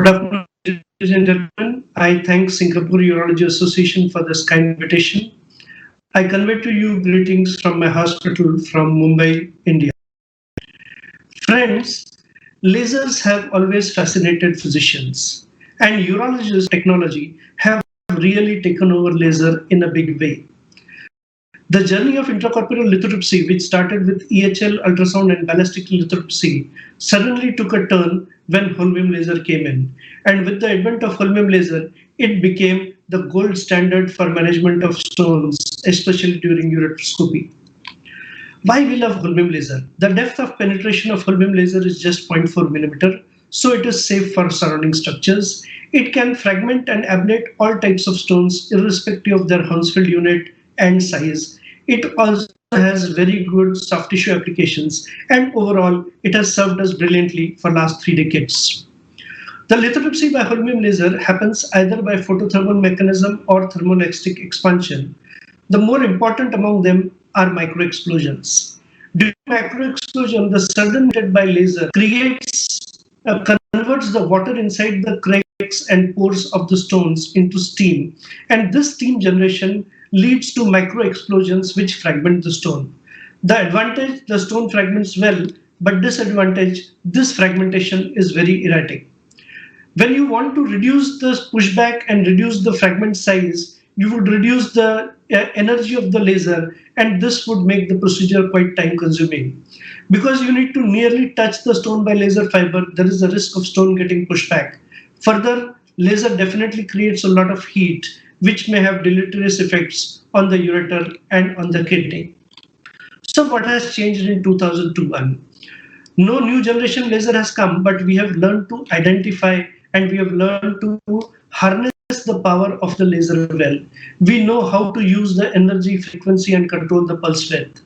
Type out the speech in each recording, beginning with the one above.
Good afternoon, ladies and gentlemen. I thank Singapore Urology Association for this kind invitation. I convey to you greetings from my hospital from Mumbai, India. Friends, lasers have always fascinated physicians, and urologists technology have really taken over laser in a big way. The journey of intracorporeal lithotripsy, which started with EHL ultrasound and ballistic lithotripsy, suddenly took a turn when whole beam laser came in. And with the advent of whole beam laser, it became the gold standard for management of stones, especially during ureteroscopy. Why we love whole beam laser? The depth of penetration of whole beam laser is just 0.4 millimeter, so it is safe for surrounding structures. It can fragment and ablate all types of stones, irrespective of their Hounsfield unit and size. It also has very good soft tissue applications, and overall, it has served us brilliantly for last 3 decades. The lithotripsy by whole beam laser happens either by photothermal mechanism or thermoelastic expansion. The more important among them are microexplosions. During microexplosion, the sudden hit by laser converts the water inside the cracks and pores of the stones into steam, and this steam generation leads to microexplosions which fragment the stone. The advantage, the stone fragments well, but disadvantage, this fragmentation is very erratic. When you want to reduce the pushback and reduce the fragment size, you would reduce the energy of the laser, and this would make the procedure quite time consuming. Because you need to nearly touch the stone by laser fiber, there is a risk of stone getting pushed back. Further, laser definitely creates a lot of heat, which may have deleterious effects on the ureter and on the kidney. So what has changed in 2021? No new generation laser has come, but we have learned to identify and we have learned to harness the power of the laser well. We know how to use the energy, frequency, and control the pulse width.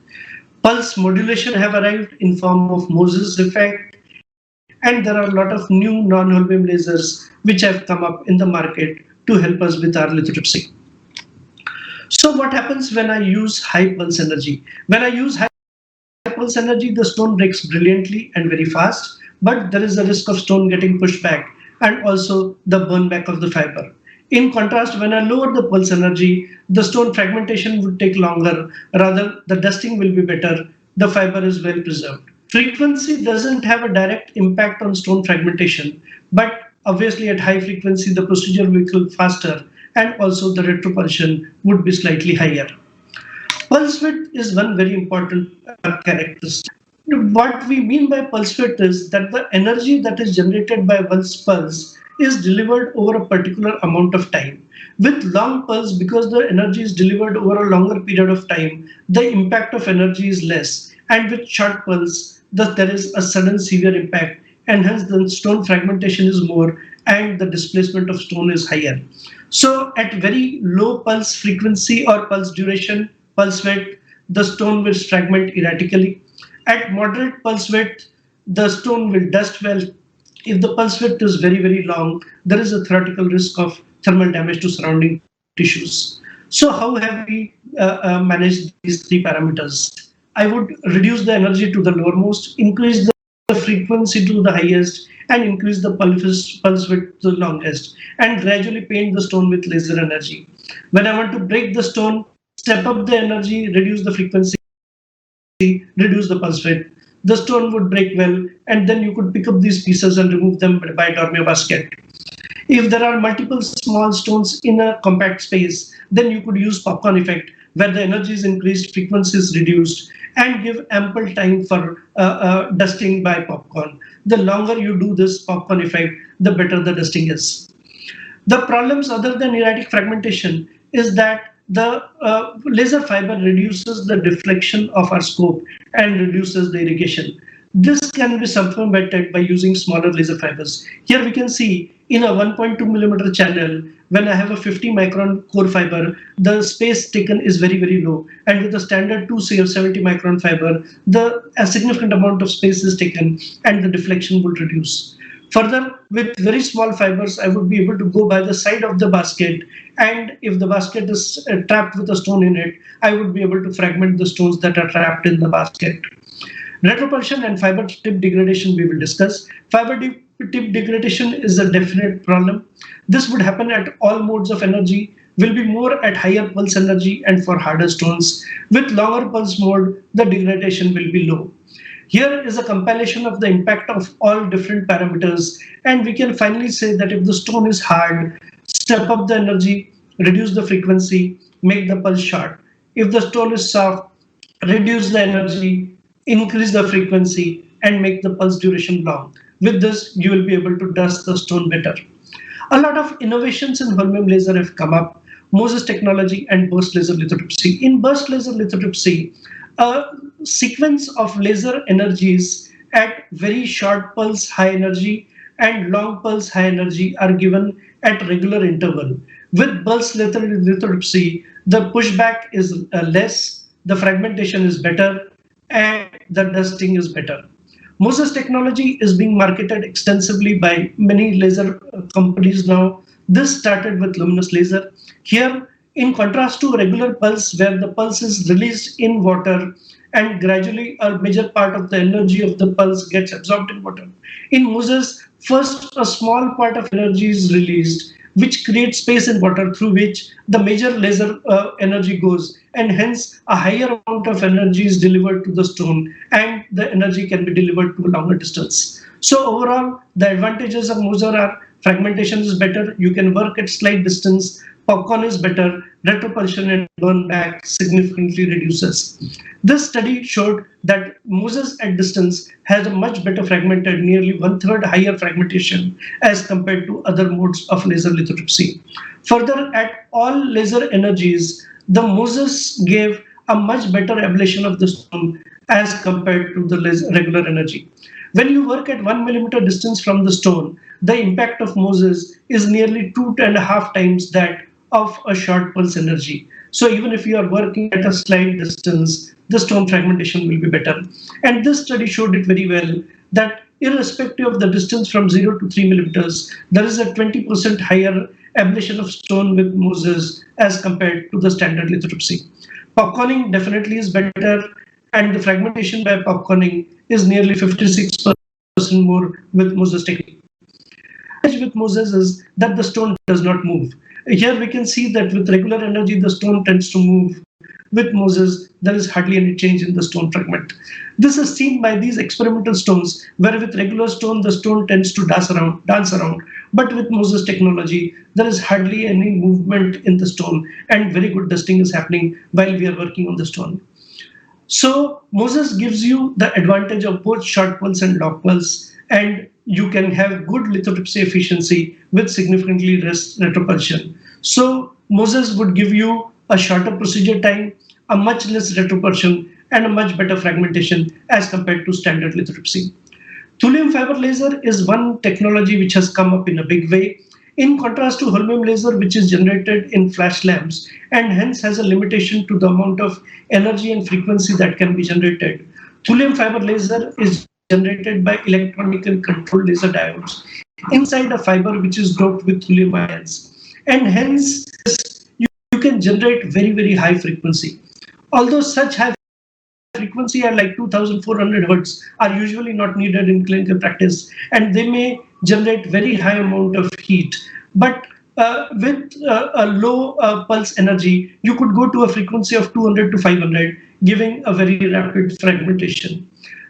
Pulse modulation have arrived in form of Moses effect, and there are a lot of new non-whole beam lasers which have come up in the market to help us with our lithotripsy. So what happens when I use high pulse energy? When I use high pulse energy, the stone breaks brilliantly and very fast, but there is a risk of stone getting pushed back and also the burn back of the fiber. In contrast, when I lower the pulse energy, the stone fragmentation would take longer, rather the dusting will be better, the fiber is well preserved. Frequency doesn't have a direct impact on stone fragmentation, but obviously at high frequency the procedure will go faster and also the retropulsion would be slightly higher. Pulse width is one very important characteristic. What we mean by pulse width is that the energy that is generated by one's pulse is delivered over a particular amount of time. With long pulse, because the energy is delivered over a longer period of time, the impact of energy is less. And with short pulse, there is a sudden severe impact, and hence the stone fragmentation is more and the displacement of stone is higher. So at very low pulse frequency or pulse duration, pulse width, the stone will fragment erratically. At moderate pulse width, the stone will dust well. If the pulse width is very, very long, there is a theoretical risk of thermal damage to surrounding tissues. So how have we managed these three parameters? I would reduce the energy to the lowermost, increase the frequency to the highest, and increase the pulse width to the longest, and gradually paint the stone with laser energy. When I want to break the stone, step up the energy, reduce the frequency, reduce the pulse width. The stone would break well, and then you could pick up these pieces and remove them by Dormeo basket. If there are multiple small stones in a compact space, then you could use popcorn effect, where the energy is increased, frequency is reduced, and give ample time for dusting by popcorn. The longer you do this popcorn effect, the better the dusting is. The problems other than erratic fragmentation is that the laser fiber reduces the deflection of our scope and reduces the irrigation. This can be circumvented by using smaller laser fibers. Here we can see in a 1.2 millimeter channel, when I have a 50 micron core fiber, the space taken is very, very low. And with the standard 270 micron fiber, a significant amount of space is taken and the deflection will reduce. Further, with very small fibers, I would be able to go by the side of the basket, and if the basket is trapped with a stone in it, I would be able to fragment the stones that are trapped in the basket. Retropulsion and fiber tip degradation we will discuss. Fiber tip degradation is a definite problem. This would happen at all modes of energy, will be more at higher pulse energy and for harder stones. With longer pulse mode, the degradation will be low. Here is a compilation of the impact of all different parameters, and we can finally say that if the stone is hard, step up the energy, reduce the frequency, make the pulse short. If the stone is soft, reduce the energy, increase the frequency, and make the pulse duration long. With this, you will be able to dust the stone better. A lot of innovations in holmium laser have come up. Moses technology and burst laser lithotripsy. In burst laser lithotripsy, a sequence of laser energies at very short pulse high energy and long pulse high energy are given at regular interval. With burst laser lithotripsy, the pushback is less, the fragmentation is better, and the dusting is better. Moses technology is being marketed extensively by many laser companies now. This started with luminous laser. Here, in contrast to regular pulse, where the pulse is released in water and gradually a major part of the energy of the pulse gets absorbed in water. In Moses, first a small part of energy is released, which creates space in water through which the major laser energy goes, and hence a higher amount of energy is delivered to the stone, and the energy can be delivered to a longer distance. So overall, the advantages of Moser are fragmentation is better, you can work at slight distance, popcorn is better, retropulsion and burn back significantly reduces. This study showed that Moses at distance has a much better fragmented, nearly one-third higher fragmentation as compared to other modes of laser lithotripsy. Further, at all laser energies, the Moses gave a much better ablation of the stone as compared to the regular energy. When you work at 1 millimeter distance from the stone, the impact of Moses is nearly 2.5 times that of a short pulse energy. So even if you are working at a slight distance, the stone fragmentation will be better. And this study showed it very well that irrespective of the distance from 0 to 3 millimeters, there is a 20% higher ablation of stone with Moses as compared to the standard lithotripsy. Popcorning definitely is better, and the fragmentation by popcorning is nearly 56% more with Moses technique. With Moses is that the stone does not move. Here we can see that with regular energy, the stone tends to move. With Moses, there is hardly any change in the stone fragment. This is seen by these experimental stones, where with regular stone, the stone tends to dance around. But with Moses technology, there is hardly any movement in the stone, and very good dusting is happening while we are working on the stone. So Moses gives you the advantage of both short pulse and long pulse, and you can have good lithotripsy efficiency with significantly less retropulsion. So Moses would give you a shorter procedure time, a much less retropulsion, and a much better fragmentation as compared to standard lithotripsy. Thulium fiber laser is one technology which has come up in a big way. In contrast to holmium laser, which is generated in flash lamps and hence has a limitation to the amount of energy and frequency that can be generated, thulium fiber laser is generated by electronically controlled laser diodes inside a fiber which is doped with thulium ions. And hence, you can generate very, very high frequency. Although such high frequency are like 2400 hertz are usually not needed in clinical practice, and they may generate very high amount of heat, but with a low pulse energy, you could go to a frequency of 200 to 500, giving a very rapid fragmentation.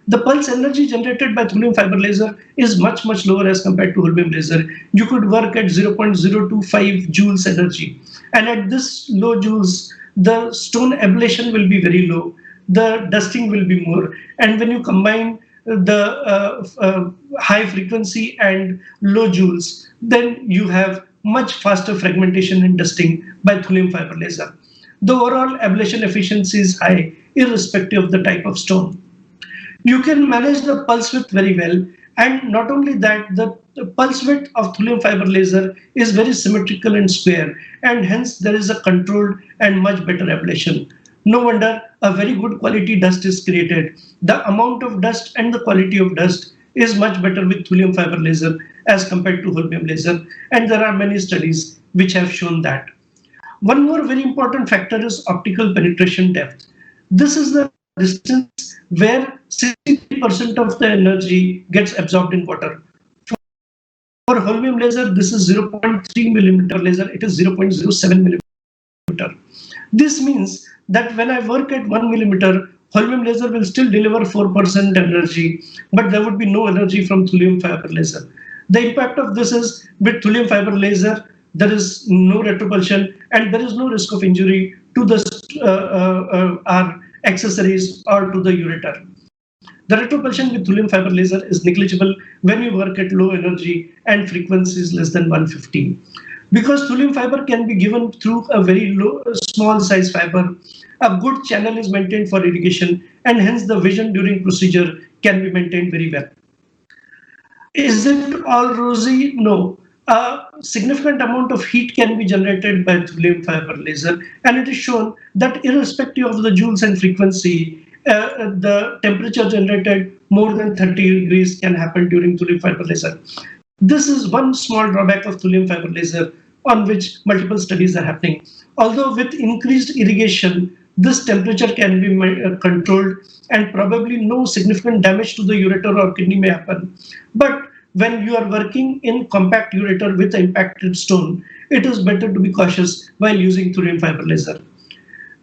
The pulse energy generated by thulium fiber laser is much, much lower as compared to holmium laser. You could work at 0.025 joules energy, and at this low joules, the stone ablation will be very low, the dusting will be more, and when you combine the high frequency and low joules, then you have much faster fragmentation and dusting by thulium fiber laser. The overall ablation efficiency is high irrespective of the type of stone. You can manage the pulse width very well, and not only that, the pulse width of thulium fiber laser is very symmetrical and square, and hence there is a controlled and much better ablation. No wonder a very good quality dust is created. The amount of dust and the quality of dust is much better with thulium fiber laser as compared to holmium laser, and there are many studies which have shown that. One more very important factor is optical penetration depth. This is the distance where 60% of the energy gets absorbed in water. For holmium laser, this is 0.3 millimeter laser. It is 0.07 millimeter. This means that when I work at 1 millimeter, holmium laser will still deliver 4% energy, but there would be no energy from thulium fiber laser. The impact of this is with thulium fiber laser, there is no retropulsion and there is no risk of injury to the our accessories or to the ureter. The retropulsion with thulium fiber laser is negligible when you work at low energy and frequencies less than 150. Because thulium fiber can be given through a very small size fiber, a good channel is maintained for irrigation and hence the vision during procedure can be maintained very well. Is it all rosy? No. A significant amount of heat can be generated by thulium fiber laser, and it is shown that irrespective of the joules and frequency, the temperature generated more than 30 degrees can happen during thulium fiber laser. This is one small drawback of thulium fiber laser on which multiple studies are happening. Although with increased irrigation, this temperature can be controlled and probably no significant damage to the ureter or kidney may happen. But when you are working in compact ureter with impacted stone, it is better to be cautious while using thulium fiber laser.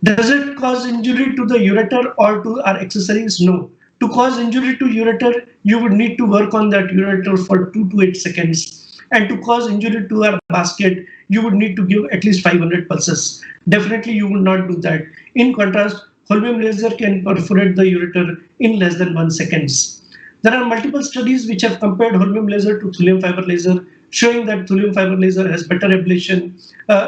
Does it cause injury to the ureter or to our accessories? No. To cause injury to ureter, you would need to work on that ureter for 2 to 8 seconds. And to cause injury to our basket, you would need to give at least 500 pulses. Definitely you would not do that. In contrast, holmium laser can perforate the ureter in less than 1 second. There are multiple studies which have compared holmium laser to thulium fiber laser, showing that thulium fiber laser has better ablation,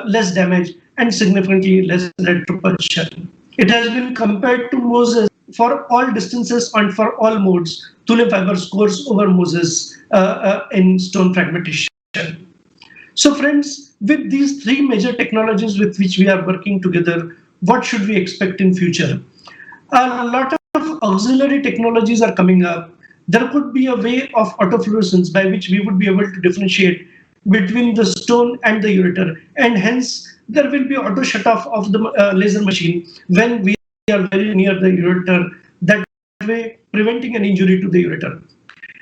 less damage, and significantly less retropulsion. It has been compared to Moses for all distances and for all modes. Thulium fiber scores over Moses in stone fragmentation. So friends, with these three major technologies with which we are working together, what should we expect in future? A lot of auxiliary technologies are coming up. There could be a way of autofluorescence by which we would be able to differentiate between the stone and the ureter, and hence there will be auto shut off of the laser machine when we are very near the ureter, that way preventing an injury to the ureter.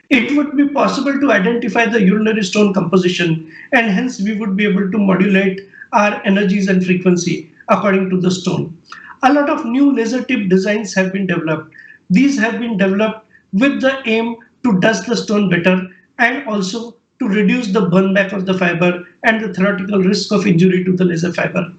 It would be possible to identify the urinary stone composition, and hence we would be able to modulate our energies and frequency according to the stone. A lot of new laser tip designs have been developed. These have been developed with the aim to dust the stone better and also to reduce the burn back of the fiber and the theoretical risk of injury to the laser fiber.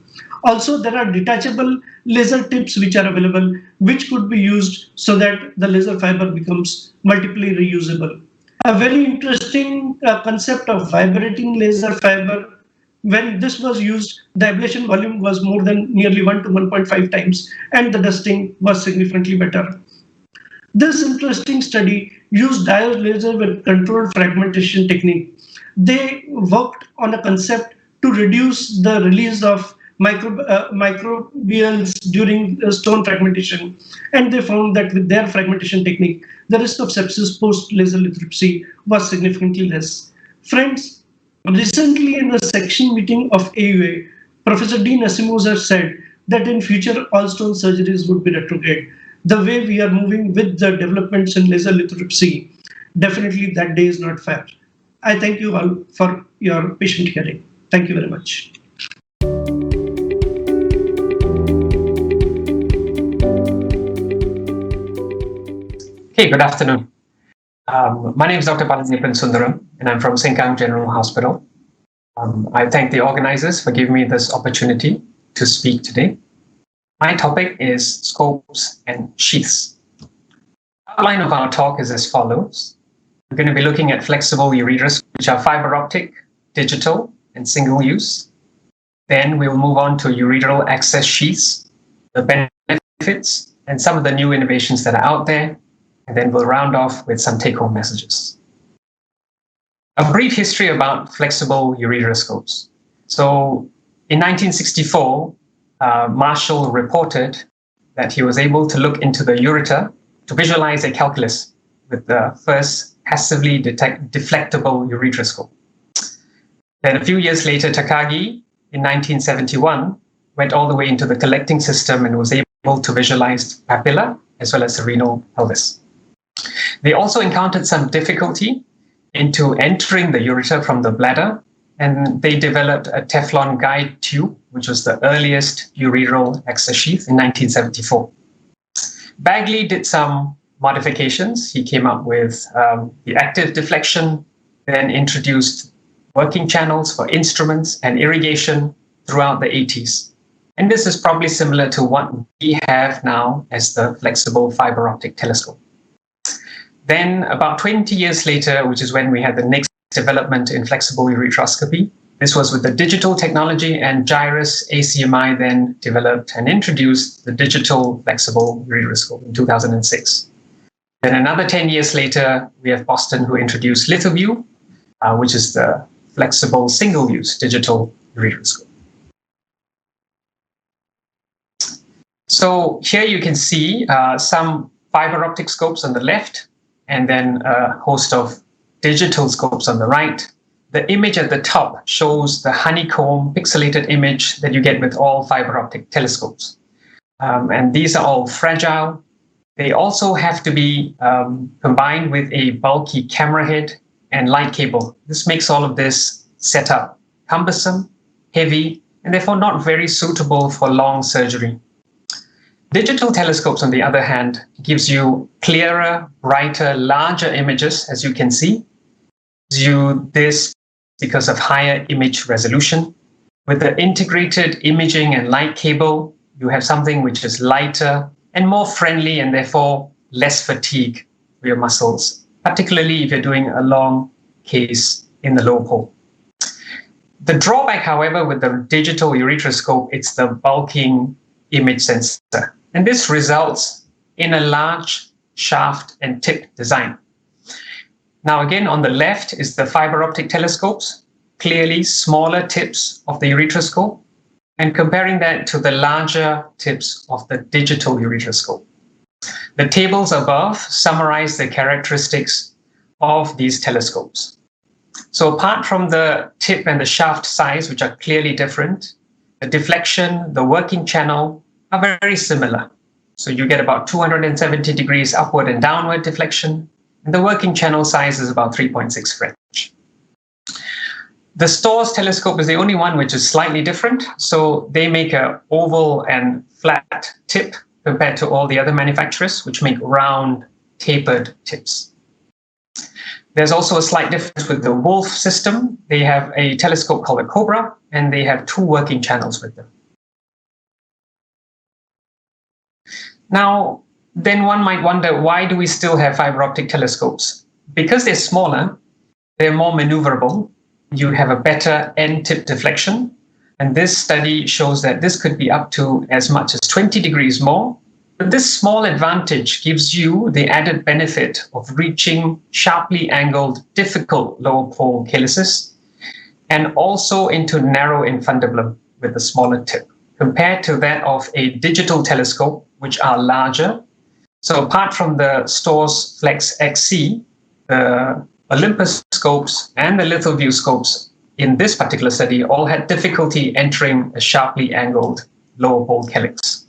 Also, there are detachable laser tips which are available, which could be used so that the laser fiber becomes multiply reusable. A very interesting concept of vibrating laser fiber. When this was used, the ablation volume was more than nearly 1 to 1.5 times, and the dusting was significantly better. This interesting study used diode laser with controlled fragmentation technique. They worked on a concept to reduce the release of microbials during stone fragmentation, and they found that with their fragmentation technique, the risk of sepsis post-laser lithotripsy was significantly less. Friends, recently in the section meeting of AUA, Professor Dean Asimov said that in future all stone surgeries would be retrograde. The way we are moving with the developments in laser lithotripsy, definitely that day is not far. I thank you all for your patient hearing. Thank you very much. Hey, good afternoon. My name is Dr. Palaniappan Sundaram, and I'm from Sengkang General Hospital. I thank the organizers for giving me this opportunity to speak today. My topic is scopes and sheaths. The outline of our talk is as follows. We're going to be looking at flexible ureters, which are fiber optic, digital, and single use. Then we'll move on to ureteral access sheaths, the benefits, and some of the new innovations that are out there. And then we'll round off with some take-home messages. A brief history about flexible ureteroscopes. So in 1964, Marshall reported that he was able to look into the ureter to visualize a calculus with the first passively deflectable ureteroscope. Then a few years later, Takagi, in 1971, went all the way into the collecting system and was able to visualize papilla as well as the renal pelvis. They also encountered some difficulty into entering the ureter from the bladder, and they developed a Teflon guide tube, which was the earliest ureteral access sheath in 1974. Bagley did some modifications. He came up with the active deflection, then introduced working channels for instruments and irrigation throughout the 80s. And this is probably similar to what we have now as the flexible fiber optic telescope. Then about 20 years later, which is when we had the next development in flexible ureteroscopy, this was with the digital technology, and Gyrus ACMI then developed and introduced the digital flexible ureteroscope in 2006. Then another 10 years later, we have Boston who introduced LithoVue, which is the flexible single-use digital ureteroscope. So here you can see some fiber optic scopes on the left, and then a host of digital scopes on the right. The image at the top shows the honeycomb pixelated image that you get with all fiber optic telescopes. And these are all fragile. They also have to be combined with a bulky camera head and light cable. This makes all of this setup cumbersome, heavy, and therefore not very suitable for long surgery. Digital telescopes, on the other hand, gives you clearer, brighter, larger images, as you can see. This because of higher image resolution. With the integrated imaging and light cable, you have something which is lighter and more friendly, and therefore less fatigue for your muscles, particularly if you're doing a long case in the lower pole. The drawback, however, with the digital ureteroscope, it's the bulking image sensor. And this results in a large shaft and tip design. Now, again, on the left is the fiber optic telescopes, clearly smaller tips of the ureteroscope, and comparing that to the larger tips of the digital ureteroscope. The tables above summarize the characteristics of these telescopes. So apart from the tip and the shaft size, which are clearly different, the deflection, the working channel are very similar. So you get about 270 degrees upward and downward deflection, and the working channel size is about 3.6 French. The Storrs telescope is the only one which is slightly different. So they make an oval and flat tip compared to all the other manufacturers, which make round, tapered tips. There's also a slight difference with the Wolf system. They have a telescope called a Cobra, and they have 2 working channels with them. Now, then one might wonder, why do we still have fiber optic telescopes? Because they're smaller, they're more maneuverable, you have a better end-tip deflection, and this study shows that this could be up to as much as 20 degrees more. But this small advantage gives you the added benefit of reaching sharply angled, difficult lower pole calyces, and also into narrow infundibulum with a smaller tip, compared to that of a digital telescope, which are larger. So apart from the Storrs Flex XC, the Olympus scopes and the LithoVue scopes in this particular study all had difficulty entering a sharply angled lower pole calyx.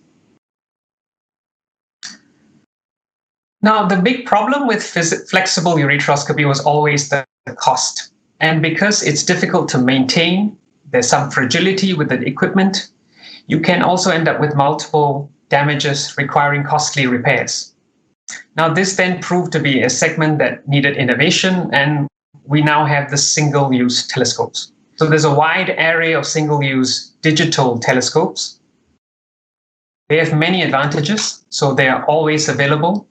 Now, the big problem with flexible ureteroscopy was always the cost. And because it's difficult to maintain, there's some fragility with the equipment, you can also end up with multiple damages requiring costly repairs. Now, this then proved to be a segment that needed innovation, and we now have the single-use telescopes. So there's a wide array of single-use digital telescopes. They have many advantages, so they are always available.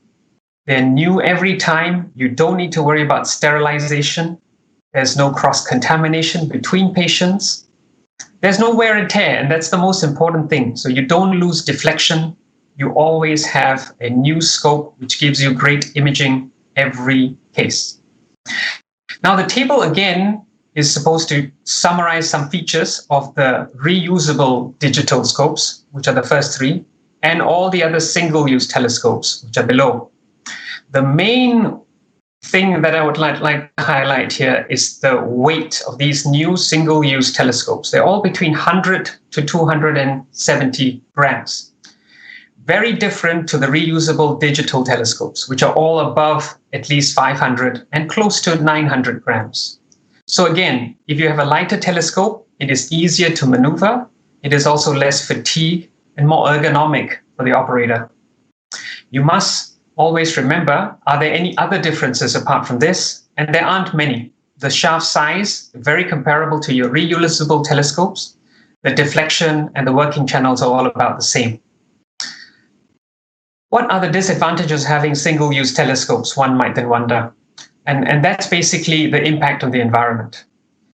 They're new every time. You don't need to worry about sterilization. There's no cross-contamination between patients. There's no wear and tear, and that's the most important thing. So you don't lose deflection. You always have a new scope, which gives you great imaging every case. Now, the table, again, is supposed to summarize some features of the reusable digital scopes, which are the first 3, and all the other single-use telescopes, which are below. The main thing that I would like to highlight here is the weight of these new single-use telescopes. They're all between 100 to 270 grams. very different to the reusable digital telescopes, which are all above at least 500 and close to 900 grams. So again, if you have a lighter telescope, it is easier to maneuver. It is also less fatigue and more ergonomic for the operator. You must always remember, are there any other differences apart from this? And there aren't many. The shaft size, very comparable to your reusable telescopes. The deflection and the working channels are all about the same. What are the disadvantages of having single-use telescopes, one might then wonder? And that's basically the impact on the environment.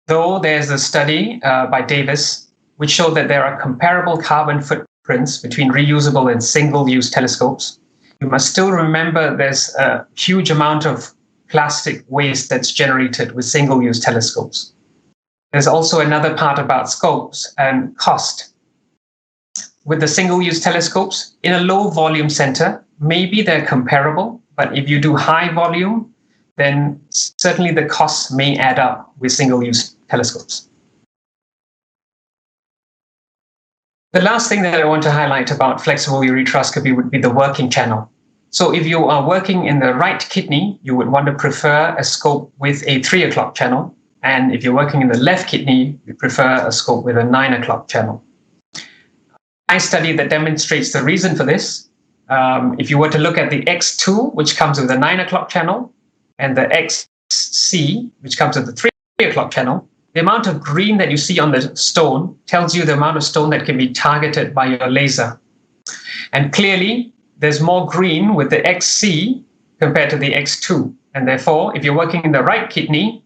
Though there's a study by Davis which showed that there are comparable carbon footprints between reusable and single-use telescopes, you must still remember there's a huge amount of plastic waste that's generated with single-use telescopes. There's also another part about scopes and cost. With the single-use telescopes, in a low-volume center, maybe they're comparable, but if you do high volume, then certainly the costs may add up with single-use telescopes. The last thing that I want to highlight about flexible ureteroscopy would be the working channel. So if you are working in the right kidney, you would want to prefer a scope with a 3 o'clock channel. And if you're working in the left kidney, you prefer a scope with a 9 o'clock channel. I study that demonstrates the reason for this. If you were to look at the X2, which comes with a 9 o'clock channel, and the XC, which comes with the 3 o'clock channel, the amount of green that you see on the stone tells you the amount of stone that can be targeted by your laser. And clearly, there's more green with the XC compared to the X2. And therefore, if you're working in the right kidney,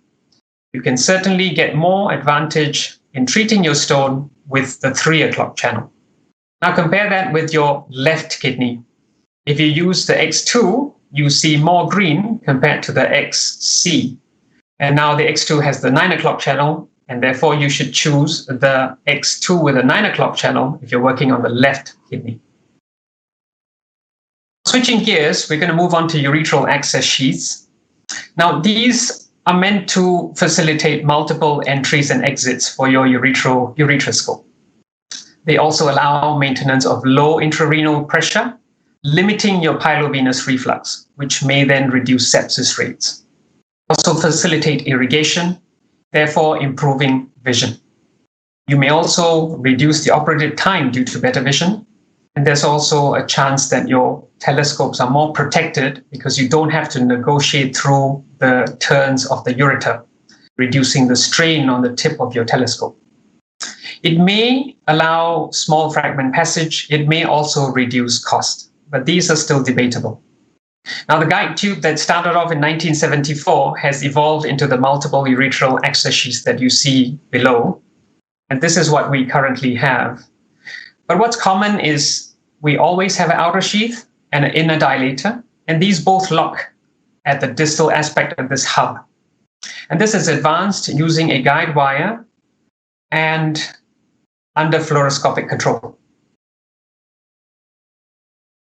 you can certainly get more advantage in treating your stone with the 3 o'clock channel. Now compare that with your left kidney. If you use the X2, you see more green compared to the XC. And now the X2 has the 9 o'clock channel, and therefore you should choose the X2 with a 9 o'clock channel if you're working on the left kidney. Switching gears, we're going to move on to ureteral access sheaths. Now, these are meant to facilitate multiple entries and exits for your ureteroscope. They also allow maintenance of low intrarenal pressure, limiting your pilovenous reflux, which may then reduce sepsis rates. Also facilitate irrigation, therefore improving vision. You may also reduce the operative time due to better vision. And there's also a chance that your telescopes are more protected because you don't have to negotiate through the turns of the ureter, reducing the strain on the tip of your telescope. It may allow small fragment passage. It may also reduce cost, but these are still debatable. Now, the guide tube that started off in 1974 has evolved into the multiple ureteral access sheaths that you see below. And this is what we currently have. But what's common is we always have an outer sheath and an inner dilator, and these both lock at the distal aspect of this hub. And this is advanced using a guide wire and under fluoroscopic control.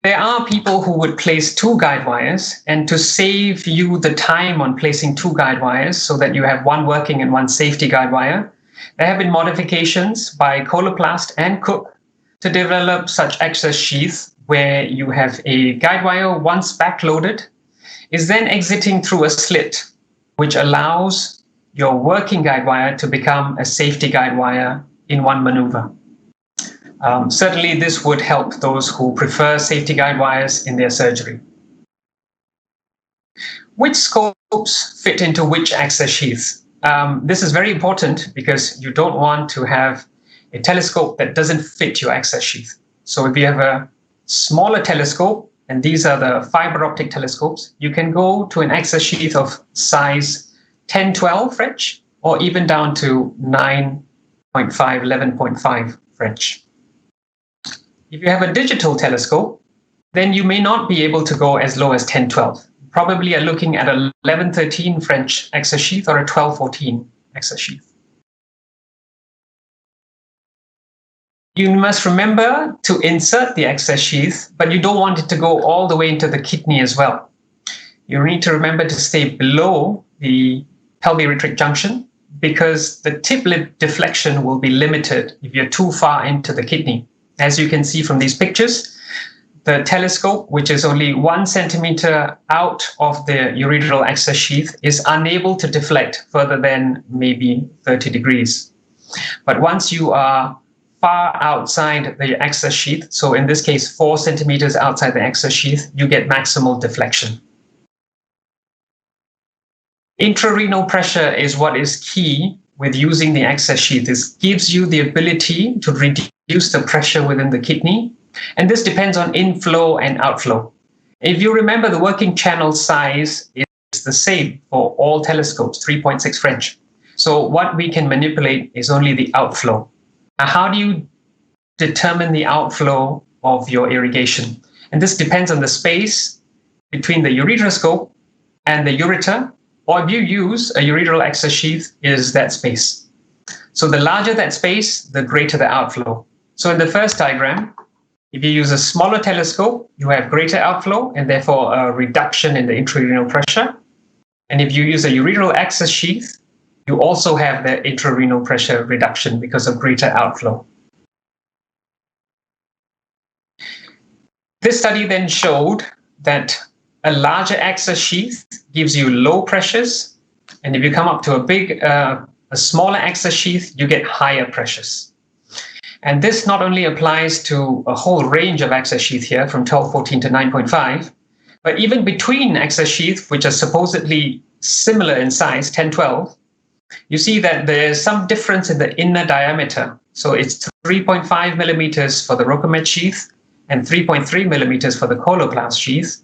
There are people who would place 2 guide wires, and to save you the time on placing 2 guide wires so that you have one working and one safety guide wire, there have been modifications by Coloplast and Cook to develop such access sheaths where you have a guide wire once backloaded is then exiting through a slit, which allows your working guide wire to become a safety guide wire in one maneuver. Certainly, this would help those who prefer safety guide wires in their surgery. Which scopes fit into which access sheaths? This is very important because you don't want to have a telescope that doesn't fit your access sheath. So if you have a smaller telescope, and these are the fiber optic telescopes, you can go to an access sheath of size 10-12 French, or even down to 9.5, 11.5 French. If you have a digital telescope, then you may not be able to go as low as 10-12. Probably you're looking at a 11-13 French access sheath or a 12-14 access sheath. You must remember to insert the access sheath, but you don't want it to go all the way into the kidney as well. You need to remember to stay below the pelviureteric junction because the tip lip deflection will be limited if you're too far into the kidney. As you can see from these pictures, the telescope, which is only 1 centimeter out of the ureteral access sheath, is unable to deflect further than maybe 30 degrees. But once you are far outside the access sheath, so in this case 4 centimeters outside the access sheath, you get maximal deflection. Intrarenal pressure is what is key with using the access sheath. This gives you the ability to reduce the pressure within the kidney, and this depends on inflow and outflow. If you remember, the working channel size is the same for all telescopes, 3.6 French. So what we can manipulate is only the outflow. Now, how do you determine the outflow of your irrigation? And this depends on the space between the ureteroscope and the ureter, or if you use a ureteral access sheath, is that space. So the larger that space, the greater the outflow. So in the first diagram, if you use a smaller telescope, you have greater outflow and therefore a reduction in the intrarenal pressure. And if you use a ureteral access sheath, you also have the intrarenal pressure reduction because of greater outflow. This study then showed that a larger access sheath gives you low pressures, and if you come up to a smaller access sheath, you get higher pressures. And this not only applies to a whole range of access sheath here from 1214 to 9.5, but even between access sheath, which are supposedly similar in size, 1012, you see that there's some difference in the inner diameter. So it's 3.5 millimeters for the Rocamed sheath and 3.3 millimeters for the coloplast sheath.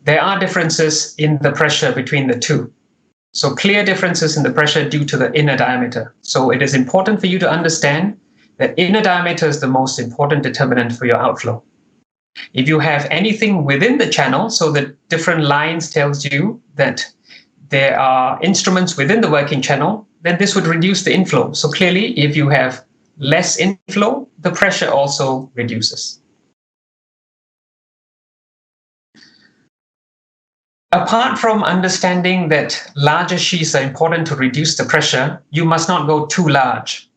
There are differences in the pressure between the two. So clear differences in the pressure due to the inner diameter. So it is important for you to understand that inner diameter is the most important determinant for your outflow. If you have anything within the channel, so the different lines tells you that there are instruments within the working channel, then this would reduce the inflow. So clearly, if you have less inflow, the pressure also reduces. Apart from understanding that larger sheaths are important to reduce the pressure, you must not go too large.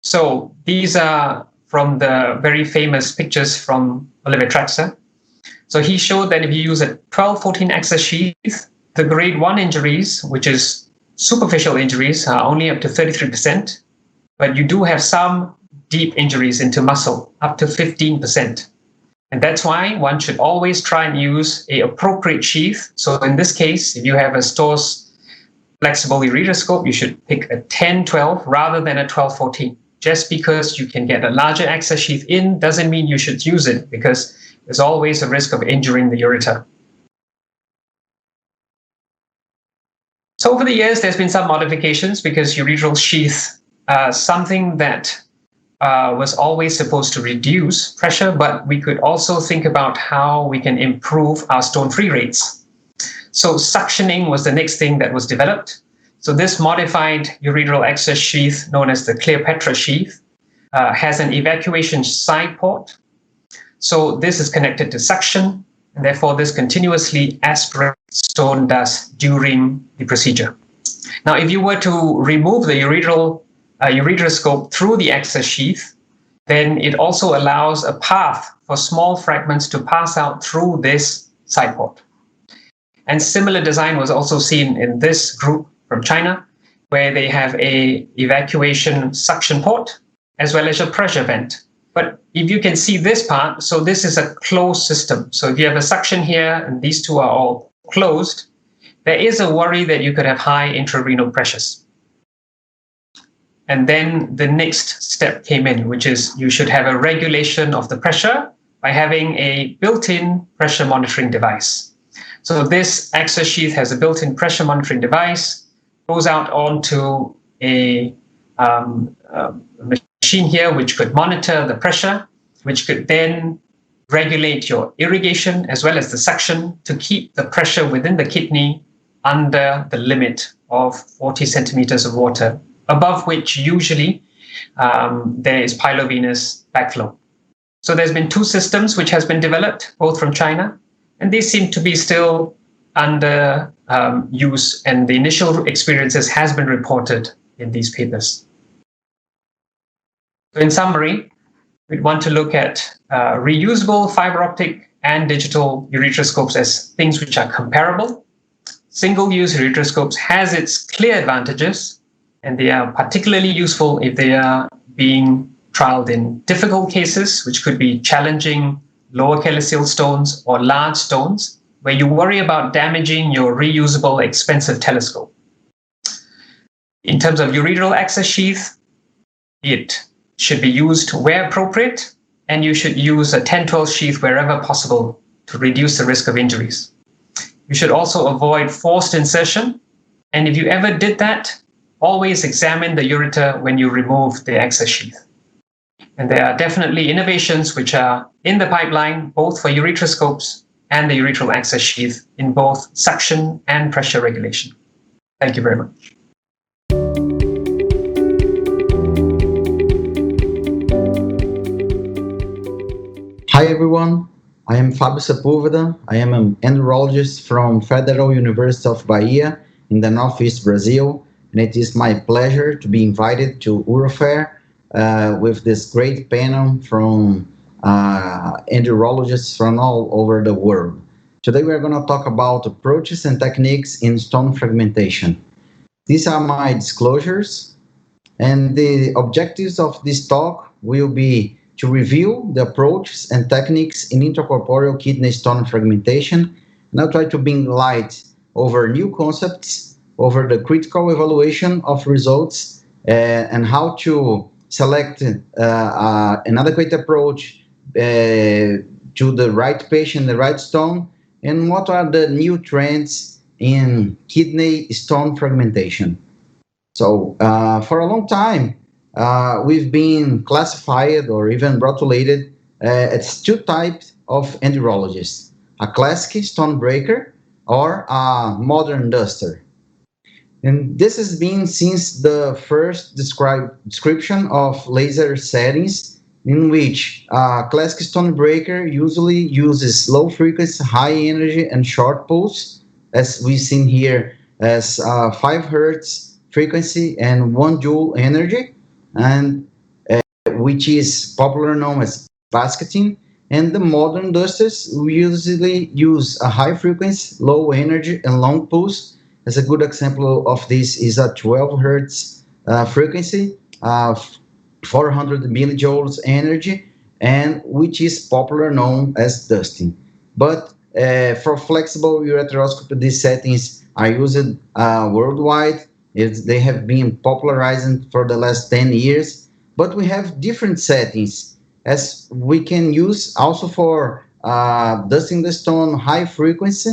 So these are from the very famous pictures from Oliver Traxler. So he showed that if you use a 12-14 access sheath, the grade 1 injuries, which is superficial injuries, are only up to 33%, but you do have some deep injuries into muscle, up to 15%. And that's why one should always try and use an appropriate sheath. So in this case, if you have a Storz flexible ureteroscope, you should pick a 10-12 rather than a 12-14. Just because you can get a larger access sheath in doesn't mean you should use it, because there's always a risk of injuring the ureter. So over the years, there's been some modifications because ureteral sheath, something that was always supposed to reduce pressure, but we could also think about how we can improve our stone-free rates. So suctioning was the next thing that was developed. So this modified ureteral access sheath, known as the Cleopatra sheath, has an evacuation side port. So this is connected to suction, and therefore this continuously aspirates stone dust during the procedure. Now, if you were to remove the ureteroscope through the access sheath, then it also allows a path for small fragments to pass out through this side port. And similar design was also seen in this group from China, where they have a evacuation suction port as well as a pressure vent. But if you can see this part, so this is a closed system. So if you have a suction here and these two are all closed, there is a worry that you could have high intrarenal pressures. And then the next step came in, which is you should have a regulation of the pressure by having a built-in pressure monitoring device. So this access sheath has a built-in pressure monitoring device, goes out onto a machine here, which could monitor the pressure, which could then regulate your irrigation as well as the suction to keep the pressure within the kidney under the limit of 40 centimeters of water, above which usually there is pilovenous backflow. So there's been two systems which has been developed, both from China, and these seem to be still under use, and the initial experiences has been reported in these papers. So in summary, we'd want to look at reusable fiber optic and digital ureteroscopes as things which are comparable. Single-use ureteroscopes has its clear advantages, and they are particularly useful if they are being trialed in difficult cases, which could be challenging lower calyceal stones or large stones, where you worry about damaging your reusable, expensive telescope. In terms of ureteral access sheath, it should be used where appropriate, and you should use a 10-12 sheath wherever possible to reduce the risk of injuries. You should also avoid forced insertion, and if you ever did that, always examine the ureter when you remove the access sheath. And there are definitely innovations which are in the pipeline, both for ureteroscopes and the ureteral access sheath in both suction and pressure regulation. Thank you very much. Hi everyone, I am Fábio Sepúlveda. I am an endourologist from Federal University of Bahia in the Northeast Brazil, and it is my pleasure to be invited to Urofair with this great panel from endourologists from all over the world. Today we are going to talk about approaches and techniques in stone fragmentation. These are my disclosures, and the objectives of this talk will be to review the approaches and techniques in intracorporeal kidney stone fragmentation, and I'll try to bring light over new concepts, over the critical evaluation of results, and how to select an adequate approach to the right patient, the right stone, and what are the new trends in kidney stone fragmentation. So for a long time, we've been classified or even rotulated as two types of endourologists: a classic stone breaker or a modern duster. And this has been since the first description of laser settings, in which a classic stone breaker usually uses low frequency, high energy, and short pulse, as we've seen here as 5 hertz frequency and 1 joule energy, and which is popularly known as basketing. And the modern dusters usually use a high frequency, low energy, and long pulse. As a good example of this is a 12 hertz frequency, 400 millijoules energy, and which is popularly known as dusting. But for flexible ureteroscopy, these settings are used worldwide. They have been popularized for the last 10 years, but we have different settings, as we can use also for dusting the stone high frequency.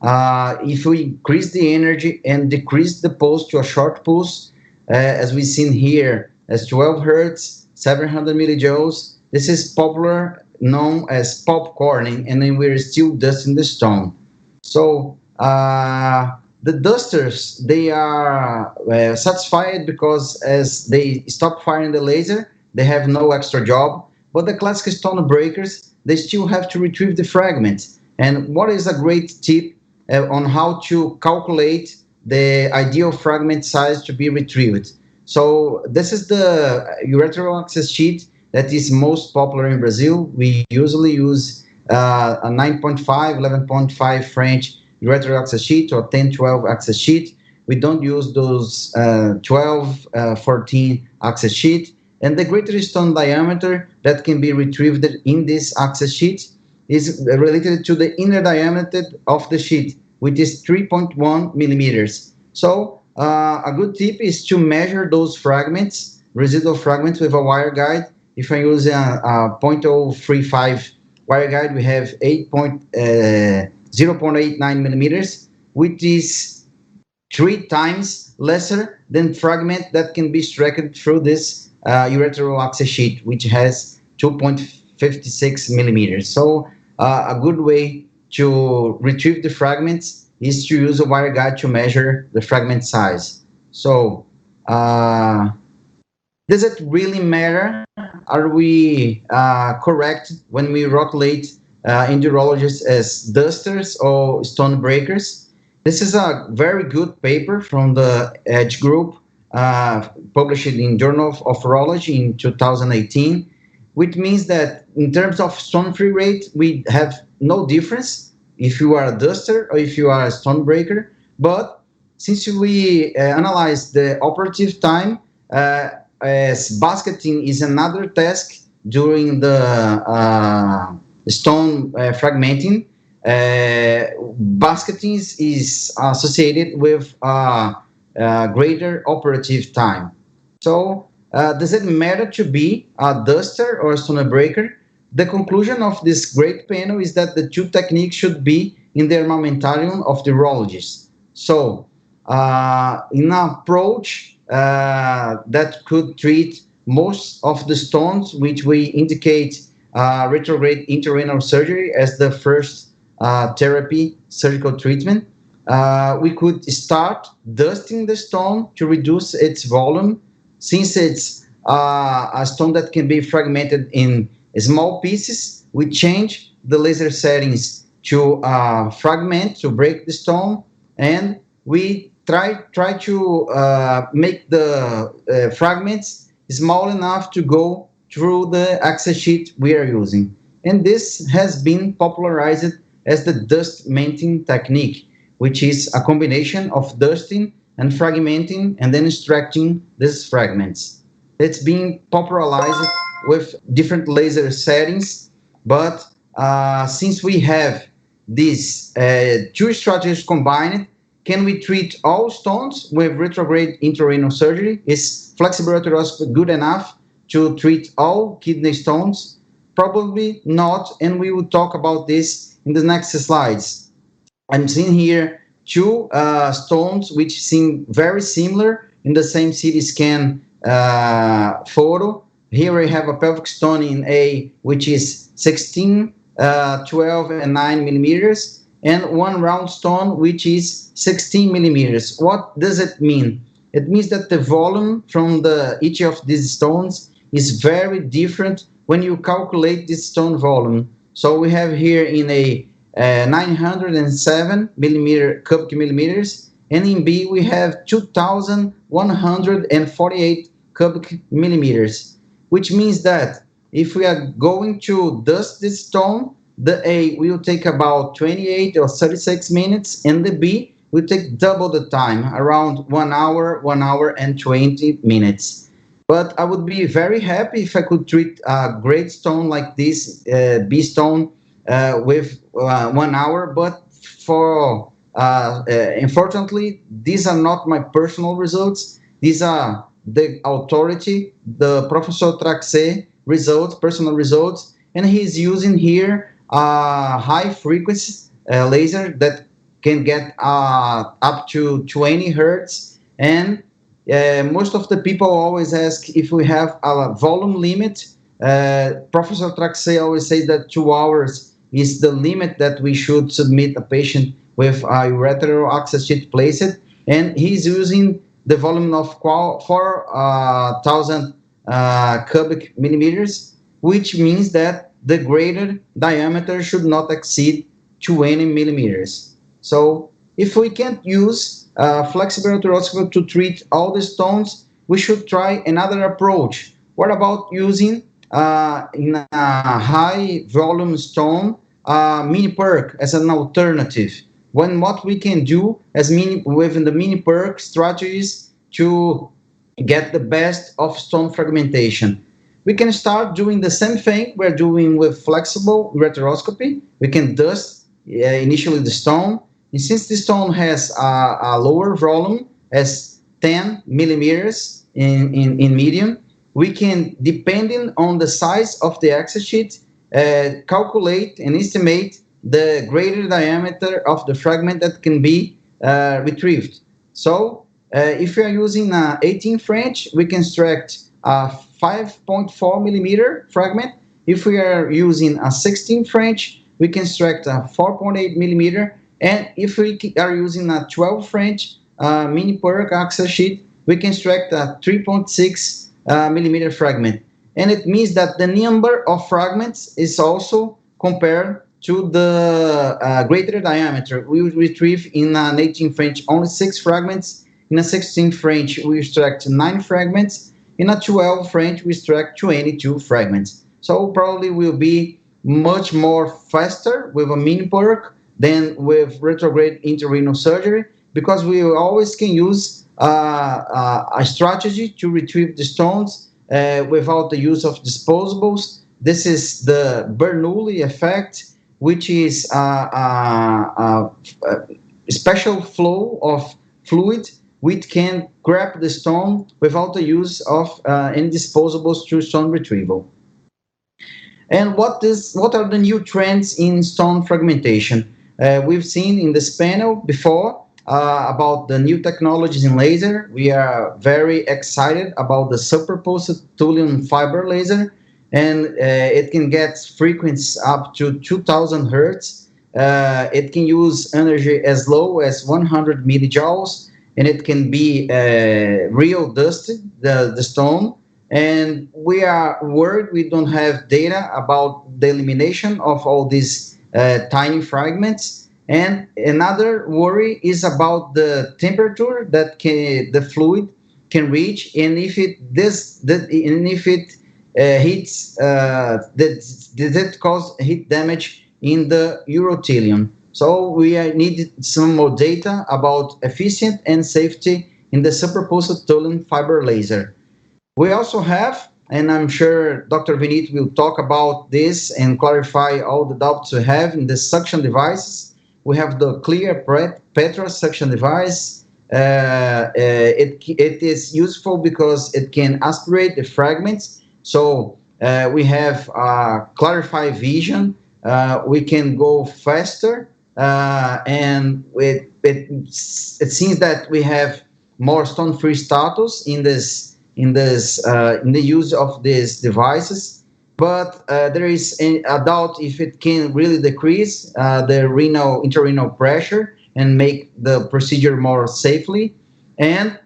If we increase the energy and decrease the pulse to a short pulse, as we've seen here, as 12 hertz, 700 millijoules, this is popular known as popcorning, and then we're still dusting the stone. So the dusters, they are satisfied because as they stop firing the laser, they have no extra job. But the classic stone breakers, they still have to retrieve the fragments. And what is a great tip on how to calculate the ideal fragment size to be retrieved? So this is the ureteral access sheet that is most popular in Brazil. We usually use a 9.5, 11.5 French ureteral access sheet or 10-12 access sheet. We don't use those 12, 14 access sheet. And the greater stone diameter that can be retrieved in this access sheet is related to the inner diameter of the sheet, which is 3.1 millimeters. So a good tip is to measure those fragments, residual fragments, with a wire guide. If I use a 0.035 wire guide, we have 0.89 millimeters, which is 3 times lesser than fragment that can be extracted through this ureteral access sheet, which has 2.56 millimeters. So a good way to retrieve the fragments is to use a wire guide to measure the fragment size. So does it really matter? Are we correct when we rotulate endourologists as dusters or stone breakers? This is a very good paper from the Edge Group, published in Journal of Urology in 2018, which means that in terms of stone free rate, we have no difference if you are a duster or if you are a stone breaker. But since we analyze the operative time, as basketing is another task during the stone fragmenting, basketing is associated with greater operative time. So, does it matter to be a duster or a stone breaker? The conclusion of this great panel is that the two techniques should be in the armamentarium of the urologist. So, in an approach that could treat most of the stones, which we indicate retrograde intrarenal surgery as the first therapy surgical treatment, we could start dusting the stone to reduce its volume, since it's a stone that can be fragmented in small pieces. We change the laser settings to fragment, to break the stone, and we try to make the fragments small enough to go through the access sheet we are using. And this has been popularized as the dust melting technique, which is a combination of dusting and fragmenting and then extracting these fragments. It's being popularized with different laser settings, but since we have these two strategies combined, can we treat all stones with retrograde intrarenal surgery? Is flexible arterioscopy good enough to treat all kidney stones? Probably not, and we will talk about this in the next slides. I'm seeing here two stones which seem very similar in the same CT scan photo. Here we have a pelvic stone in A, which is 16, 12, and 9 millimeters, and one round stone, which is 16 millimeters. What does it mean? It means that the volume from each of these stones is very different when you calculate this stone volume. So we have here in a 907 cubic millimeters, and in B we have 2,148 cubic millimeters, which means that if we are going to dust this stone, the A will take about 28 or 36 minutes, and the B will take double the time, around 1 hour and 20 minutes. But I would be very happy if I could treat a great stone like this B stone with 1 hour, but for unfortunately, these are not my personal results. These are the authority, the Professor Traxé results, personal results, and he's using here a high frequency laser that can get up to 20 hertz. And most of the people always ask if we have a volume limit. Professor Traxé always says that 2 hours is the limit that we should submit a patient with a ureteral access sheet placed, and he's using the volume of 4,000 cubic millimeters, which means that the greater diameter should not exceed 20 millimeters. So if we can't use flexible arterioscopy to treat all the stones, we should try another approach. What about using in a high volume stone mini perk as an alternative? When what we can do as within the mini perk strategies to get the best of stone fragmentation. We can start doing the same thing we're doing with flexible ureteroscopy. We can dust initially the stone, and since the stone has a lower volume as 10 millimeters in medium, we can, depending on the size of the access sheet, calculate and estimate the greater diameter of the fragment that can be retrieved. So if we are using 18 French, we can extract a 5.4 millimeter fragment. If we are using a 16 French, we can extract a 4.8 millimeter. And if we are using a 12 French mini perk access sheet, we can extract a 3.6 millimeter fragment. And it means that the number of fragments is also compared to the greater diameter. We would retrieve in an 18 French only 6 fragments. In a 16 French, we extract 9 fragments. In a 12 French, we extract 22 fragments. So probably will be much more faster with a mini perk than with retrograde intrarenal surgery, because we always can use a strategy to retrieve the stones without the use of disposables. This is the Bernoulli effect, which is a special flow of fluid which can grab the stone without the use of any disposables through stone retrieval. And what are the new trends in stone fragmentation? We've seen in this panel before about the new technologies in laser. We are very excited about the superposed thulium fiber laser, and it can get frequency up to 2000 hertz. It can use energy as low as 100 millijoules, and it can be real dusted, the stone. And we are worried we don't have data about the elimination of all these tiny fragments. And another worry is about the temperature that the fluid can reach, and if it hits that cause heat damage in the urothelium. So we need some more data about efficient and safety in the superposed thulium fiber laser. We also have, and I'm sure Dr. Vinit will talk about this and clarify all the doubts we have in the suction devices. We have the clear Petra suction device. It is useful because it can aspirate the fragments. So we have clarified vision. We can go faster, and it seems that we have more stone-free status in the use of these devices, but there is a doubt if it can really decrease the intrarenal pressure and make the procedure more safely. And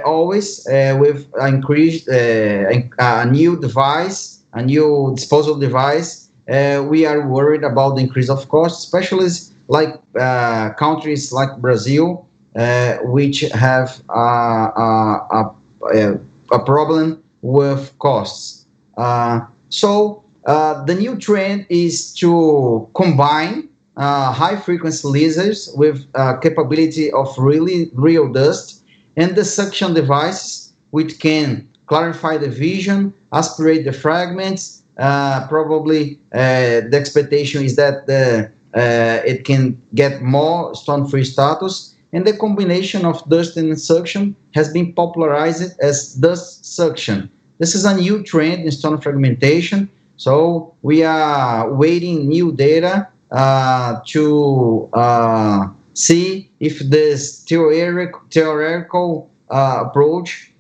always with increased a new device, a new disposable device, we are worried about the increase of costs, especially like countries like Brazil, which have a problem with costs. So the new trend is to combine high frequency lasers with capability of really real dust, and the suction devices which can clarify the vision, aspirate the fragments. Probably the expectation is that it can get more stone-free status, and the combination of dust and suction has been popularized as dust suction. This is a new trend in stone fragmentation, so we are waiting new data to see if this theoretical approach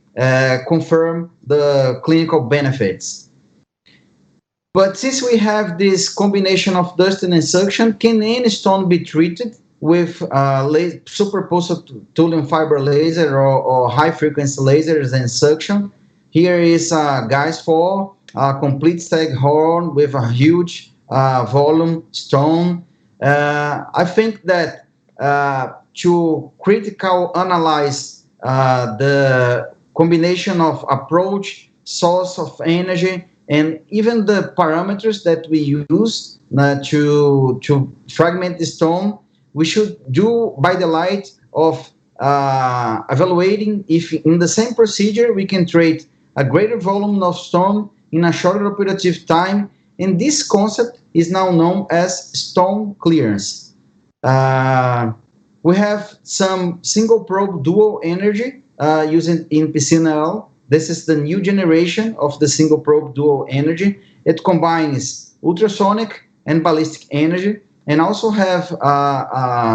confirm the clinical benefits. But since we have this combination of dust and suction, can any stone be treated with superposed thulium fiber laser or high frequency lasers and suction? Here is guys for a complete staghorn with a huge volume stone. I think that to critical analyze the combination of approach, source of energy, and even the parameters that we use to fragment the stone, we should do by the light of evaluating if in the same procedure we can treat a greater volume of stone in a shorter operative time, and this concept is now known as stone clearance. We have some single probe dual energy using in PCNL. This is the new generation of the single probe dual energy. It combines ultrasonic and ballistic energy, and also have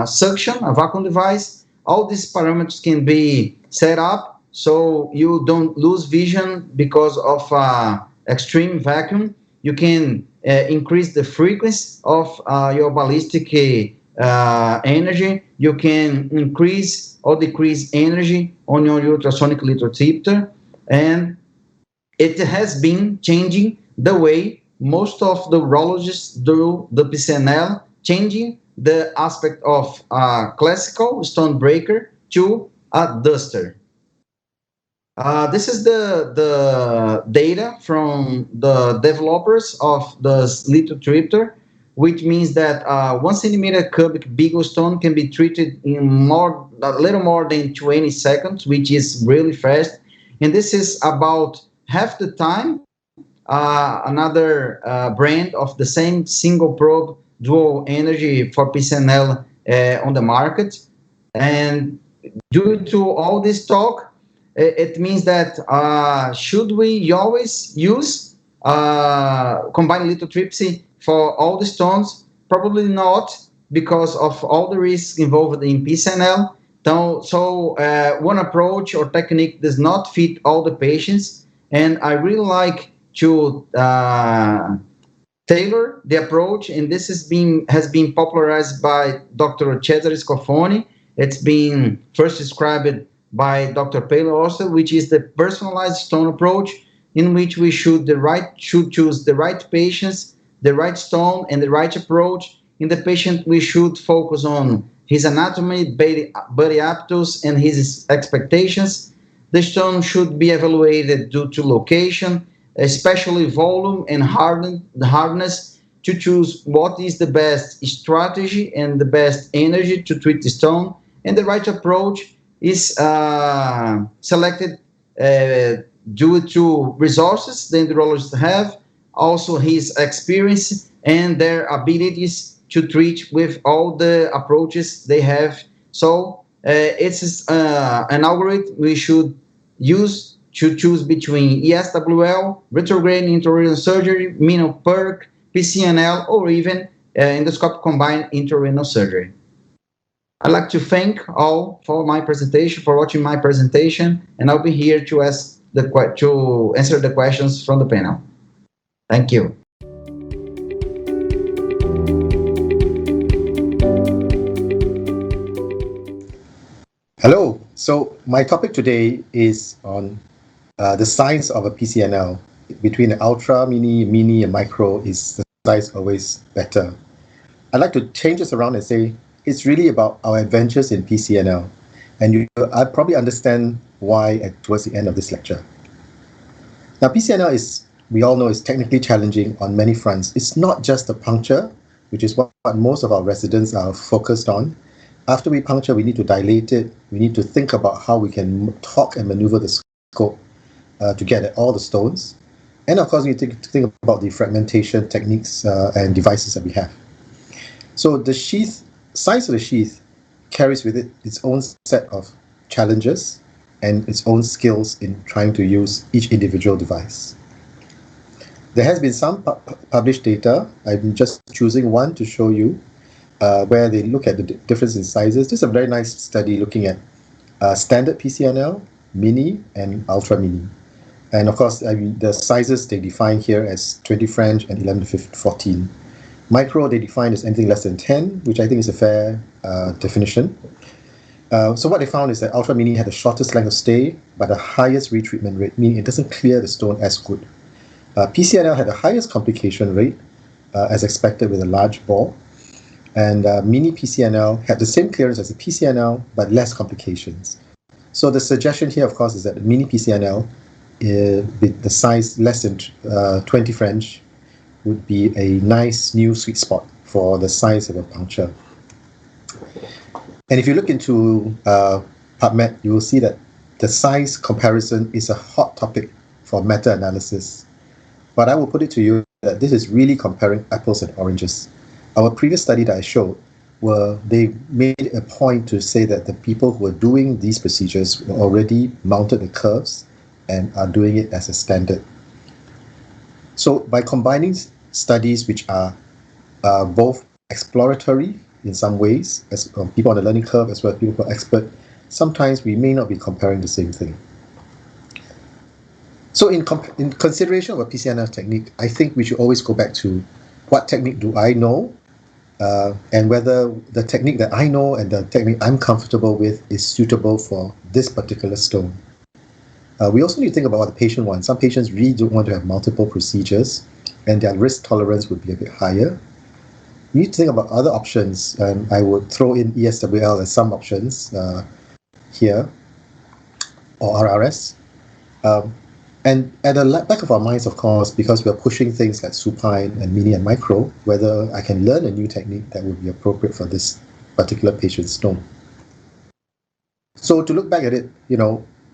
suction, a vacuum device. All these parameters can be set up so you don't lose vision because of extreme vacuum. You can increase the frequency of your ballistic energy. You can increase or decrease energy on your ultrasonic lithotripter, and it has been changing the way most of the urologists do the PCNL, changing the aspect of classical stone breaker to a duster. This is the data from the developers of the lithotripter, which means that 1 centimeter cubic beagle stone can be treated in a little more than 20 seconds, which is really fast. And this is about half the time another brand of the same single probe dual energy for PCNL on the market. And due to all this talk, it means that should we always use combined lithotripsy for all the stones? Probably not, because of all the risks involved in PCNL. One approach or technique does not fit all the patients, and I really like to tailor the approach, and this has been popularized by Dr. Cesare Scoffoni. It's been first described by Dr. Paolo also, which is the personalized stone approach, in which we should choose the right patients, the right stone, and the right approach. In the patient, we should focus on his anatomy, body aptus, and his expectations. The stone should be evaluated due to location, especially volume and hardness, to choose what is the best strategy and the best energy to treat the stone. And the right approach is selected due to resources the endourologists have, also his experience and their abilities to treat with all the approaches they have. So it's an algorithm we should use to choose between ESWL, retrograde intrarenal surgery, minimal PERC, PCNL, or even endoscopic combined intrarenal surgery. I'd like to thank all for my presentation, for watching my presentation, and I'll be here to answer the questions from the panel. Thank you. Hello. So my topic today is on the size of a PCNL. Between the ultra, mini, and micro, is the size always better? I'd like to change this around and say it's really about our adventures in PCNL. And I'll probably understand why towards the end of this lecture. Now, PCNL we all know, is technically challenging on many fronts. It's not just the puncture, which is what most of our residents are focused on. After we puncture, we need to dilate it. We need to think about how we can torque and maneuver the scope to get at all the stones. And of course, we need to think about the fragmentation techniques and devices that we have. So the size of the sheath carries with it its own set of challenges and its own skills in trying to use each individual device. There has been some published data. I'm just choosing one to show you where they look at the difference in sizes. This is a very nice study looking at standard PCNL, mini, and ultra mini. And of course, the sizes they define here as 20 French and 11 to 14. Micro they define as anything less than 10, which I think is a fair definition. So what they found is that ultra mini had the shortest length of stay, but the highest retreatment rate, meaning it doesn't clear the stone as good. PCNL had the highest complication rate, as expected with a large bore. And mini PCNL had the same clearance as the PCNL, but less complications. So the suggestion here, of course, is that the mini PCNL, with the size less than 20 French, would be a nice new sweet spot for the size of a puncture. And if you look into PubMed, you will see that the size comparison is a hot topic for meta-analysis. But I will put it to you that this is really comparing apples and oranges. Our previous study that I showed, they made a point to say that the people who were doing these procedures were already mounted the curves and are doing it as a standard. So by combining studies which are both exploratory in some ways, as people on the learning curve as well as people who are expert, sometimes we may not be comparing the same thing. So in consideration of a PCNL technique, I think we should always go back to what technique do I know, and whether the technique that I know and the technique I'm comfortable with is suitable for this particular stone. We also need to think about what the patient wants. Some patients really don't want to have multiple procedures, and their risk tolerance would be a bit higher. We need to think about other options, and I would throw in ESWL as some options here, or RRS. And at the back of our minds, of course, because we're pushing things like supine and mini and micro, whether I can learn a new technique that would be appropriate for this particular patient's stone. So to look back at it,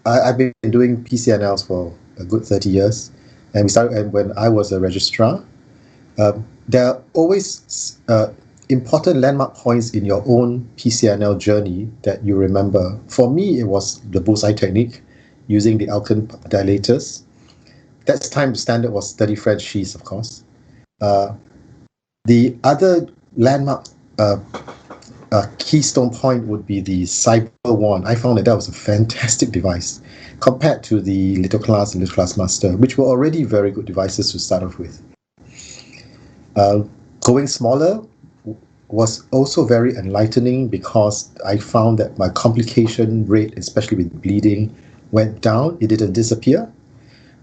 I've been doing PCNLs for a good 30 years, and we started when I was a registrar. There are always important landmark points in your own PCNL journey that you remember. For me, it was the bullseye technique using the Alkan dilators. That time the standard was 30 French sheaths, of course. The other landmark keystone point would be the Cyber Wand. I found that was a fantastic device compared to the Little Class and Little Class Master, which were already very good devices to start off with. Going smaller was also very enlightening because I found that my complication rate, especially with bleeding, went down. It didn't disappear,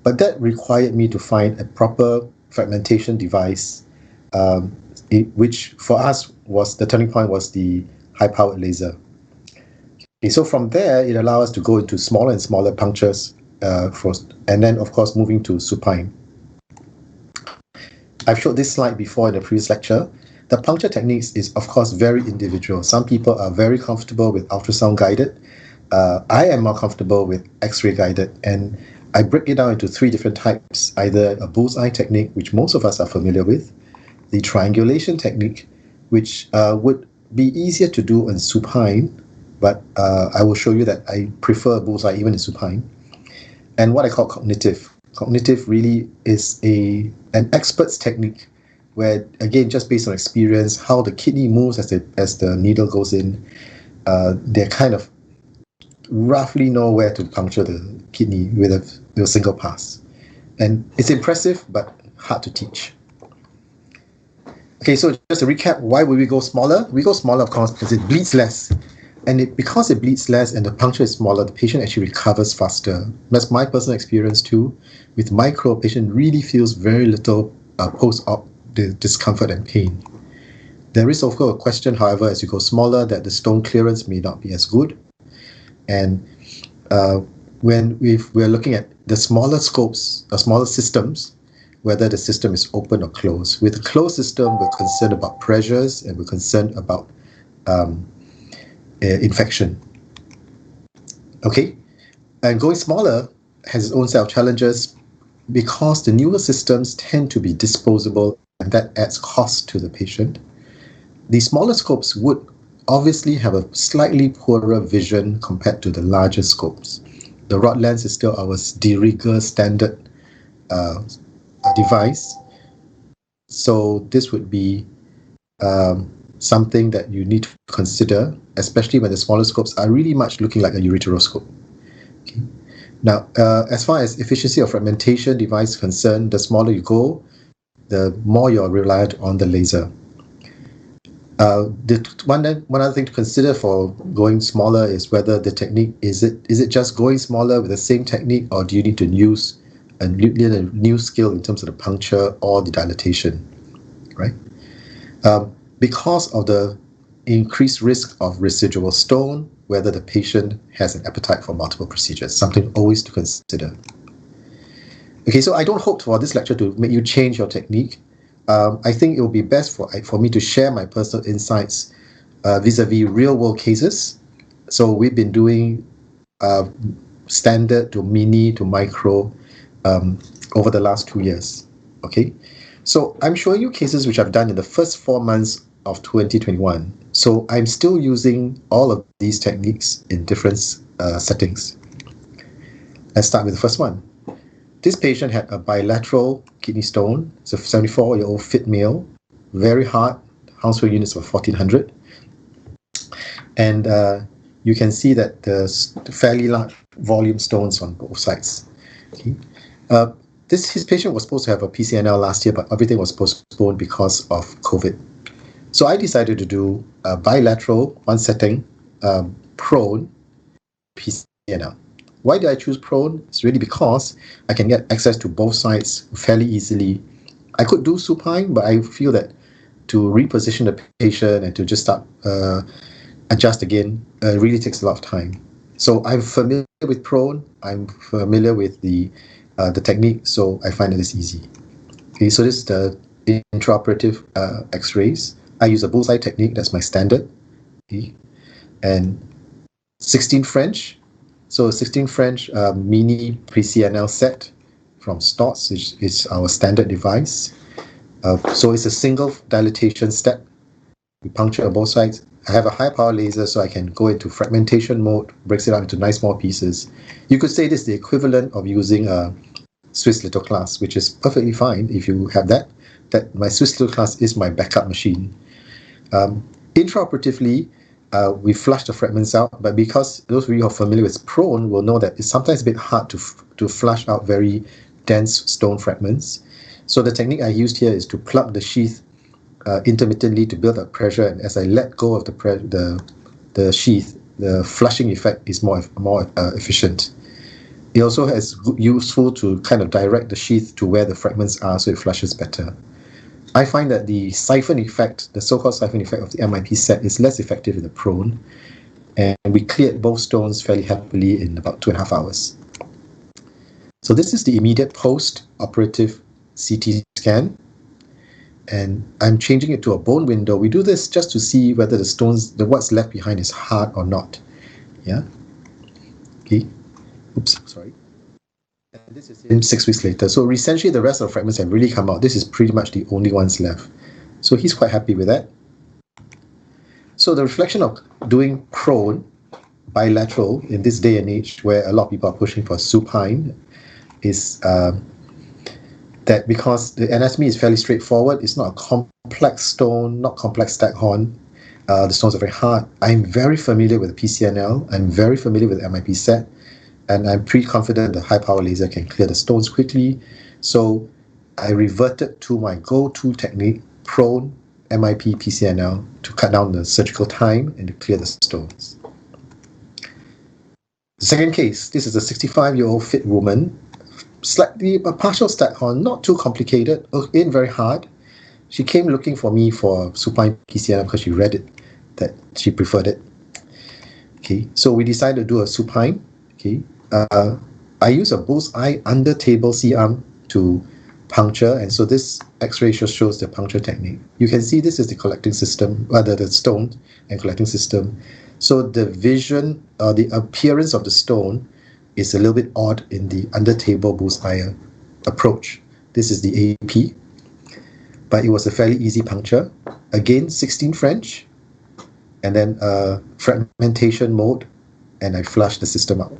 but that required me to find a proper fragmentation device, which for us was the turning point was the high-powered laser. Okay, so from there, it allowed us to go into smaller and smaller punctures, and then of course moving to supine. I've showed this slide before in the previous lecture. The puncture techniques is of course very individual. Some people are very comfortable with ultrasound guided. I am more comfortable with X-ray guided, and I break it down into three different types: either a bullseye technique, which most of us are familiar with, the triangulation technique, which would be easier to do in supine, but I will show you that I prefer bullseye even in supine, and what I call cognitive. Cognitive really is an expert's technique where, again, just based on experience, how the kidney moves as the needle goes in, they kind of roughly know where to puncture the kidney with a single pass. And it's impressive, but hard to teach. Okay, so just to recap, why would we go smaller? We go smaller, of course, because it bleeds less. And because it bleeds less and the puncture is smaller, the patient actually recovers faster. That's my personal experience too. With micro, a patient really feels very little post-op discomfort and pain. There is also a question, however, as you go smaller, that the stone clearance may not be as good. And when we're looking at the smaller scopes, smaller systems, whether the system is open or closed. With a closed system, we're concerned about pressures and we're concerned about infection. Okay, and going smaller has its own set of challenges because the newer systems tend to be disposable, and that adds cost to the patient. The smaller scopes would obviously have a slightly poorer vision compared to the larger scopes. The rod lens is still our de rigueur standard device, so this would be something that you need to consider, especially when the smaller scopes are really much looking like a ureteroscope. Okay. Now, as far as efficiency of fragmentation device is concerned, the smaller you go, the more you're reliant on the laser. One other thing to consider for going smaller is whether the technique is it just going smaller with the same technique, or do you need to use a new skill in terms of the puncture or the dilatation, right? Because of the increased risk of residual stone, whether the patient has an appetite for multiple procedures, something always to consider. Okay, so I don't hope for this lecture to make you change your technique. I think it will be best for me to share my personal insights vis-a-vis real-world cases. So we've been doing standard to mini to micro over the last 2 years. Okay, so I'm showing you cases which I've done in the first 4 months of 2021. So I'm still using all of these techniques in different settings. Let's start with the first one. This patient had a bilateral kidney stone. It's a 74-year-old fit male, very hard, Hounsfield units of 1400. And you can see that there's fairly large volume stones on both sides. Okay. His patient was supposed to have a PCNL last year, but everything was postponed because of COVID. So I decided to do a bilateral, one setting, prone PCNL. Why did I choose prone? It's really because I can get access to both sides fairly easily. I could do supine, but I feel that to reposition the patient and to just start adjust again really takes a lot of time. So I'm familiar with prone. I'm familiar with the technique, so I find it is easy. Okay, so this is the intraoperative X-rays. I use a bullseye technique. That's my standard. Okay, and 16 French. So 16 French mini PCNL set from Stotz, which is our standard device. So it's a single dilatation step. We puncture on both sides. I have a high power laser, so I can go into fragmentation mode, breaks it up into nice small pieces. You could say this is the equivalent of using a Swiss little class, which is perfectly fine if you have that. That my Swiss little class is my backup machine. Intraoperatively, we flush the fragments out, but because those of you who are familiar with prone will know that it's sometimes a bit hard to flush out very dense stone fragments. So the technique I used here is to plug the sheath intermittently to build up pressure, and as I let go of the sheath, the flushing effect is more efficient. It also is useful to kind of direct the sheath to where the fragments are, so it flushes better. I find that the siphon effect, the so-called siphon effect of the MIP set, is less effective in the prone, and we cleared both stones fairly happily in about 2.5 hours. So this is the immediate post-operative CT scan, and I'm changing it to a bone window. We do this just to see whether the stones, what's left behind is hard or not. Yeah. Okay. Oops, sorry. And this is him 6 weeks later. So essentially the rest of the fragments have really come out. This is pretty much the only ones left. So he's quite happy with that. So the reflection of doing prone bilateral in this day and age where a lot of people are pushing for supine is that because the anatomy is fairly straightforward, it's not a complex stone, not complex staghorn. The stones are very hard. I'm very familiar with the PCNL. I'm very familiar with the MIP set. And I'm pretty confident the high power laser can clear the stones quickly. So I reverted to my go-to technique, prone MIP PCNL, to cut down the surgical time and to clear the stones. The second case, this is a 65-year-old fit woman, slightly a partial staghorn, not too complicated, in very hard. She came looking for me for supine PCNL because she read it, that she preferred it. Okay, so we decided to do a supine. Okay, I use a bullseye under table C-arm to puncture, and so this X-ray just shows the puncture technique. You can see this is the collecting system, the stone and collecting system. So the vision, the appearance of the stone is a little bit odd in the under table bullseye approach. This is the AP, but it was a fairly easy puncture. Again, 16 French, and then fragmentation mode, and I flushed the system out.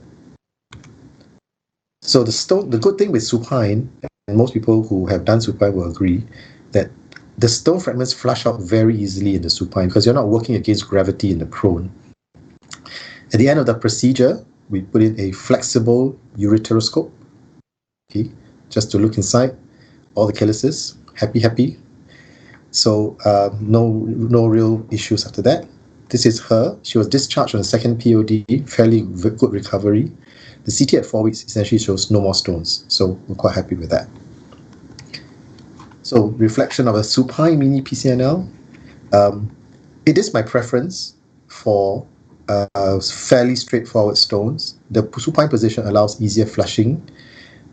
So the good thing with supine, and most people who have done supine will agree, that the stone fragments flush out very easily in the supine because you're not working against gravity in the prone. At the end of the procedure, we put in a flexible ureteroscope, okay, just to look inside all the calyces. Happy. So no real issues after that. This is her. She was discharged on the second POD, fairly good recovery. The CT at 4 weeks essentially shows no more stones, so we're quite happy with that. So reflection of a supine mini PCNL. It is my preference for fairly straightforward stones. The supine position allows easier flushing.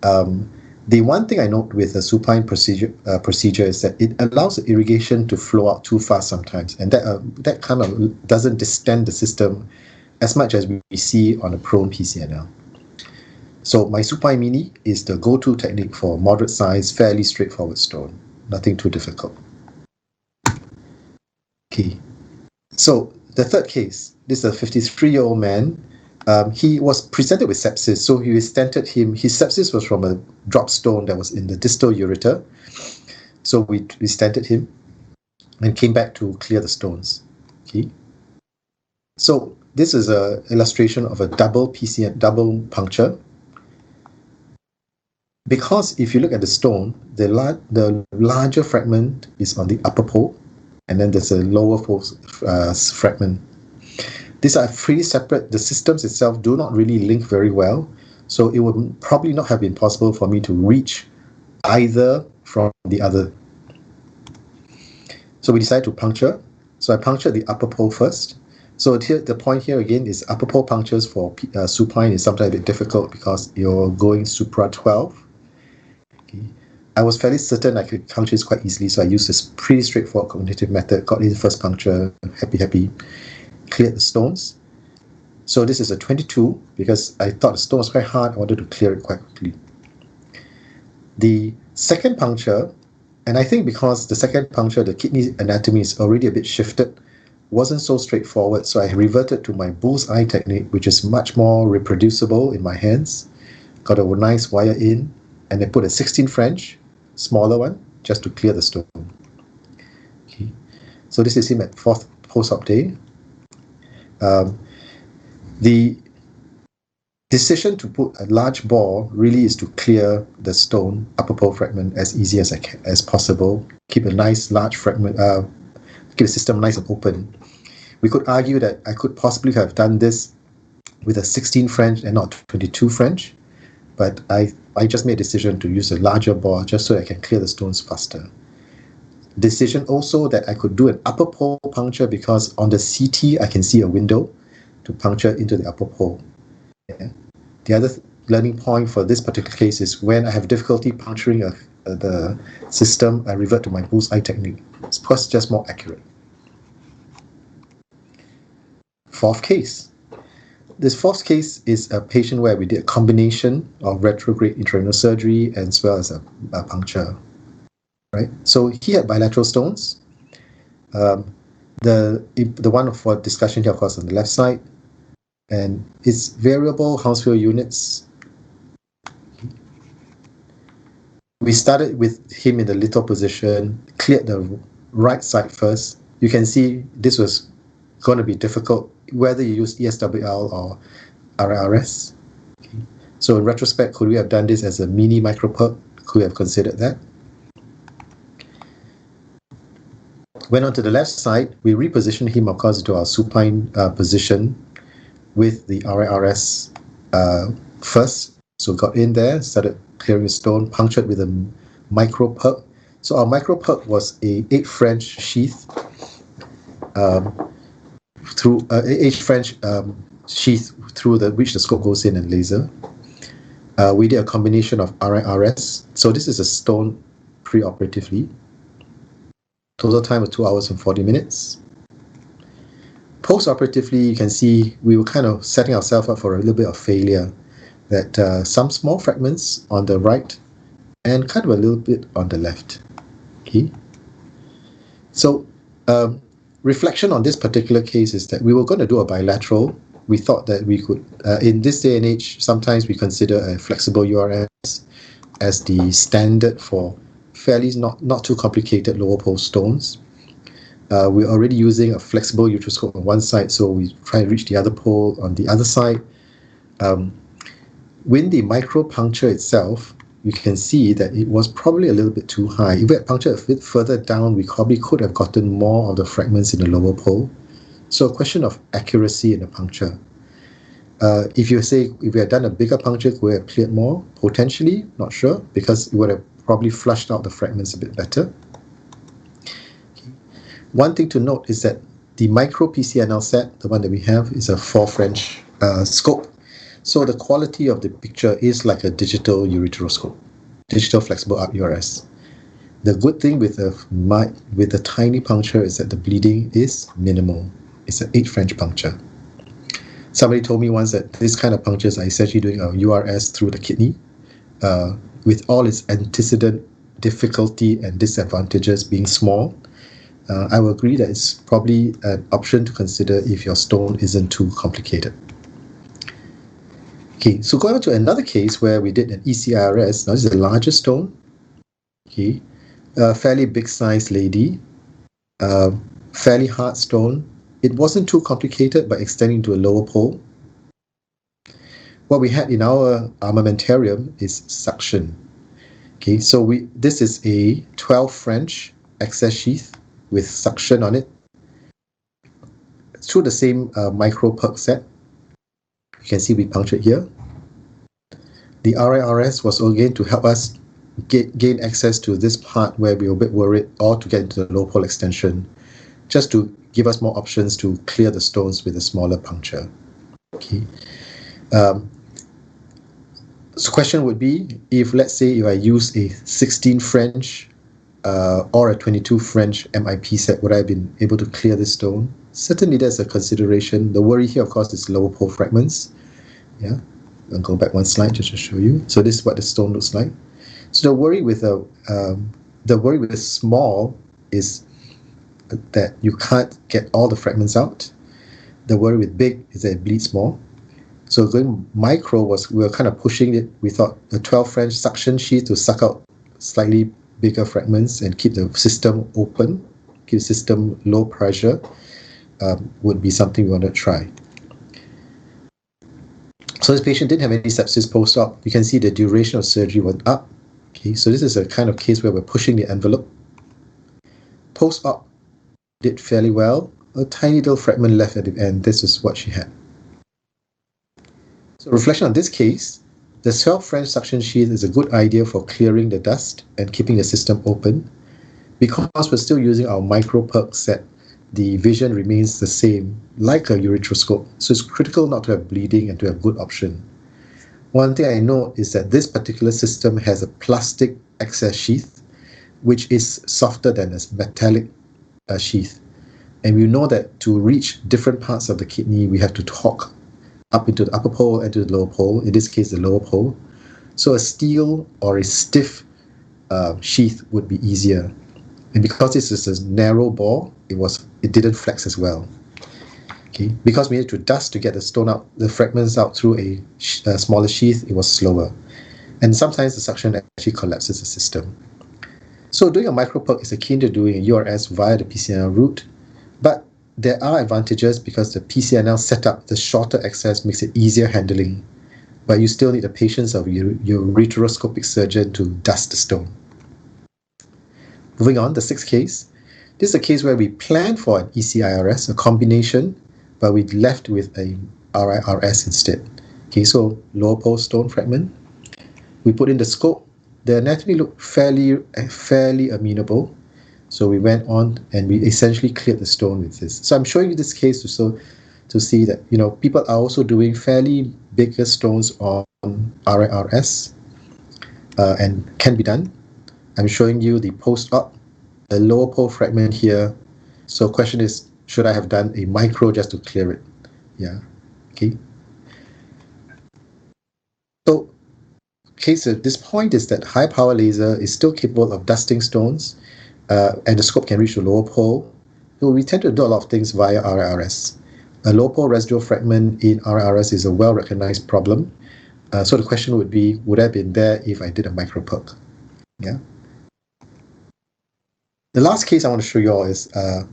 The one thing I note with a supine procedure is that it allows the irrigation to flow out too fast sometimes, and that kind of doesn't distend the system as much as we see on a prone PCNL. So my supine mini is the go-to technique for moderate size, fairly straightforward stone. Nothing too difficult. Okay. So the third case, this is a 53-year-old man. He was presented with sepsis, so we stented him. His sepsis was from a drop stone that was in the distal ureter. So we stented him and came back to clear the stones. Okay. So this is an illustration of a double puncture. Because if you look at the stone, the larger fragment is on the upper pole, and then there's a lower pole fragment. These are pretty separate. The systems itself do not really link very well, so it would probably not have been possible for me to reach either from the other. So we decided to puncture. So I punctured the upper pole first. So here, the point here again is upper pole punctures for supine is sometimes a bit difficult because you're going supra 12. Okay. I was fairly certain I could puncture this quite easily, so I used this pretty straightforward cognitive method, got in the first puncture, happy, cleared the stones. So this is a 22 because I thought the stone was quite hard, I wanted to clear it quite quickly. The second puncture, and I think because the second puncture, the kidney anatomy is already a bit shifted, wasn't so straightforward, so I reverted to my bullseye technique, which is much more reproducible in my hands. Got a nice wire in, and I put a 16 French, smaller one, just to clear the stone. Okay. So this is him at 4th post-op day. The decision to put a large bore really is to clear the stone upper pole fragment as easy as possible. Keep a nice large fragment, keep the system nice and open. We could argue that I could possibly have done this with a 16 French and not 22 French, but I just made a decision to use a larger bore just so I can clear the stones faster. Decision also that I could do an upper pole puncture because on the CT I can see a window to puncture into the upper pole. Yeah. The other learning point for this particular case is when I have difficulty puncturing the system, I revert to my bullseye technique. It's just more accurate. Fourth case. This fourth case is a patient where we did a combination of retrograde intrarenal surgery as well as a puncture. Right. So he had bilateral stones. The one for discussion here, of course, on the left side, and it's variable Hounsfield units. We started with him in the little position, cleared the right side first. You can see this was going to be difficult whether you use ESWL or RRS. Okay. So in retrospect, could we have done this as a mini micro-perc? Could we have considered that? Went on to the left side, we repositioned him, of course, to our supine position with the RRS first. So got in there, started clearing the stone, punctured with a micro-perc. So our micro-perc was a 8 French sheath through which the scope goes in and laser. We did a combination of RRS. So this is a stone pre-operatively. Total time was 2 hours and 40 minutes. Post-operatively, you can see we were kind of setting ourselves up for a little bit of failure, that some small fragments on the right and kind of a little bit on the left. Okay. So reflection on this particular case is that we were going to do a bilateral. We thought that we could, in this day and age, sometimes we consider a flexible URS as the standard for fairly not too complicated lower pole stones. We're already using a flexible uteroscope on one side, so we try to reach the other pole on the other side. When the micro puncture itself, you can see that it was probably a little bit too high. If we had punctured a bit further down, we probably could have gotten more of the fragments in the lower pole. So a question of accuracy in the puncture. If we had done a bigger puncture, could we have cleared more? Potentially, not sure, because it would have probably flushed out the fragments a bit better. Okay. One thing to note is that the micro PCNL set, the one that we have, is a 4 French scope. So the quality of the picture is like a digital ureteroscope, digital flexible up URS. The good thing with the tiny puncture is that the bleeding is minimal. It's an 8 French puncture. Somebody told me once that this kind of punctures are essentially doing a URS through the kidney, with all its antecedent difficulty and disadvantages being small. I will agree that it's probably an option to consider if your stone isn't too complicated. Okay, so going on to another case where we did an ECIRS. Now this is a larger stone. Okay, a fairly big sized lady, fairly hard stone. It wasn't too complicated, but extending to a lower pole. What we had in our armamentarium is suction. Okay, so this is a 12 French access sheath with suction on it. Through the same micro perc set. You can see we punctured here. The RIRS was again to help us gain access to this part where we were a bit worried, or to get into the low pole extension. just to give us more options to clear the stones with a smaller puncture. Okay. So question would be, if let's say if I use a 16 French or a 22 French MIP set, would I have been able to clear this stone? Certainly that's a consideration. The worry here, of course, is lower pole fragments. Yeah, I'll go back one slide just to show you. So this is what the stone looks like. So the worry with small is that you can't get all the fragments out. The worry with big is that it bleeds more. So going micro we were kind of pushing it. We thought a 12 French suction sheath to suck out slightly bigger fragments and keep the system open, keep the system low pressure, would be something we want to try. So this patient didn't have any sepsis post-op. You can see the duration of surgery went up. Okay, so this is a kind of case where we're pushing the envelope. Post-op did fairly well. A tiny little fragment left at the end. This is what she had. So reflection on this case, the 12 French suction sheath is a good idea for clearing the dust and keeping the system open. Because we're still using our micro perk set, the vision remains the same, like a ureteroscope. So it's critical not to have bleeding and to have good option. One thing I know is that this particular system has a plastic access sheath, which is softer than a metallic sheath. And we know that to reach different parts of the kidney, we have to torque up into the upper pole and to the lower pole, in this case the lower pole. So a steel or a stiff sheath would be easier. And because this is a narrow bore, it didn't flex as well. Okay, because we needed to dust to get the stone out, the fragments out through a smaller sheath, it was slower. And sometimes the suction actually collapses the system. So doing a micro perk is akin to doing a URS via the PCNL route, but there are advantages because the PCNL setup, the shorter access, makes it easier handling, but you still need the patience of your ureteroscopic surgeon to dust the stone. Moving on, the sixth case. This is a case where we planned for an ECIRS, a combination, but we left with a RIRS instead. Okay, so lower pole stone fragment. We put in the scope. The anatomy looked fairly amenable. So we went on and we essentially cleared the stone with this. So I'm showing you this case to see that, you know, people are also doing fairly bigger stones on RIRS and can be done. I'm showing you the post-op, a lower pole fragment here. So question is, should I have done a micro just to clear it? Yeah, okay. So case at this point is that high power laser is still capable of dusting stones, and the scope can reach the lower pole. So we tend to do a lot of things via RIRS. A lower pole residual fragment in RIRS is a well-recognized problem. So the question would be, would I have been there if I did a micro perk? Yeah. The last case I want to show you all is a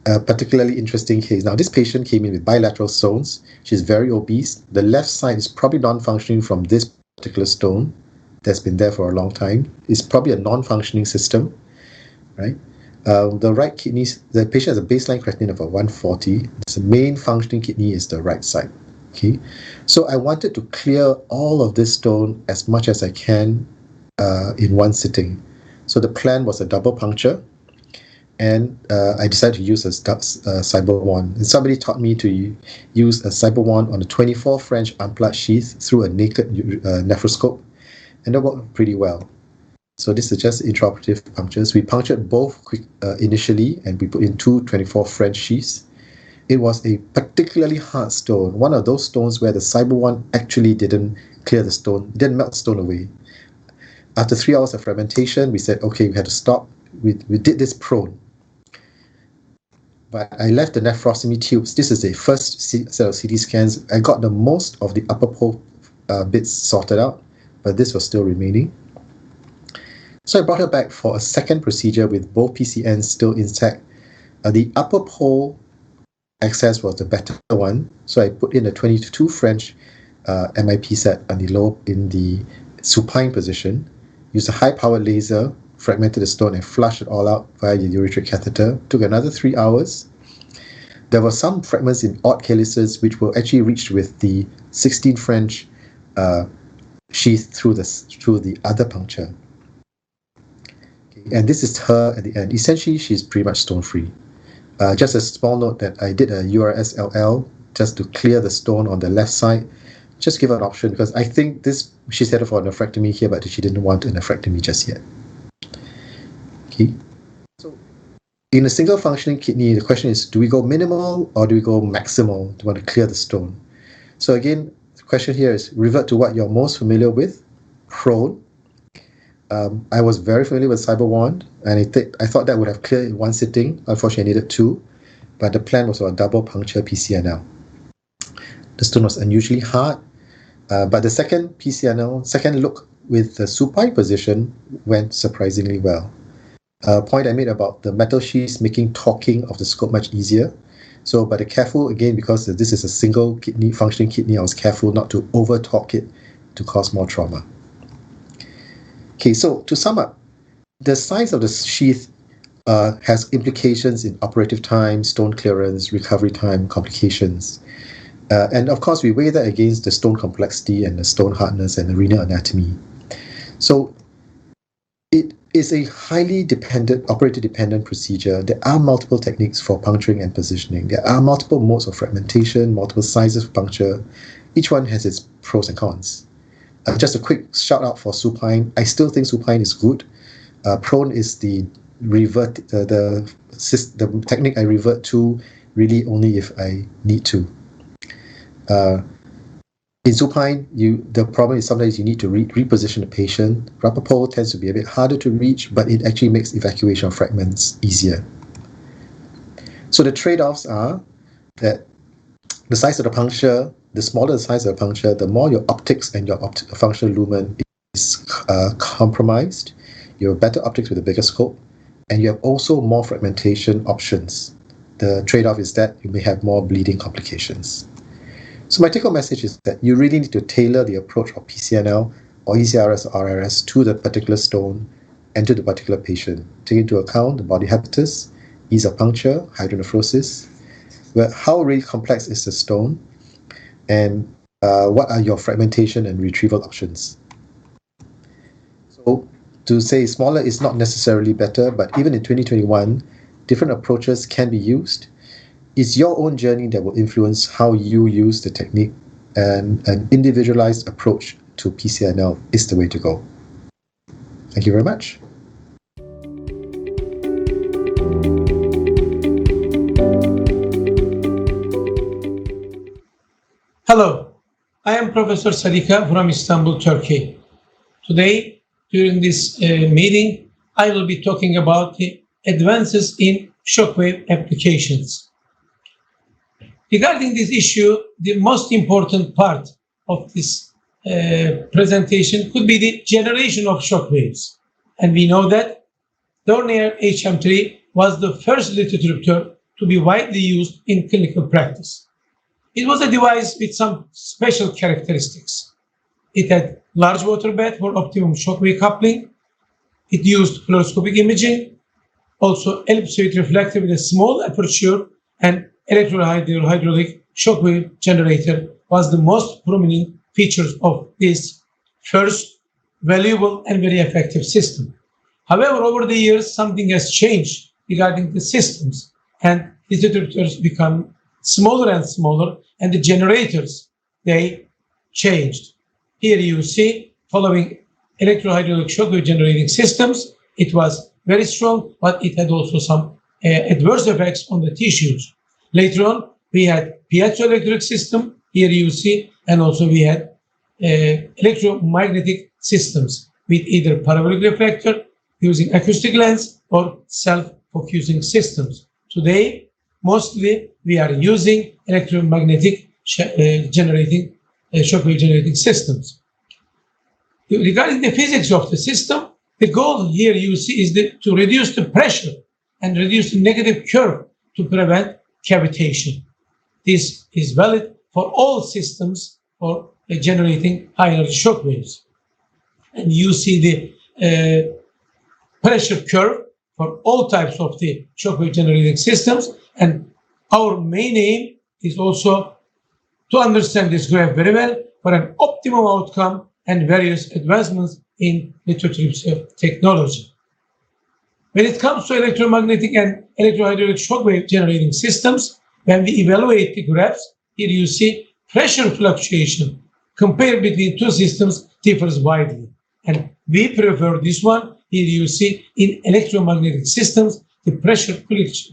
particularly interesting case. Now, this patient came in with bilateral stones. She's very obese. The left side is probably non-functioning from this particular stone that's been there for a long time. It's probably a non-functioning system, right? The right kidney, the patient has a baseline creatinine of 140. The main functioning kidney is the right side. Okay, so I wanted to clear all of this stone as much as I can in one sitting. So the plan was a double puncture, and I decided to use a cyber wand. And somebody taught me to use a cyber wand on a 24 French unplugged sheath through a naked nephroscope, and that worked pretty well. So this is just intraoperative punctures. We punctured both initially, and we put in two 24 French sheaths. It was a particularly hard stone, one of those stones where the cyber wand actually didn't clear the stone, didn't melt the stone away. After 3 hours of fragmentation, we said, okay, we had to stop. We did this prone. But I left the nephrostomy tubes. This is the first set of CT scans. I got the most of the upper pole bits sorted out, but this was still remaining. So I brought her back for a second procedure with both PCNs still intact. The upper pole access was the better one, so I put in a 22 French MIP set on the low in the supine position, used a high-powered laser, fragmented the stone and flushed it all out via the ureteric catheter. Took another 3 hours. There were some fragments in odd calyces which were actually reached with the 16 French sheath through the other puncture. Okay, and this is her at the end. Essentially, she's pretty much stone-free. Just a small note that I did a URSLL just to clear the stone on the left side. Just give her an option because I think she's headed for a nephrectomy here, but she didn't want a nephrectomy just yet. Okay. So in a single functioning kidney, the question is, do we go minimal or do we go maximal to want to clear the stone? So again, the question here is revert to what you're most familiar with, prone. I was very familiar with CyberWand, and I thought that would have cleared in one sitting. Unfortunately, I needed two, but the plan was for a double puncture PCNL. The stone was unusually hard, but the second PCNL, second look with the supine position went surprisingly well. A point I made about the metal sheaths making torquing of the scope much easier. So, but careful again, because this is a single kidney, functioning kidney, I was careful not to over torque it to cause more trauma. Okay, so to sum up, the size of the sheath has implications in operative time, stone clearance, recovery time, complications. And of course, we weigh that against the stone complexity and the stone hardness and the renal anatomy. So it is a highly operator-dependent procedure. There are multiple techniques for puncturing and positioning. There are multiple modes of fragmentation, multiple sizes of puncture. Each one has its pros and cons. Just a quick shout out for supine. I still think supine is good. Prone is the technique I revert to really only if I need to. In supine, the problem is sometimes you need to reposition the patient. Rubber pole tends to be a bit harder to reach, but it actually makes evacuation of fragments easier. So the trade-offs are that the size of the puncture, the smaller the size of the puncture, the more your optics and your functional lumen is compromised. You have better optics with a bigger scope, and you have also more fragmentation options. The trade-off is that you may have more bleeding complications. So my take-home message is that you really need to tailor the approach of PCNL or ECRS or RRS to the particular stone and to the particular patient. Take into account the body habitus, ease of puncture, hydronephrosis, how really complex is the stone, and what are your fragmentation and retrieval options. So to say smaller is not necessarily better, but even in 2021, different approaches can be used. It's your own journey that will influence how you use the technique, and an individualized approach to PCNL is the way to go. Thank you very much. Hello, I am Professor Sadika from Istanbul, Turkey. Today, during this meeting, I will be talking about the advances in shockwave applications. Regarding this issue, the most important part of this presentation could be the generation of shockwaves. And we know that Dornier HM3 was the first lithotriptor to be widely used in clinical practice. It was a device with some special characteristics. It had large water bed for optimum shockwave coupling. It used fluoroscopic imaging, also ellipsoid reflector with a small aperture, and electrohydraulic shockwave generator was the most prominent features of this first valuable and very effective system. However, over the years, something has changed regarding the systems, and lithotriptors become smaller and smaller, and the generators, they changed. Here you see, following electrohydraulic shockwave generating systems, it was very strong, but it had also some adverse effects on the tissues. Later on, we had piezoelectric system, here you see, and also we had electromagnetic systems with either parabolic reflector using acoustic lens or self-focusing systems. Today, mostly we are using electromagnetic shockwave generating systems. Regarding the physics of the system, the goal here you see is to reduce the pressure and reduce the negative curve to prevent cavitation. This is valid for all systems for generating high energy shock waves. And you see the pressure curve for all types of the shockwave generating systems. And our main aim is also to understand this graph very well for an optimum outcome and various advancements in lithotripsy technology. When it comes to electromagnetic and electrohydraulic shockwave generating systems, when we evaluate the graphs, here you see pressure fluctuation compared between two systems differs widely. And we prefer this one. Here you see in electromagnetic systems, the pressure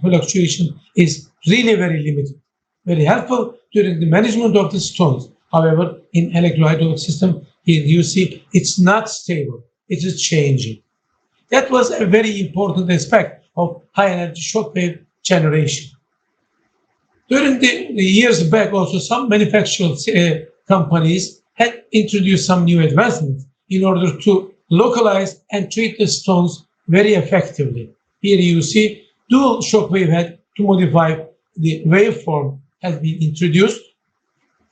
fluctuation is really very limited, very helpful during the management of the stones. However, in electrohydraulic system, here you see it's not stable, it is changing. That was a very important aspect of high energy shockwave generation. During the years back, also some manufacturing companies had introduced some new advancements in order to localize and treat the stones very effectively. Here you see dual shockwave head to modify the waveform has been introduced,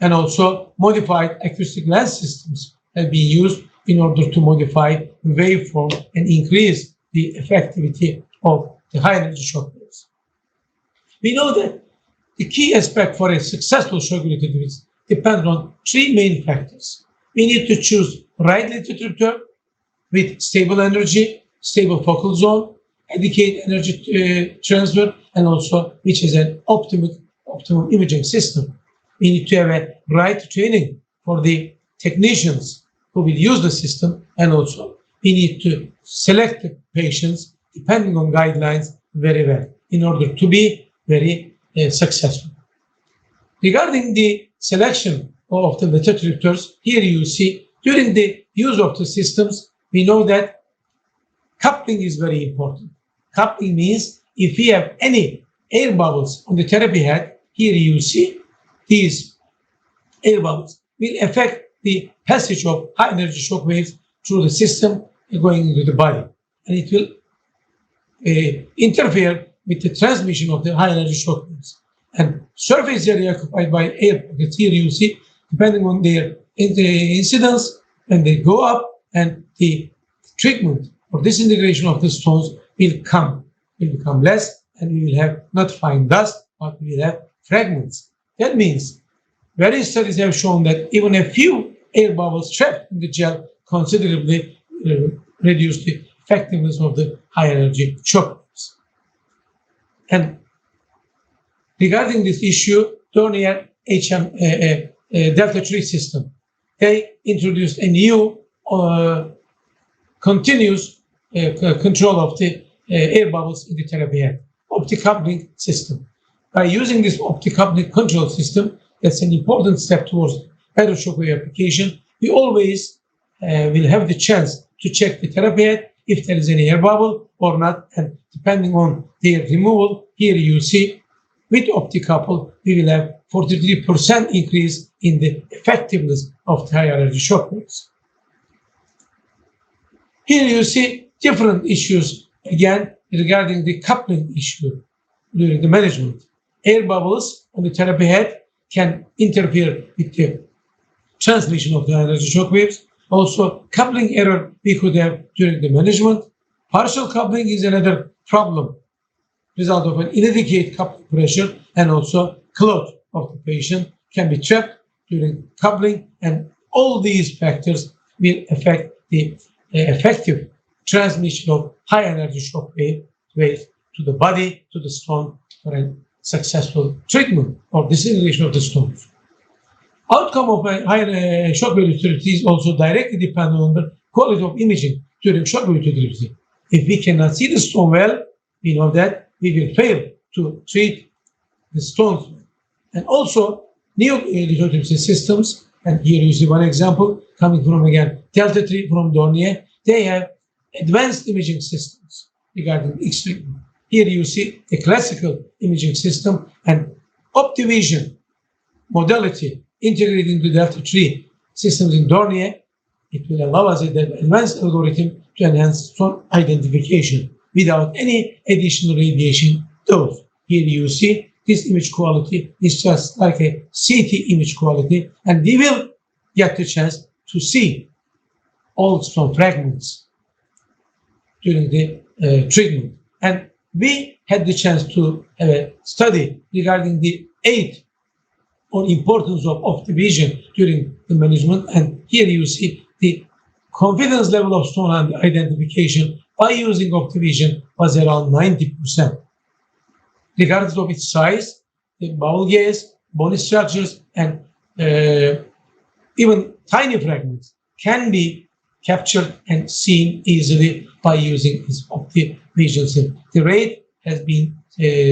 and also modified acoustic lens systems have been used in order to modify waveform and increase the effectivity of the high energy shockwaves. We know that the key aspect for a successful shockwave lithotripsy depends on three main factors. We need to choose right lithotripter with stable energy, stable focal zone, adequate energy transfer, and also which is an optimum imaging system. We need to have a right training for the technicians who will use the system, and also we need to select the patients depending on guidelines very well in order to be very successful. Regarding the selection of the lithotripters, here you see during the use of the systems, we know that coupling is very important. Coupling means if we have any air bubbles on the therapy head, here you see these air bubbles will affect the passage of high energy shock waves through the system going into the body, and it will interfere with the transmission of the high energy shock waves. And surface area occupied by air pockets, here you see, depending on their incidence, when they go up, and the treatment or disintegration of the stones will become less, and we will have not fine dust, but we will have fragments. That means various studies have shown that even a few air bubbles trapped in the gel considerably reduce the effectiveness of the high energy shock waves. And regarding this issue, Dornier HM Delta 3 system, they introduced a new continuous control of the air bubbles in the therapy head, opticoupling system. By using this opticoupling control system, that's an important step towards better shockwave application. We always will have the chance to check the therapy head if there is any air bubble or not, and depending on their removal, here you see with opticouple, we will have 43% increase in the effectiveness of the high energy shock waves. Here you see different issues, again, regarding the coupling issue during the management. Air bubbles on the therapy head can interfere with the transmission of the high energy shock waves. Also, coupling error we could have during the management. Partial coupling is another problem, result of an inadequate coupling pressure, and also clot of the patient can be trapped during coupling, and all these factors will affect the effective transmission of high energy shock waves to the body, to the stone, for a successful treatment or disintegration of the stones. Outcome of a high shock wave lithotripsy is also directly dependent on the quality of imaging during shock wave lithotripsy. If we cannot see the stone well, we know that we will fail to treat the stones. And also, new lithotripsy systems, and here you see one example coming from, again, Delta 3 from Dornier. They have advanced imaging systems regarding X-ray. Here you see a classical imaging system and Optivision modality integrated into Delta 3 systems in Dornier. It will allow us an advanced algorithm to enhance stone identification without any additional radiation dose. Here you see this image quality is just like a CT image quality, and we will get the chance to see all stone fragments during the treatment. And we had the chance to have a study regarding the aid or importance of Optivision during the management, and here you see the confidence level of stone identification by using Optivision was around 90%. Regardless of its size, the bowel gas, bone structures, and even tiny fragments can be captured and seen easily by using this Optivision system. The rate has been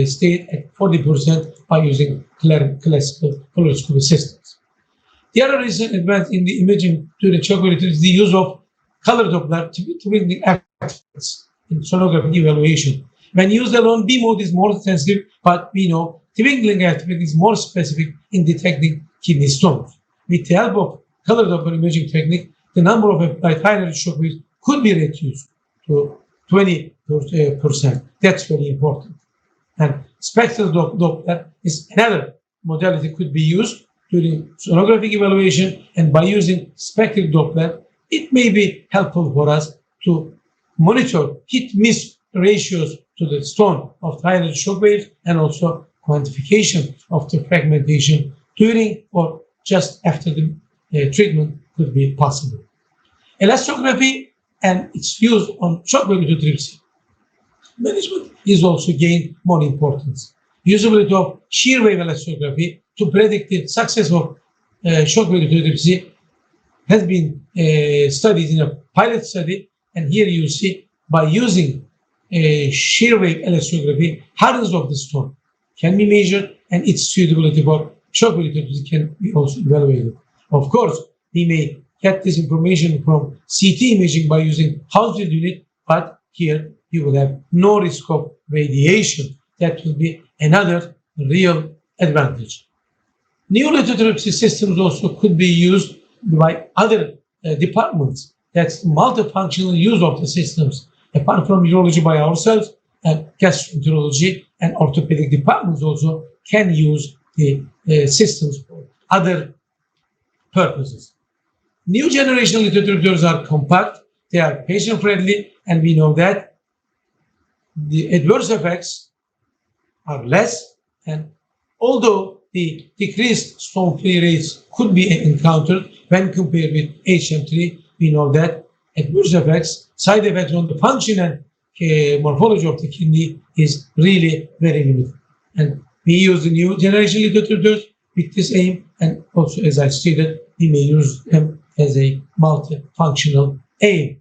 stayed at 40% by using classical fluoroscopy systems. The other recent advance in the imaging during shock wave is the use of color Doppler to bring the artifacts in sonographic evaluation. When used alone, B mode is more sensitive, but we know twinkling artifact is more specific in detecting kidney stones. With the help of color Doppler imaging technique, the number of applied high energy shock waves could be reduced to 20%. That's very important. And spectral Doppler is another modality could be used during sonographic evaluation, and by using spectral Doppler, it may be helpful for us to monitor hit-miss ratios to the stone of high energy shock waves and also quantification of the fragmentation during or just after the treatment could be possible. Elastography and its use on shock wave lithotripsy management is also gained more importance. Usability of shear wave elastography to predict the success of shock wave lithotripsy has been studied in a pilot study, and here you see by using shear wave elastography, hardness of the stone can be measured and its suitability for shock wave lithotripsy can be also evaluated. Of course, we may get this information from CT imaging by using Hounsfield unit, but here you will have no risk of radiation. That will be another real advantage. New lithotripsy systems also could be used by other departments. That's multifunctional use of the systems. Apart from urology by ourselves, and gastroenterology and orthopedic departments also can use the systems for other purposes. New generation lithotripsors are compact, they are patient-friendly, and we know that the adverse effects are less, and although the decreased stone-free rates could be encountered when compared with HM3, we know that adverse effects, side effects on the function and morphology of the kidney is really very limited. And we use the new generation lithotripsors with this aim, and also, as I stated, we may use them as a multifunctional aim.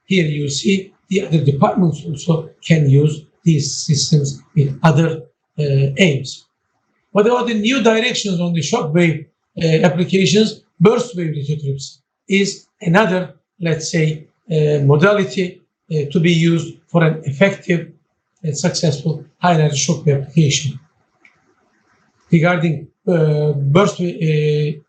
Here you see the other departments also can use these systems with other aims. What about the new directions on the shock wave applications? Burst wave lithotripsy is another, let's say, modality to be used for an effective and successful high energy shock wave application. Regarding burst wave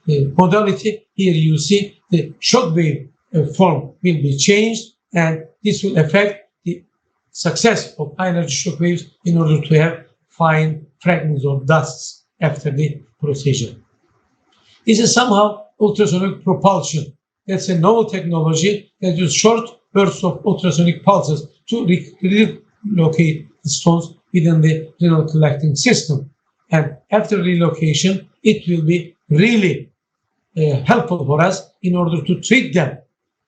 modality, here you see the shock wave form will be changed, and this will affect the success of high energy shock waves in order to have fine fragments or dusts after the procedure. This is somehow ultrasonic propulsion. That's a novel technology that uses short bursts of ultrasonic pulses to relocate the stones within the renal collecting system. And after relocation, it will be really helpful for us in order to treat them.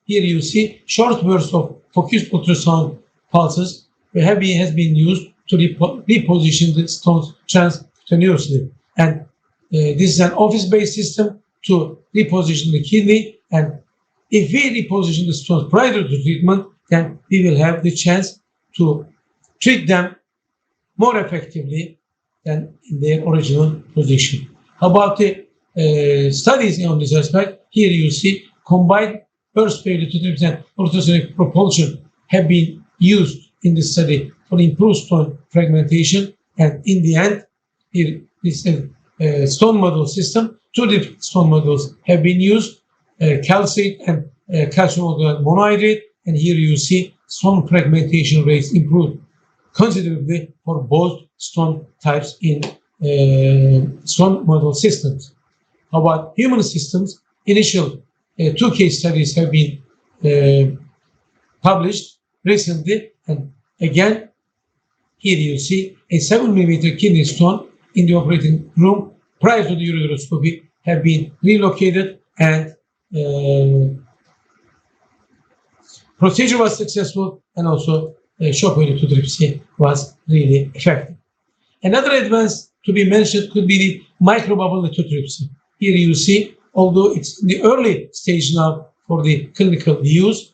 Here you see short bursts of focused ultrasound pulses has been used to reposition the stones transcutaneously. And this is an office-based system to reposition the kidney. And if we reposition the stones prior to treatment, then we will have the chance to treat them more effectively than in their original position. How about the studies on this aspect? Here you see combined burst wave lithotripsy and ultrasonic propulsion have been used in this study for improved stone fragmentation. And in the end, here is a stone model system. Two different stone models have been used, calcite and calcium monohydrate. And here you see stone fragmentation rates improved considerably for both stone types in stone model systems. How about human systems? Initial two case studies have been published recently, and again, here you see a 7 millimeter kidney stone in the operating room prior to the ureteroscopy have been relocated, and procedure was successful, and also shockwave lithotripsy was really effective. Another advance to be mentioned could be the microbubble lithotripsy. Here you see, although it's in the early stage now for the clinical use,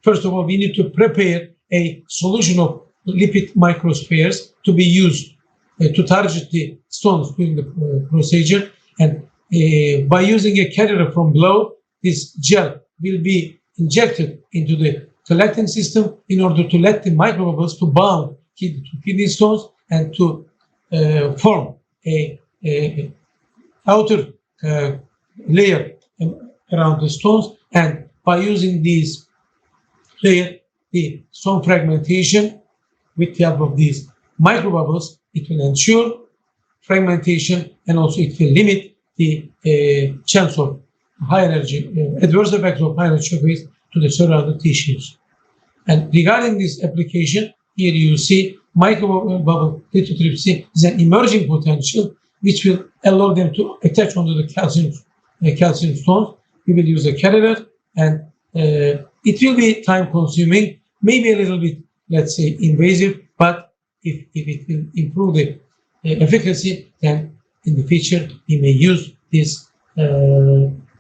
first of all, we need to prepare a solution of lipid microspheres to be used to target the stones during the procedure. And by using a catheter from below, this gel will be injected into the collecting system in order to let the microbubbles to bound to kidney stones and to form a outer layer around the stones. And by using these layer, the stone fragmentation with the help of these microbubbles, it will ensure fragmentation, and also it will limit the chance of high energy, adverse effects of high energy shockwaves to the surrounding tissues. And regarding this application, here you see microbubble lithotripsy is an emerging potential which will allow them to attach onto the calcium stones. We will use a catheter, and it will be time consuming, maybe a little bit, let's say, invasive, but if it will improve the efficacy, then in the future we may use this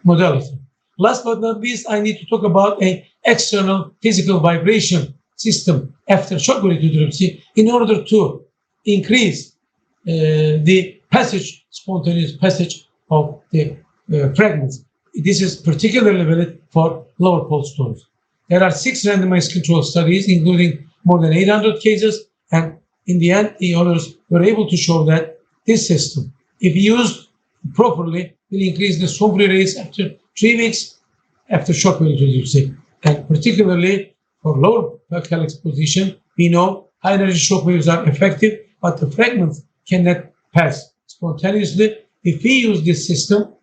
modality. Last but not least, I need to talk about an external physical vibration system after shockwave lithotripsy in order to increase the passage, spontaneous passage of the fragments. This is particularly valid for lower pole stones. There are 6 randomized control studies, including more than 800 cases, and in the end, the authors were able to show that this system, if used properly, will increase the stone free rates after 3 weeks after shockwave lithotripsy. And particularly for lower calyx position, we know high energy shockwaves are effective, but the fragments cannot pass spontaneously. If we use this system,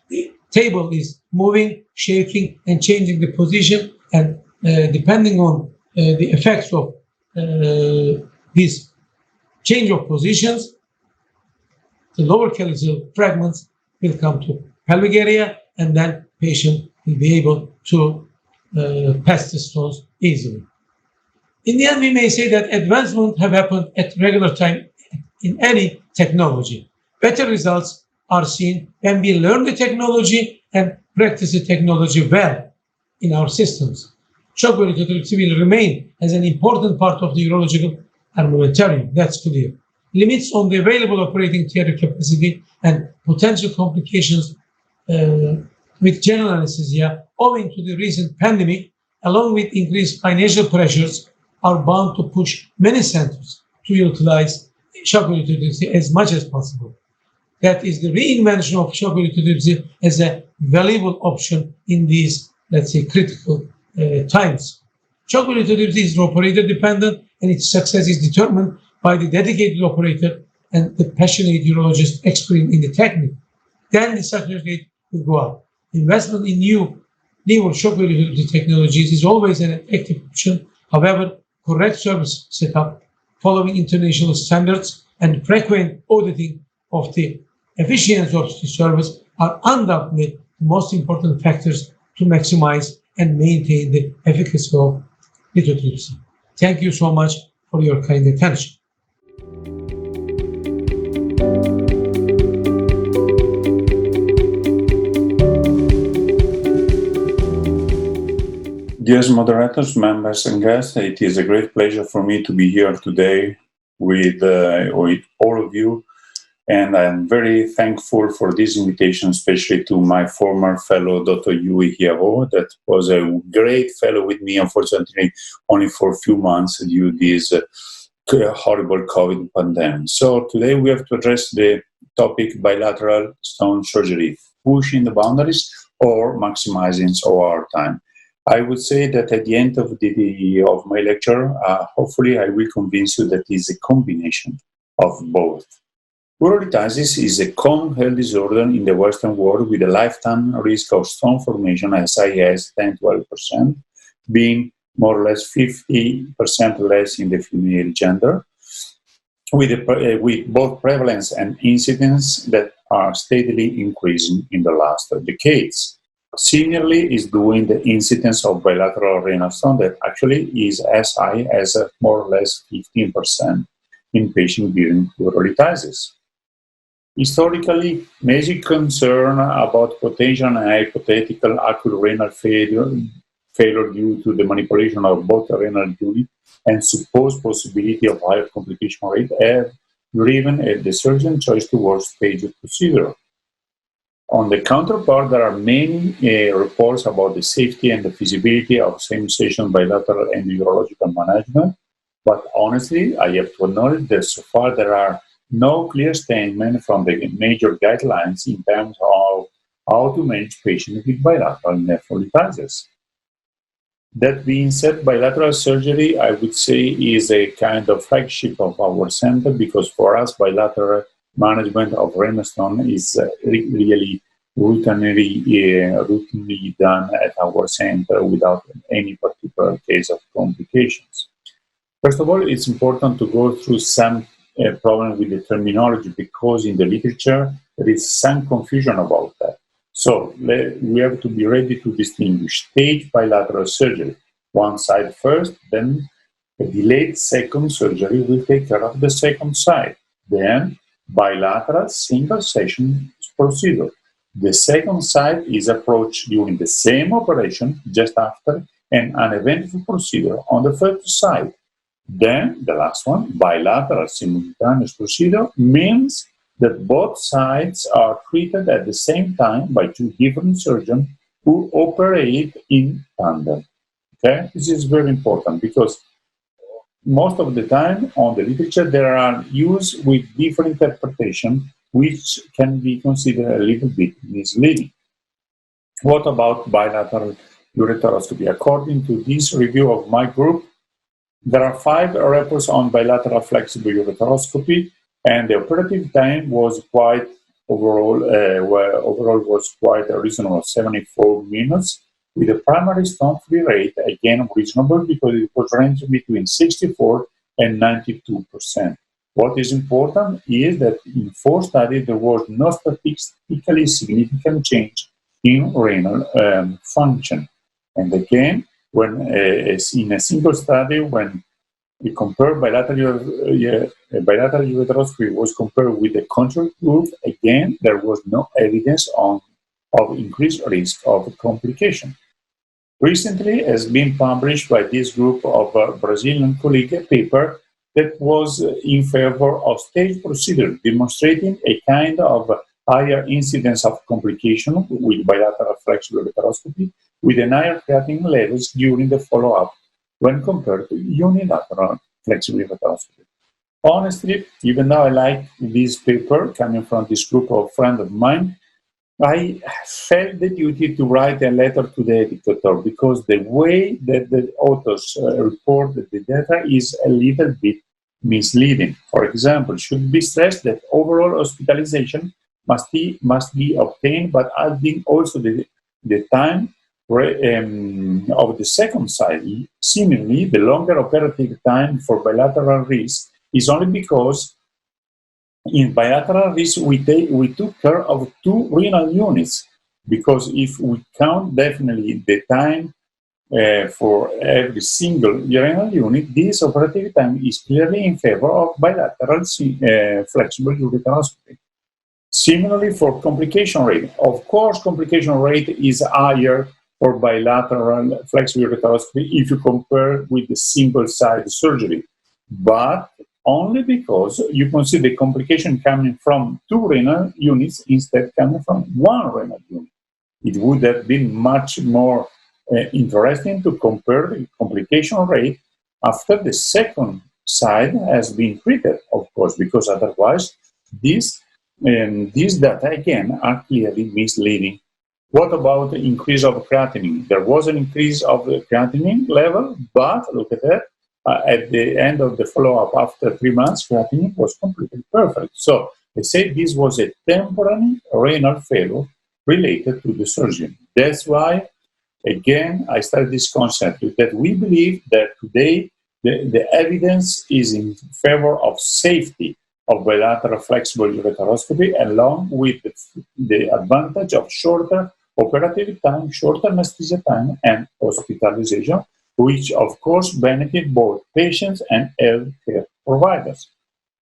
the table is moving, shaking, and changing the position, and depending on the effects of this change of positions, the lower calyxal fragments will come to pelvic area, and then patient will be able to pass the stones easily. In the end, we may say that advancements have happened at regular time in any technology. Better results are seen when we learn the technology and practice the technology well in our systems. Shockwave lithotripsy will remain as an important part of the urological armamentarium, that's clear. Limits on the available operating theater capacity and potential complications with general anesthesia owing to the recent pandemic, along with increased financial pressures, are bound to push many centers to utilize shockwave lithotripsy as much as possible. That is the reinvention of shockwave lithotripsy as a valuable option in these, let's say, critical times. Shockwave lithotripsy is operator dependent, and its success is determined by the dedicated operator and the passionate urologist expert in the technique. Then the success rate will go up. Investment in newer shockwave lithotripsy technologies is always an effective option. However, correct service setup, following international standards, and frequent auditing of the efficiency of the service are undoubtedly the most important factors to maximize and maintain the efficacy of lithotripsy. Thank you so much for your kind attention. Dear moderators, members, and guests, it is a great pleasure for me to be here today with all of you. And I'm very thankful for this invitation, especially to my former fellow, Dr. Yui Hiavo, that was a great fellow with me, unfortunately, only for a few months due to this horrible COVID pandemic. So today we have to address the topic bilateral stone surgery, pushing the boundaries or maximizing our time. I would say that at the end of my lecture, hopefully I will convince you that it's a combination of both. Urolithiasis is a common health disorder in the Western world with a lifetime risk of stone formation as high as 10-12%, being more or less 50% less in the female gender, with both prevalence and incidence that are steadily increasing in the last decades. Similarly, is doing the incidence of bilateral renal stone that actually is as high as more or less 15% in patients during urolithiasis. Historically, major concern about potential and hypothetical acute renal failure due to the manipulation of both renal unit and supposed possibility of higher complication rate have driven the surgeon choice towards stage procedure. On the counterpart, there are many reports about the safety and the feasibility of same-session bilateral and urological management, but honestly, I have to acknowledge that so far there are no clear statement from the major guidelines in terms of how to manage patients with bilateral nephrolithiasis. That being said, bilateral surgery, I would say, is a kind of flagship of our center because for us, bilateral management of renal stone is really routinely done at our center without any particular case of complications. First of all, it's important to go through some problem with the terminology because in the literature there is some confusion about that. So we have to be ready to distinguish stage bilateral surgery, one side first, then a delayed second surgery will take care of the second side. Then bilateral single session procedure. The second side is approached during the same operation just after an uneventful procedure on the first side. Then the last one, bilateral simultaneous procedure, means that both sides are treated at the same time by two different surgeons who operate in tandem. Okay, this is very important because most of the time on the literature there are used with different interpretation, which can be considered a little bit misleading. What about bilateral ureteroscopy? According to this review of my group, there are 5 reports on bilateral flexible ureteroscopy, and the operative time was quite overall was quite reasonable, 74 minutes, with a primary stone-free rate again reasonable because it was ranging between 64 and 92%. What is important is that in 4 studies there was no statistically significant change in renal function, and again, when in a single study, when we compare bilateral ureteroscopy was compared with the control group, again, there was no evidence of increased risk of complication. Recently has been published by this group of Brazilian colleagues a paper that was in favor of stage procedure, demonstrating a kind of higher incidence of complication with bilateral flexible ureteroscopy with an higher creatinine levels during the follow-up when compared to unilateral flexible ureteroscopy. Honestly, even though I like this paper coming from this group of friends of mine, I felt the duty to write a letter to the editor because the way that the authors report the data is a little bit misleading. For example, should be stressed that overall hospitalization must be obtained, but adding also the time of the second side. Seemingly, the longer operative time for bilateral risk is only because in bilateral risk we took care of 2 renal units, because if we count definitely the time for every single renal unit, this operative time is clearly in favor of bilateral flexible ureteroscopy. Similarly, for complication rate, of course, complication rate is higher for bilateral flexible ureteroscopy if you compare with the single-side surgery, but only because you consider the complication coming from 2 renal units instead coming from 1 renal unit. It would have been much more interesting to compare the complication rate after the second side has been treated, of course, because otherwise these data again are clearly misleading. What about the increase of creatinine? There was an increase of the creatinine level, but look at that. At the end of the follow-up after 3 months, creatinine was completely perfect. So they say this was a temporary renal failure related to the surgery. That's why, again, I started this concept that we believe that today the evidence is in favor of safety of bilateral flexible ureteroscopy, along with the advantage of shorter operative time, short anesthesia time, and hospitalization, which of course benefit both patients and healthcare providers.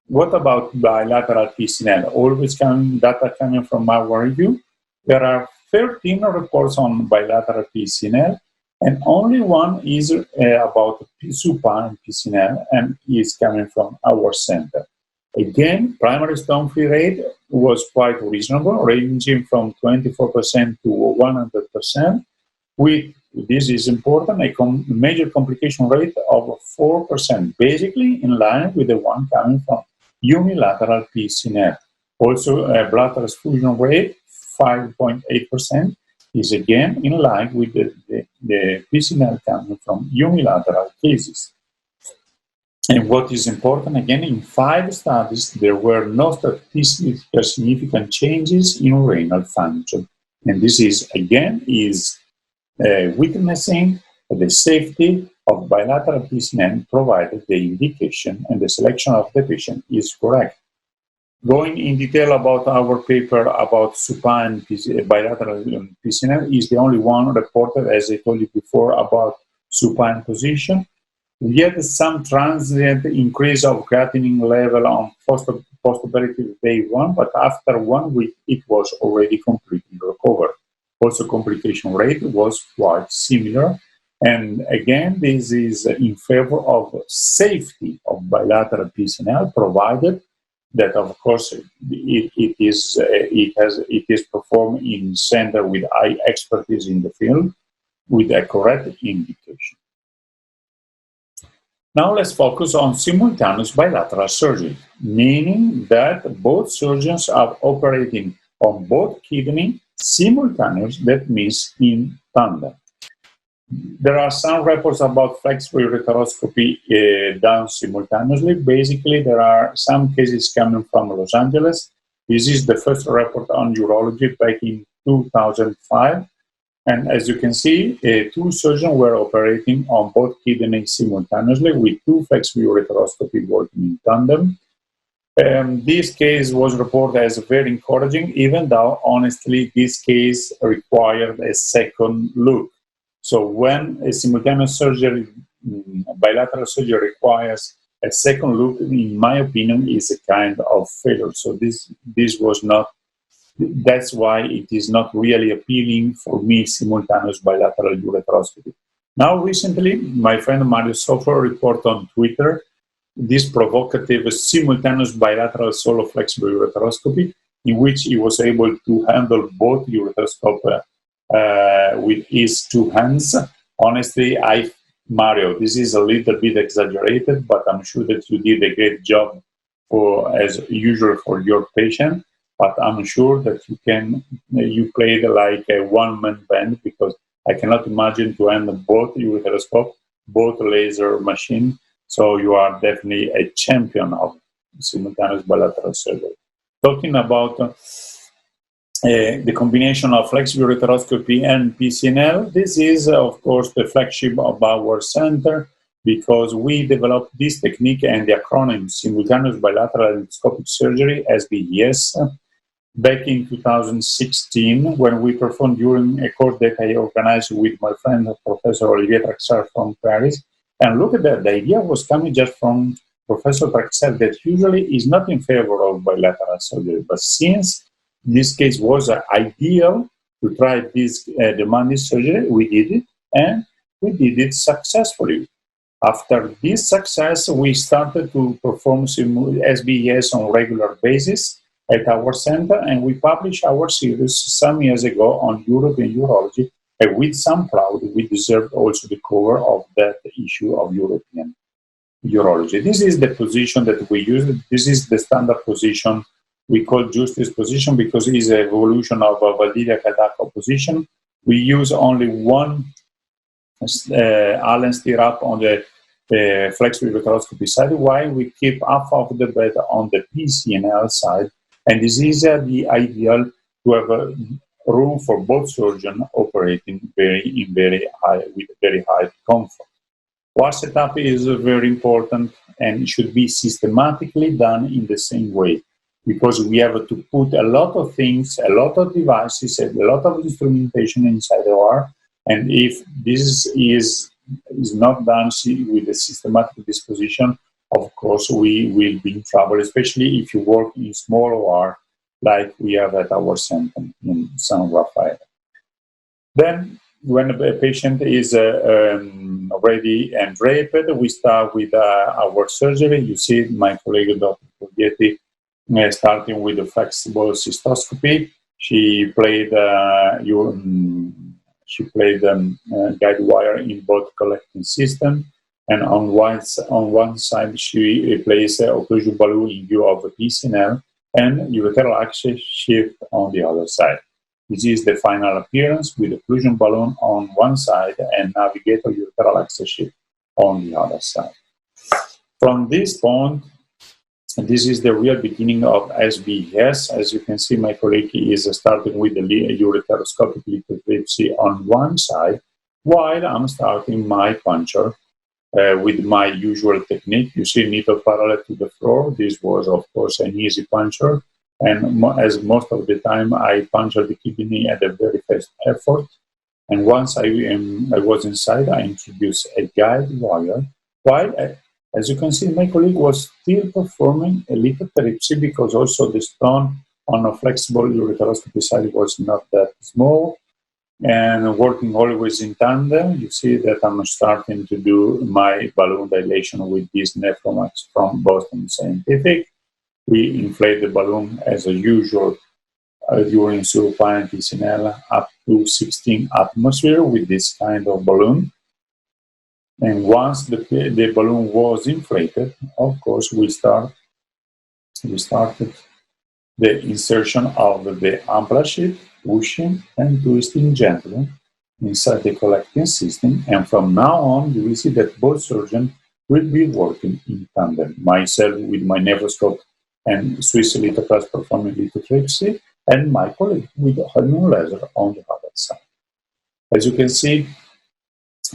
What about bilateral PCNL? Always data coming from our review. There are 13 reports on bilateral PCNL, and only one is about supine PCNL, and is coming from our center. Again, primary stone-free rate was quite reasonable, ranging from 24% to 100%, with, this is important, a major complication rate of 4%, basically in line with the one coming from unilateral PCNL. Also, a blood transfusion rate, 5.8%, is again in line with the PCNL coming from unilateral cases. And what is important, again, in 5 studies, there were no statistically significant changes in renal function. And this is, again, witnessing the safety of bilateral PCNL, provided the indication and the selection of the patient is correct. Going in detail about our paper about supine bilateral PCNL is the only one reported, as I told you before, about supine position. Yet some transient increase of creatinine level on postoperative day 1, but after 1 week it was already completely recovered. Also, complication rate was quite similar. And again, this is in favor of safety of bilateral PCNL, provided that, of course, it is performed in center with high expertise in the field, with a correct indication. Now let's focus on simultaneous bilateral surgery, meaning that both surgeons are operating on both kidneys simultaneously, that means in tandem. There are some reports about flexible ureteroscopy done simultaneously. Basically, there are some cases coming from Los Angeles. This is the first report on urology back in 2005. And as you can see, 2 surgeons were operating on both kidneys simultaneously with 2 flexible ureteroscopy working in tandem. This case was reported as very encouraging, even though, honestly, this case required a second look. So when a simultaneous surgery, bilateral surgery requires a second look, in my opinion, is a kind of failure. So this was not. That's why it is not really appealing for me, simultaneous bilateral ureteroscopy. Now, recently, my friend Mario Soffer reported on Twitter this provocative simultaneous bilateral solo flexible ureteroscopy, in which he was able to handle both ureteroscope with his 2 hands. Honestly, Mario, this is a little bit exaggerated, but I'm sure that you did a great job as usual for your patient. But I'm sure that you played like a one-man band, because I cannot imagine to handle both ureteroscope, both laser machine. So you are definitely a champion of simultaneous bilateral surgery. Talking about the combination of flexible ureteroscopy and PCNL, this is, of course, the flagship of our center, because we developed this technique and the acronym simultaneous bilateral endoscopic surgery, SBES, back in 2016, when we performed during a course that I organized with my friend, Professor Olivier Traxar from Paris. And look at that, the idea was coming just from Professor Traxar, that usually is not in favor of bilateral surgery. But since this case was ideal to try this demanding surgery, we did it, and we did it successfully. After this success, we started to perform SBES on a regular basis at our center, and we published our series some years ago on European urology, and with some pride, we deserved also the cover of that issue of European urology. This is the position that we use. This is the standard position we call Justice position, because it is an evolution of a Valdivia-Cadacqua position. We use only one Allen stirrup on the flexible ureteroscopy side, while we keep half of the bed on the PCNL side. And this is the ideal to have a room for both surgeons operating with very high comfort. Our setup is very important and should be systematically done in the same way. because we have to put a lot of things, a lot of devices, a lot of instrumentation inside the OR. And if this is not done with a systematic disposition, of course, we will be in trouble, especially if you work in small OR like we have at our center in San Rafael. Then, when a patient is ready and draped, we start with our surgery. You see my colleague, Dr. Borghetti, starting with the flexible cystoscopy. She played guide wire in both collecting system, and on one side she placed a occlusion balloon in view of the PCNL and ureteral access shift on the other side. This is the final appearance with occlusion balloon on one side and navigator ureteral access shift on the other side. From this point, this is the real beginning of SBES. As you can see, my colleague is starting with the ureteroscopic lithotripsy on one side, while I'm starting my puncture with my usual technique. You see needle parallel to the floor. This was, of course, an easy puncture. And as most of the time, I punctured the kidney at a very fast effort. And once I was inside, I introduced a guide wire. While, as you can see, my colleague was still performing a lithotripsy because also the stone on a flexible ureteroscopy side was not that small. And working always in tandem, you see that I'm starting to do my balloon dilation with this Nephromax from Boston Scientific. We inflate the balloon as usual during supine PCNL up to 16 atmosphere with this kind of balloon. And once the balloon was inflated, of course, we started the insertion of the ampula sheet, pushing and twisting gently inside the collecting system. And from now on, you will see that both surgeons will be working in tandem. Myself with my nephroscope and Swiss lithotripsy performing lithotripsy, and my colleague with Holman laser on the other side. As you can see,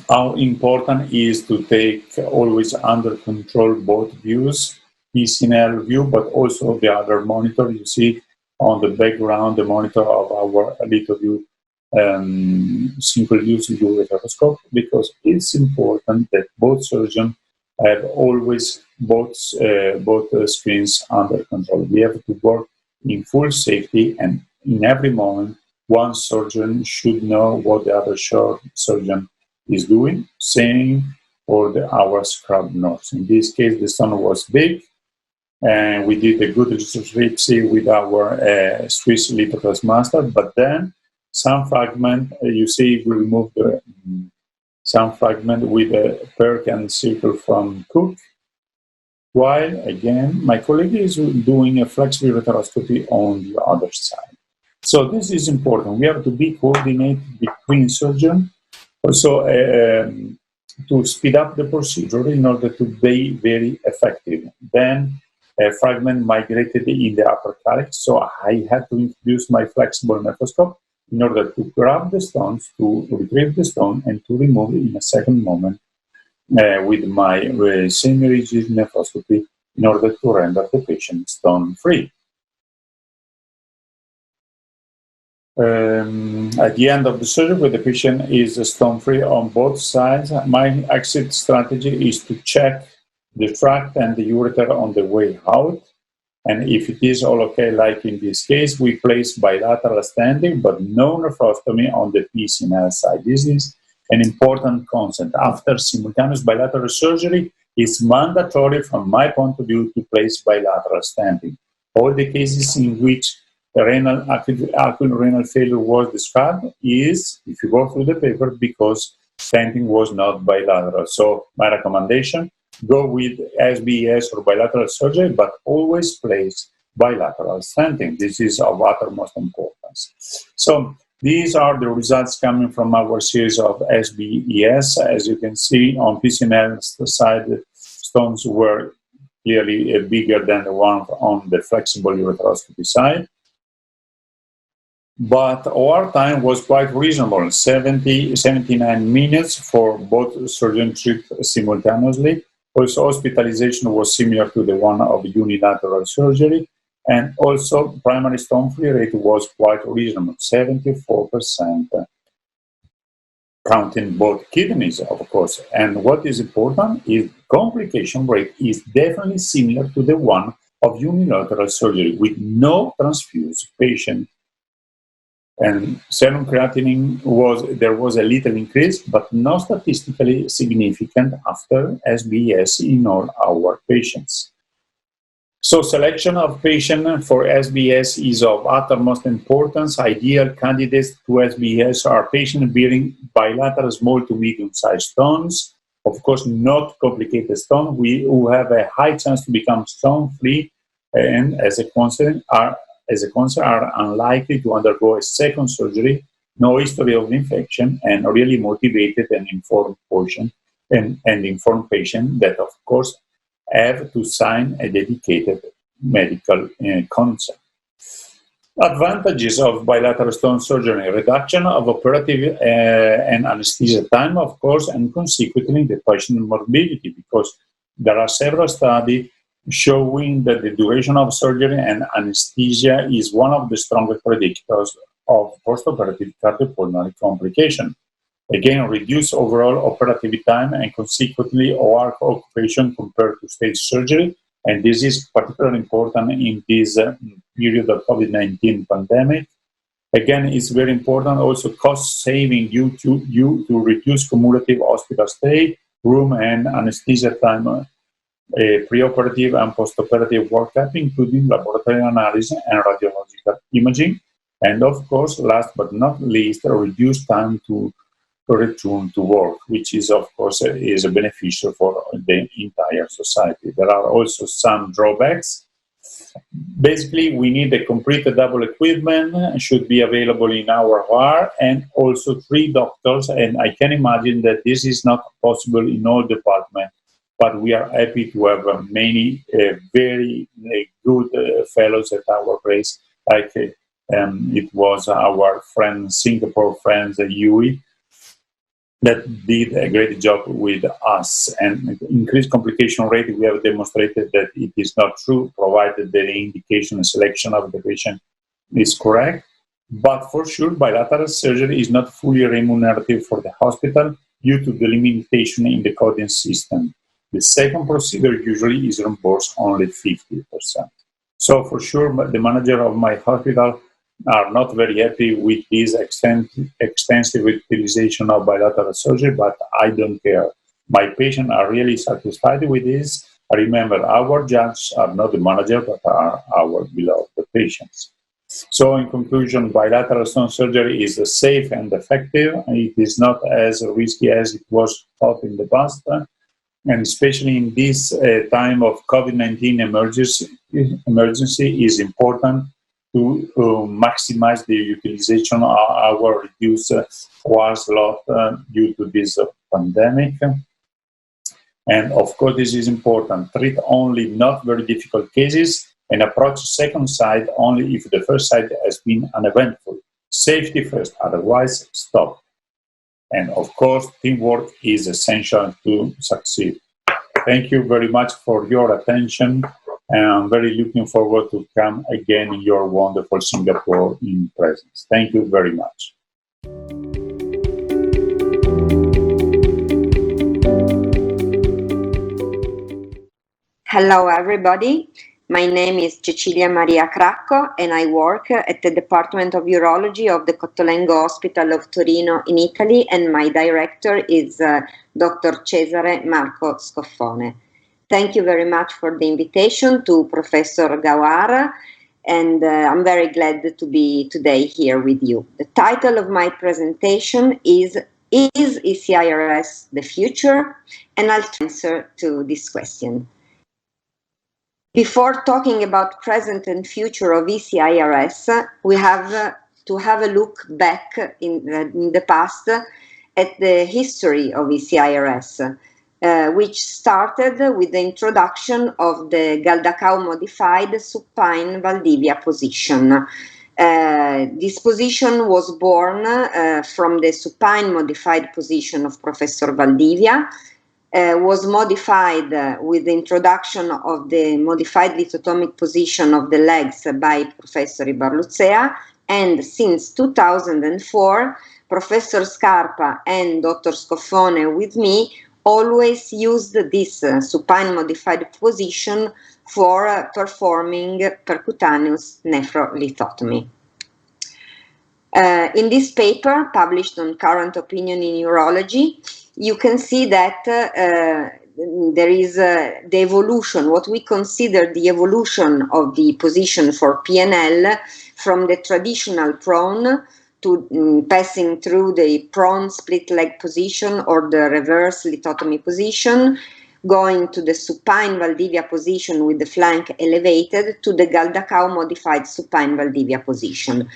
how important is to take always under control both views, PCNL view, but also the other monitor. You see on the background, the monitor of our LithoView single-use ureteroscope, because it's important that both surgeons have always both screens under control. We have to work in full safety, and in every moment, one surgeon should know what the other surgeon is doing, same for our scrub nurse. In this case, the stone was big, and we did a good lithotripsy with our Swiss lithotripsy master, but then some fragment, you see, we removed some fragment with a Perkin circle from Cook, while again, my colleague is doing a flexible ureteroscopy on the other side. So this is important. We have to be coordinated between surgeons, also to speed up the procedure in order to be very effective. Then a fragment migrated in the upper calyx, so I had to introduce my flexible nephroscope in order to grab the stones, to retrieve the stone, and to remove it in a second moment with my semi-rigid nephroscopy in order to render the patient stone-free. At the end of the surgery, when the patient is stone-free on both sides, my exit strategy is to check the tract and the ureter on the way out. And if it is all okay, like in this case, we place bilateral standing, but no nephrostomy on the PCNL side. This is an important concept. After simultaneous bilateral surgery, it's mandatory from my point of view to place bilateral standing. All the cases in which acute renal failure was described is, if you go through the paper, because standing was not bilateral. So my recommendation, go with SBES or bilateral surgery, but always place bilateral standing. This is of uttermost importance. So these are the results coming from our series of SBES. As you can see, on PCNL side, stones were clearly bigger than the one on the flexible ureteroscopy side. But OR time was quite reasonable, 79 minutes for both surgeon treat simultaneously. Also, hospitalization was similar to the one of unilateral surgery. And also, primary stone-free rate was quite reasonable, 74%, counting both kidneys, of course. And what is important is complication rate is definitely similar to the one of unilateral surgery with no transfused patient. And serum creatinine there was a little increase, but not statistically significant after SBS in all our patients. So selection of patient for SBS is of utmost importance. Ideal candidates to SBS are patients bearing bilateral small to medium-sized stones. Of course, not complicated stone, who have a high chance to become stone-free, and as a consequence are unlikely to undergo a second surgery, no history of infection, and really motivated and informed informed patient that, of course, have to sign a dedicated medical consent. Advantages of bilateral stone surgery: reduction of operative and anesthesia time, of course, and consequently the patient morbidity, because there are several studies showing that the duration of surgery and anesthesia is one of the strongest predictors of postoperative cardiopulmonary complication. Again, reduce overall operative time and consequently OR occupation compared to stage surgery. And this is particularly important in this period of COVID-19 pandemic. Again, it's very important also cost saving due to reduce cumulative hospital stay, room and anesthesia time, preoperative and postoperative workup, including laboratory analysis and radiological imaging. And of course, last but not least, reduce time to return to work, which is, of course, is beneficial for the entire society. There are also some drawbacks. Basically, we need a complete double equipment, should be available in our OR, and also 3 doctors. And I can imagine that this is not possible in all departments, but we are happy to have many very good fellows at our place, like it was our friend, Singapore friends, Yui, that did a great job with us. And increased complication rate, we have demonstrated that it is not true, provided the indication and selection of the patient is correct. But for sure, bilateral surgery is not fully remunerative for the hospital due to the limitation in the coding system. The second procedure usually is reimbursed only 50%. So for sure, the manager of my hospital are not very happy with this extensive utilization of bilateral surgery, but I don't care. My patients are really satisfied with this. Remember, our judges are not the manager, but are our beloved patients. So in conclusion, bilateral stone surgery is safe and effective. It is not as risky as it was thought in the past. And especially in this time of COVID-19 emergency is important to maximize the utilization of our reduced OR slot due to this pandemic. And of course, this is important. Treat only not very difficult cases and approach second site only if the first site has been uneventful. Safety first, otherwise stop. And of course, teamwork is essential to succeed. Thank you very much for your attention. And I'm very looking forward to come again in your wonderful Singapore in presence. Thank you very much. Hello, everybody. My name is Cecilia Maria Cracco, and I work at the Department of Urology of the Cottolengo Hospital of Torino in Italy, and my director is Dr. Cesare Marco Scoffone. Thank you very much for the invitation to Professor Gawar, and I'm very glad to be today here with you. The title of my presentation is ECIRS the Future? And I'll answer to this question. Before talking about present and future of ECIRS, we have to have a look back in the past at the history of ECIRS. Which started with the introduction of the Galdacao modified supine Valdivia position. This position was born from the supine modified position of Professor Valdivia, was modified with the introduction of the modified lithotomic position of the legs by Professor Ibarluzzea, and since 2004, Professor Scarpa and Dr. Scoffone with me always used this supine modified position for performing percutaneous nephrolithotomy. In this paper, published on Current Opinion in Urology, you can see that there is the evolution, what we consider the evolution of the position for PNL from the traditional prone to passing through the prone split leg position or the reverse lithotomy position, going to the supine Valdivia position with the flank elevated to the Galdacao modified supine Valdivia position.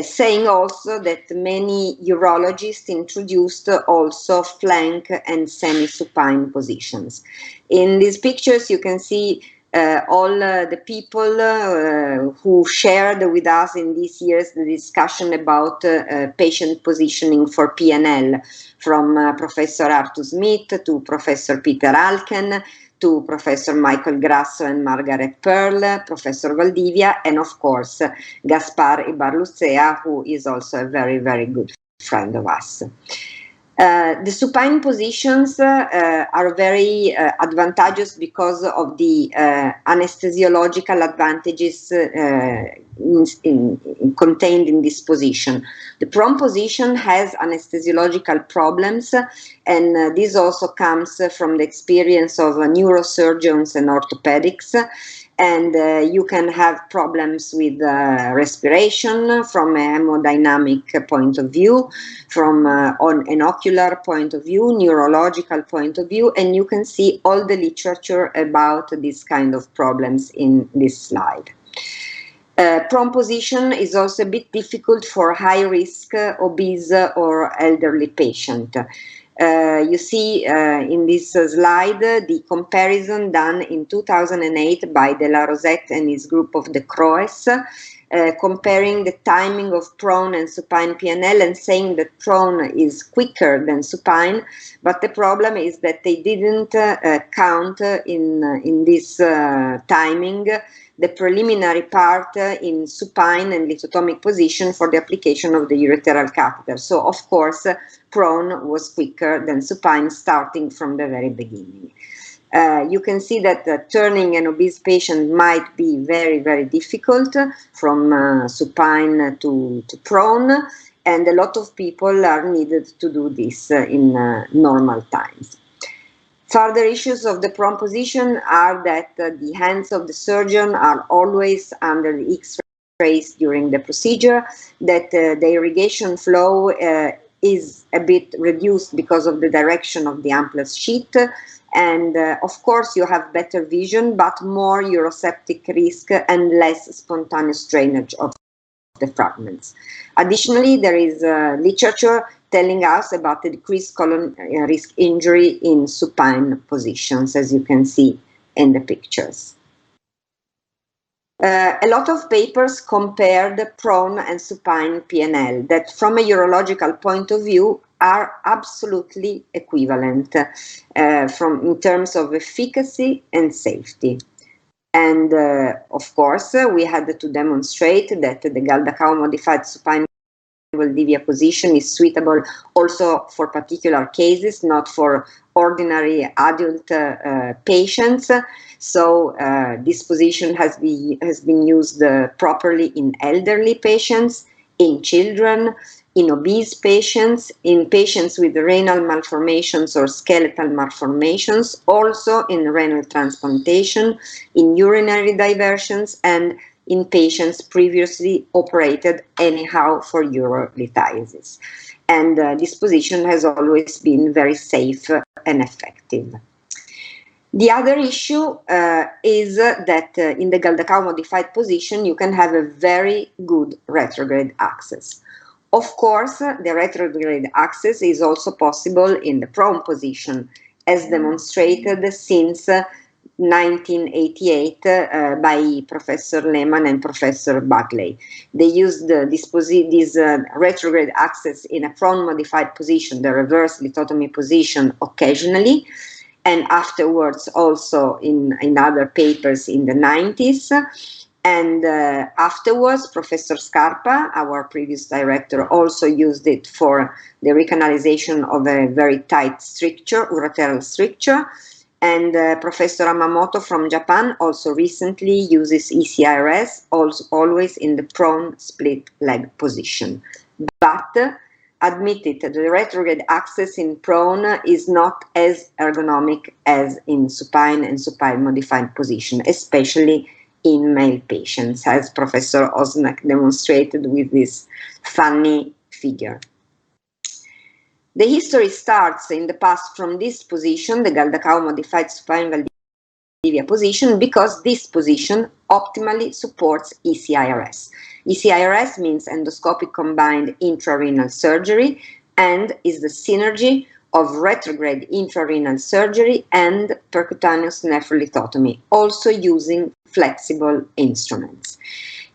Saying also that many urologists introduced also flank and semi-supine positions. In these pictures you can see all the people who shared with us in these years the discussion about patient positioning for PNL, from Professor Arthur Smith to Professor Peter Alken, to Professor Michael Grasso and Margaret Pearl, Professor Valdivia, and of course Gaspar Ibarluzzea, who is also a very, very good friend of us. The supine positions are very advantageous because of the anesthesiological advantages contained in this position. The prone position has anesthesiological problems, and this also comes from the experience of neurosurgeons and orthopedics. And you can have problems with respiration from a hemodynamic point of view, from on an ocular point of view, neurological point of view, and you can see all the literature about this kind of problems in this slide. Prone position is also a bit difficult for high-risk, obese or elderly patient. You see in this slide the comparison done in 2008 by De La Rosette and his group of the CROES, comparing the timing of prone and supine PNL and saying that prone is quicker than supine, but the problem is that they didn't count in this timing the preliminary part in supine and lithotomic position for the application of the ureteral catheter. So, of course, prone was quicker than supine starting from the very beginning. You can see that turning an obese patient might be very, very difficult from supine to prone, and a lot of people are needed to do this in normal times. Further issues of the prone position are that the hands of the surgeon are always under the X-rays during the procedure, that the irrigation flow is a bit reduced because of the direction of the Amplas sheet, and of course you have better vision, but more uroseptic risk and less spontaneous drainage of the fragments. Additionally, there is literature telling us about the decreased colon risk injury in supine positions, as you can see in the pictures. A lot of papers compared prone and supine PNL that from a urological point of view are absolutely equivalent in terms of efficacy and safety. And of course, we had to demonstrate that the Galdacao modified supine Valdivia position is suitable also for particular cases, not for ordinary adult patients. So this position has been used properly in elderly patients, in children, in obese patients, in patients with renal malformations or skeletal malformations, also in renal transplantation, in urinary diversions, and in patients previously operated anyhow for urolithiasis. And this position has always been very safe and effective. The other issue is that in the Galdacao modified position, you can have a very good retrograde access. Of course, the retrograde access is also possible in the prone position, as demonstrated since 1988 by Professor Lehmann and Professor Buckley. They used this retrograde access in a prone modified position, the reverse lithotomy position, occasionally, and afterwards also in other papers in the 90s. And afterwards, Professor Scarpa, our previous director, also used it for the recanalization of a very tight stricture, uroteral stricture. And Professor Amamoto from Japan also recently uses ECIRS, also always in the prone split leg position. But admitted that the retrograde axis in prone is not as ergonomic as in supine and supine modified position, especially in male patients, as Professor Osnak demonstrated with this funny figure. The history starts in the past from this position, the Galdacao modified supine Valdivia position, because this position optimally supports ECIRS. ECIRS means endoscopic combined intrarenal surgery and is the synergy of retrograde intrarenal surgery and percutaneous nephrolithotomy, also using flexible instruments.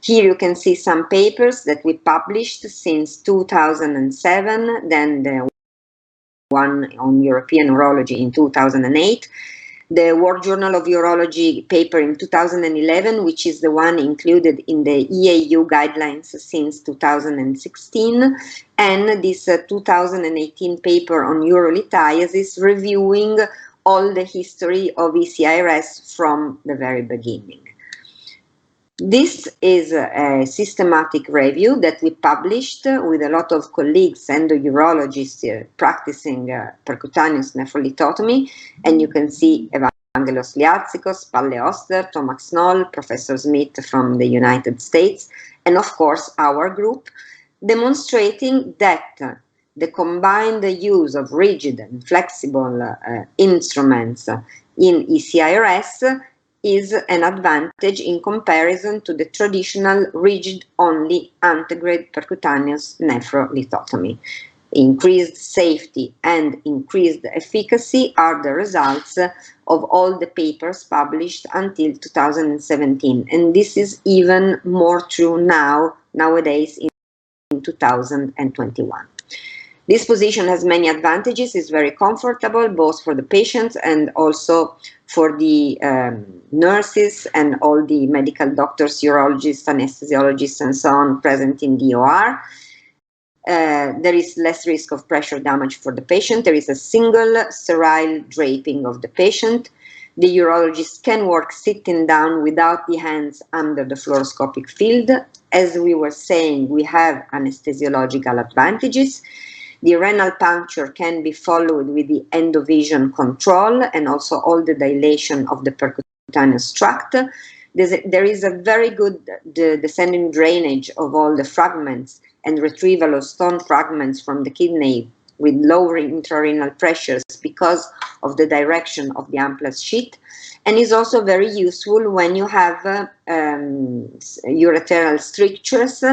Here you can see some papers that we published since 2007, then the one on European urology in 2008, the World Journal of Urology paper in 2011, which is the one included in the EAU guidelines since 2016, and this 2018 paper on urolithiasis reviewing all the history of ECIRS from the very beginning. This is a systematic review that we published with a lot of colleagues, endourologists practicing percutaneous nephrolithotomy, and you can see Evangelos Liatsikos, Palle Oster, Thomas Knoll, Professor Smith from the United States, and of course our group, demonstrating that the combined use of rigid and flexible instruments in ECIRS is an advantage in comparison to the traditional rigid-only antegrade percutaneous nephrolithotomy. Increased safety and increased efficacy are the results of all the papers published until 2017, and this is even more true nowadays in 2021. This position has many advantages, it's very comfortable both for the patients and also for the nurses and all the medical doctors, urologists, anesthesiologists and so on present in the OR. There is less risk of pressure damage for the patient. There is a single sterile draping of the patient. The urologist can work sitting down without the hands under the fluoroscopic field. As we were saying, we have anesthesiological advantages. The renal puncture can be followed with the endovision control and also all the dilation of the percutaneous tract. There is a very good descending drainage of all the fragments and retrieval of stone fragments from the kidney with lowering intrarenal pressures because of the direction of the amplas sheet, and is also very useful when you have ureteral strictures,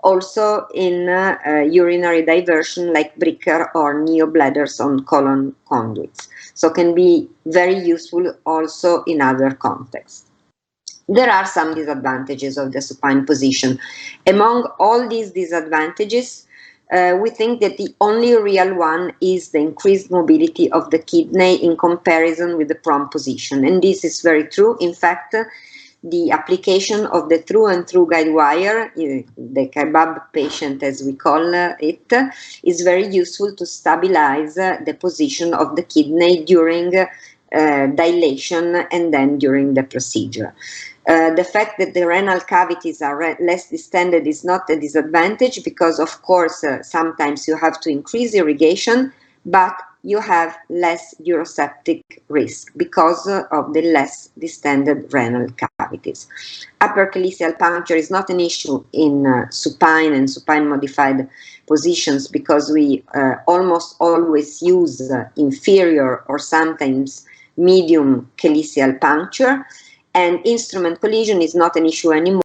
also in urinary diversion like Bricker or neobladders on colon conduits. So can be very useful also in other contexts. There are some disadvantages of the supine position. Among all these disadvantages, we think that the only real one is the increased mobility of the kidney in comparison with the prone position. And this is very true. In fact, the application of the through and through guide wire, the kebab patient as we call it, is very useful to stabilize the position of the kidney during dilation and then during the procedure. The fact that the renal cavities are less distended is not a disadvantage because, of course, sometimes you have to increase irrigation, but you have less uroseptic risk because of the less distended renal cavities. Upper calyceal puncture is not an issue in supine and supine modified positions because we almost always use inferior or sometimes medium calyceal puncture. And instrument collision is not an issue anymore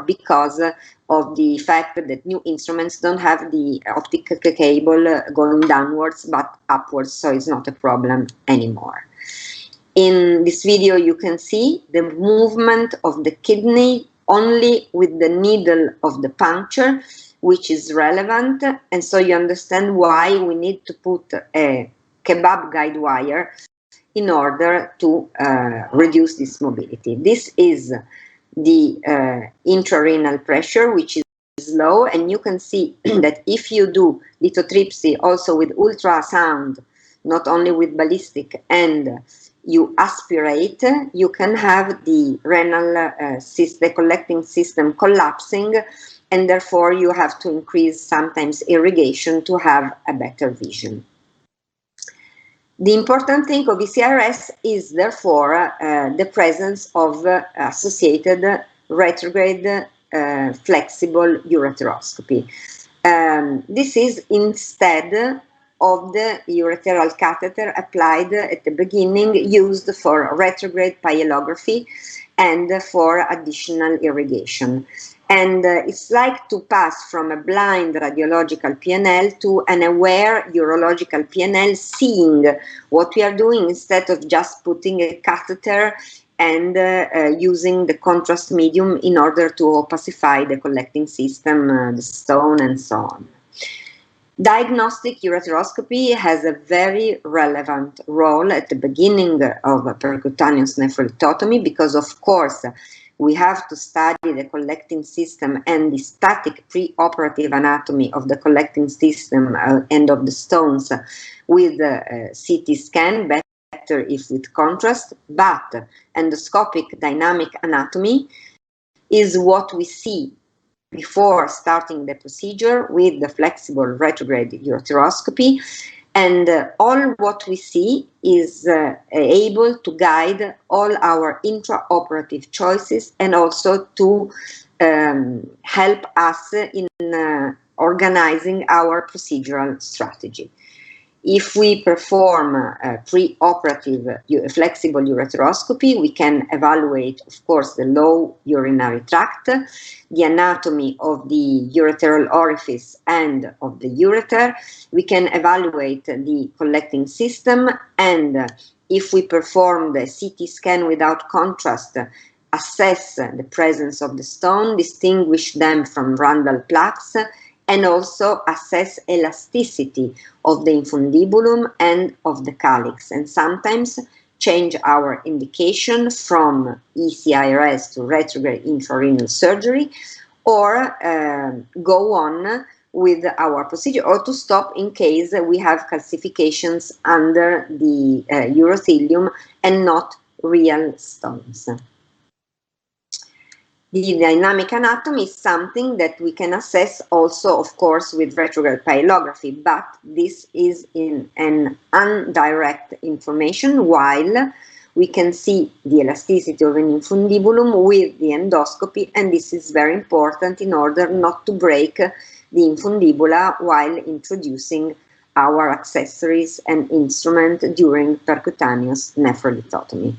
because of the fact that new instruments don't have the optical cable going downwards but upwards, so it's not a problem anymore. In this video you can see the movement of the kidney only with the needle of the puncture, which is relevant, and so you understand why we need to put a kebab guide wire in order to reduce this mobility. This is the intrarenal pressure, which is low, and you can see that if you do lithotripsy also with ultrasound, not only with ballistic, and you aspirate, you can have the renal the collecting system collapsing, and therefore you have to increase sometimes irrigation to have a better vision. The important thing of ECRS is therefore the presence of associated retrograde flexible ureteroscopy. This is instead of the ureteral catheter applied at the beginning, used for retrograde pyelography and for additional irrigation. And it's like to pass from a blind radiological PNL to an aware urological PNL, seeing what we are doing instead of just putting a catheter and using the contrast medium in order to opacify the collecting system, the stone, and so on. Diagnostic ureteroscopy has a very relevant role at the beginning of percutaneous nephrolithotomy because, of course, we have to study the collecting system and the static preoperative anatomy of the collecting system and of the stones with CT scan, better if with contrast, but endoscopic dynamic anatomy is what we see before starting the procedure with the flexible retrograde ureteroscopy, and all what we see is able to guide all our intraoperative choices and also to help us in organizing our procedural strategy. If we perform pre-operative flexible ureteroscopy, we can evaluate, of course, the low urinary tract, the anatomy of the ureteral orifice and of the ureter. We can evaluate the collecting system, and if we perform the CT scan without contrast, assess the presence of the stone, distinguish them from randal plaques, and also assess elasticity of the infundibulum and of the calyx, and sometimes change our indication from ECIRS to retrograde intrarenal surgery, or go on with our procedure, or to stop in case we have calcifications under the urothelium and not real stones. The dynamic anatomy is something that we can assess also, of course, with retrograde pyelography, but this is in an indirect information, while we can see the elasticity of an infundibulum with the endoscopy, and this is very important in order not to break the infundibula while introducing our accessories and instrument during percutaneous nephrolithotomy.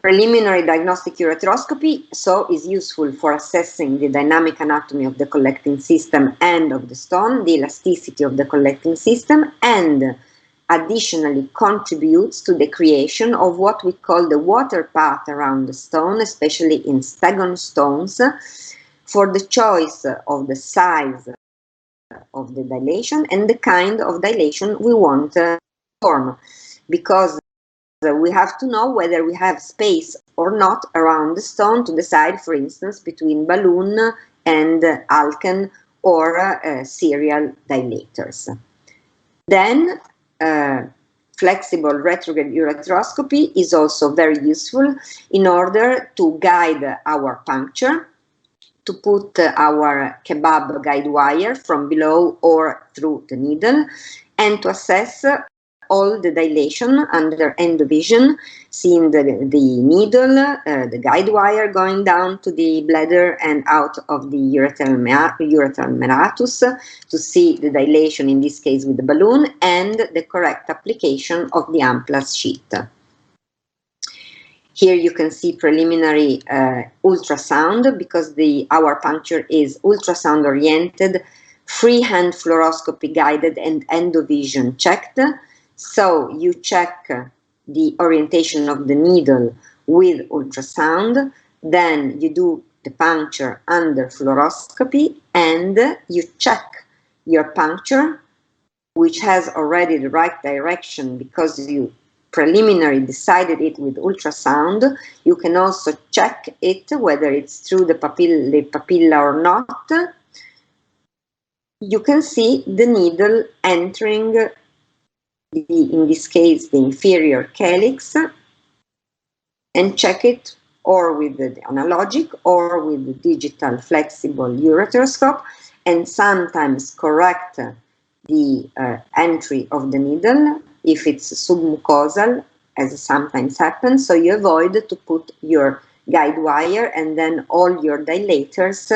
Preliminary diagnostic ureteroscopy is useful for assessing the dynamic anatomy of the collecting system and of the stone, the elasticity of the collecting system, and additionally contributes to the creation of what we call the water path around the stone, especially in stegon stones, for the choice of the size of the dilation and the kind of dilation we want to perform, because we have to know whether we have space or not around the stone to decide, for instance, between balloon and alken or serial dilators. Then flexible retrograde ureteroscopy is also very useful in order to guide our puncture, to put our kebab guide wire from below or through the needle, and to assess all the dilation under endovision, seeing the needle, the guide wire going down to the bladder and out of the ureteral meatus, to see the dilation, in this case with the balloon, and the correct application of the amplas sheet. Here you can see preliminary ultrasound, because our puncture is ultrasound oriented, freehand fluoroscopy guided, and endovision checked. So you check the orientation of the needle with ultrasound, then you do the puncture under fluoroscopy, and you check your puncture which has already the right direction because you preliminary decided it with ultrasound, you can also check it whether it's through the papilla or not. You can see the needle entering in this case the inferior calyx, and check it or with the analogic or with the digital flexible ureteroscope, and sometimes correct the entry of the needle if it's submucosal, as sometimes happens, so you avoid to put your guide wire and then all your dilators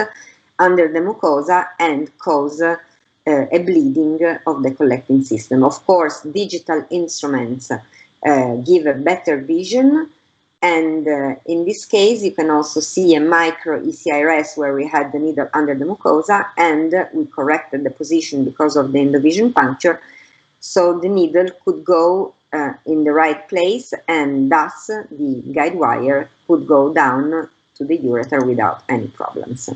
under the mucosa and cause a bleeding of the collecting system. Of course, digital instruments give a better vision, and in this case you can also see a micro ECIRS where we had the needle under the mucosa and we corrected the position because of the endovision puncture, so the needle could go in the right place, and thus the guide wire could go down to the ureter without any problems.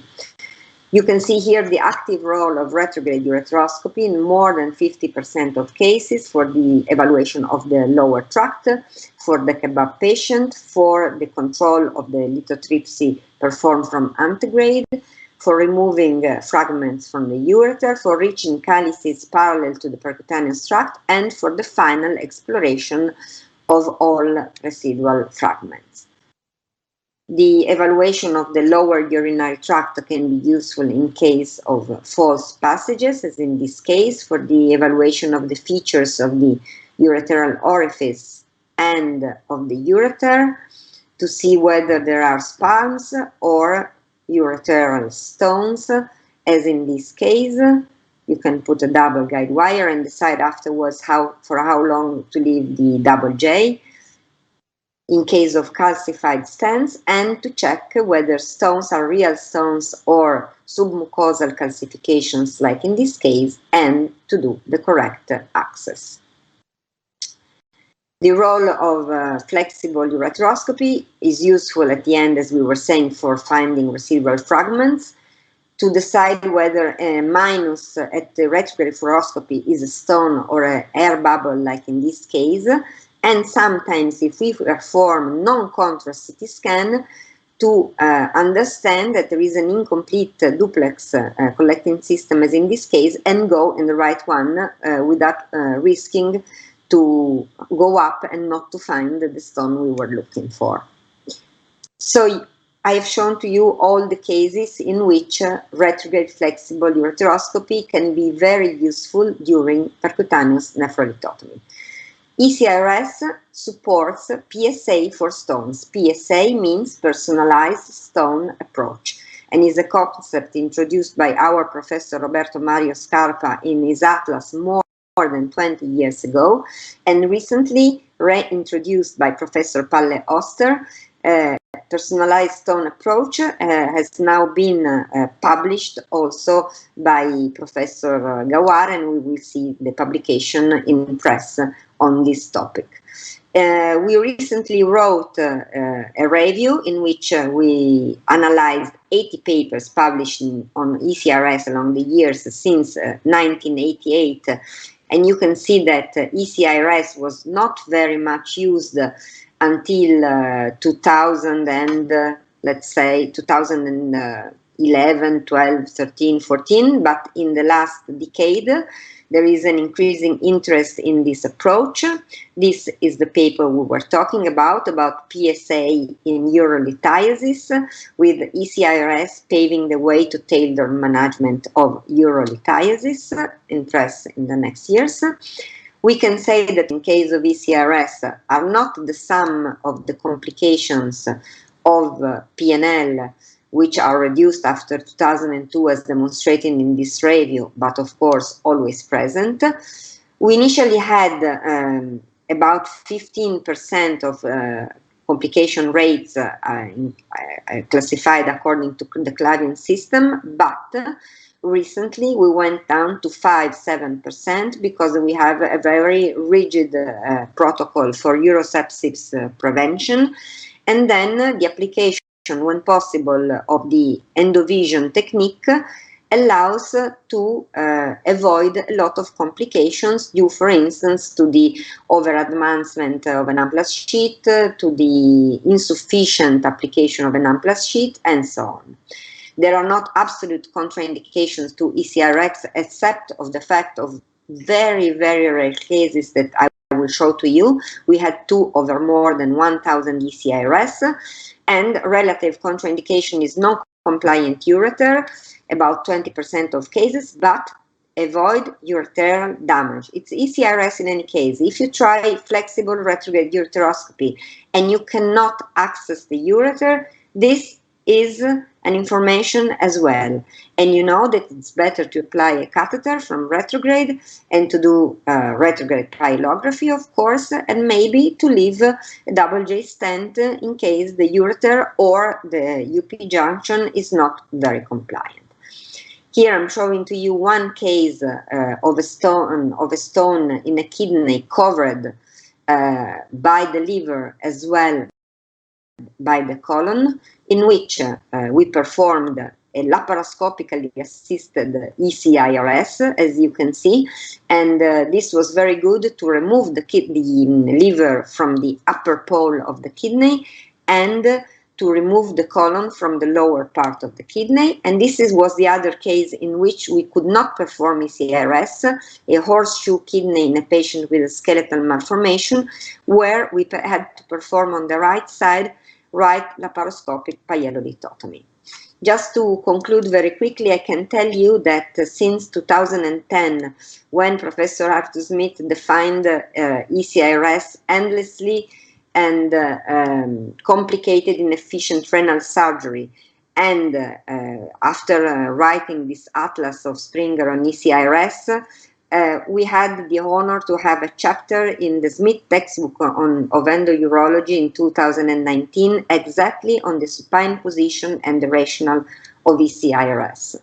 You can see here the active role of retrograde ureteroscopy in more than 50% of cases for the evaluation of the lower tract, for the kebab patient, for the control of the lithotripsy performed from antegrade, for removing fragments from the ureter, for reaching calyces parallel to the percutaneous tract, and for the final exploration of all residual fragments. The evaluation of the lower urinary tract can be useful in case of false passages, as in this case, for the evaluation of the features of the ureteral orifice and of the ureter, to see whether there are spasms or ureteral stones, as in this case. You can put a double guide wire and decide afterwards for how long to leave the double J in case of calcified stents, and to check whether stones are real stones or submucosal calcifications, like in this case, and to do the correct access. The role of flexible ureteroscopy is useful at the end, as we were saying, for finding residual fragments, to decide whether a minus at the retrograde fluoroscopy is a stone or an air bubble, like in this case. And sometimes, if we perform non-contrast CT scan, to understand that there is an incomplete duplex collecting system, as in this case, and go in the right one without risking to go up and not to find the stone we were looking for. So I have shown to you all the cases in which retrograde flexible ureteroscopy can be very useful during percutaneous nephrolithotomy. ECIRS supports PSA for stones. PSA means personalized stone approach, and is a concept introduced by our professor Roberto Mario Scarpa in his atlas more than 20 years ago, and recently reintroduced by Professor Palle Oster. Personalized stone approach has now been published also by Professor Gawar, and we will see the publication in press on this topic. We recently wrote a review in which we analyzed 80 papers published on ECIRS along the years since 1988, and you can see that ECIRS was not very much used until 2000 and let's say 2011, 12, 13, 14, but in the last decade there is an increasing interest in this approach. This is the paper we were talking about PSA in urolithiasis, with ECIRS paving the way to tailor management of urolithiasis, in press in the next years. We can say that in case of ECIRS are not the sum of the complications of PNL, which are reduced after 2002 as demonstrated in this review, but of course always present. We initially had about 15% of complication rates classified according to the Clavian system, but recently we went down to 5-7% because we have a very rigid protocol for urosepsis prevention, and then the application, when possible, of the endovision technique allows to avoid a lot of complications due, for instance, to the over-advancement of an amplas sheet, to the insufficient application of an amplas sheet, and so on. There are not absolute contraindications to ECRS, except of the fact of very, very rare cases that I will show to you. We had 2 over more than 1,000 ECRS, and relative contraindication is non-compliant ureter, about 20% of cases, but avoid ureteral damage. It's ECRS in any case. If you try flexible retrograde ureteroscopy and you cannot access the ureter, this is an information as well. And you know that it's better to apply a catheter from retrograde and to do retrograde pyelography, of course, and maybe to leave a double J stent in case the ureter or the UP junction is not very compliant. Here I'm showing to you one case of a stone in a kidney covered by the liver as well by the colon, in which we performed a laparoscopically assisted ECIRS, as you can see, and this was very good to remove the liver from the upper pole of the kidney and to remove the colon from the lower part of the kidney. And this was the other case in which we could not perform ECIRS, a horseshoe kidney in a patient with a skeletal malformation, where we had to perform on the right side right laparoscopic pyelolithotomy. Just to conclude very quickly, I can tell you that since 2010, when Professor Arthur Smith defined ECIRS endlessly and complicated inefficient renal surgery, and after writing this atlas of Springer on ECIRS, we had the honor to have a chapter in the Smith textbook of endourology in 2019, exactly on the supine position and the rationale of ECIRS.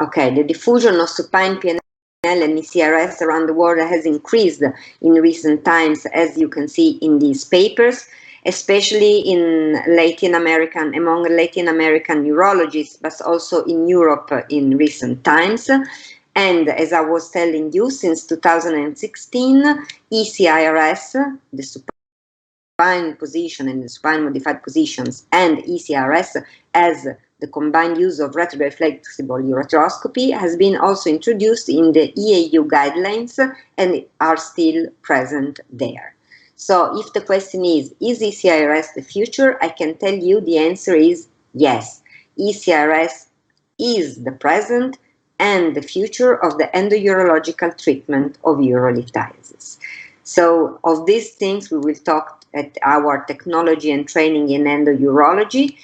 Okay, the diffusion of supine PNL and ECIRS around the world has increased in recent times, as you can see in these papers, especially in among Latin American neurologists, but also in Europe in recent times. And as I was telling you, since 2016, ECIRS, the supine position and the supine modified positions, and ECIRS as the combined use of retrograde flexible ureteroscopy has been also introduced in the EAU guidelines and are still present there. So if the question is ECIRS the future? I can tell you the answer is yes. ECIRS is the present and the future of the endourological treatment of urolithiasis. So of these things we will talk at our technology and training in endourology,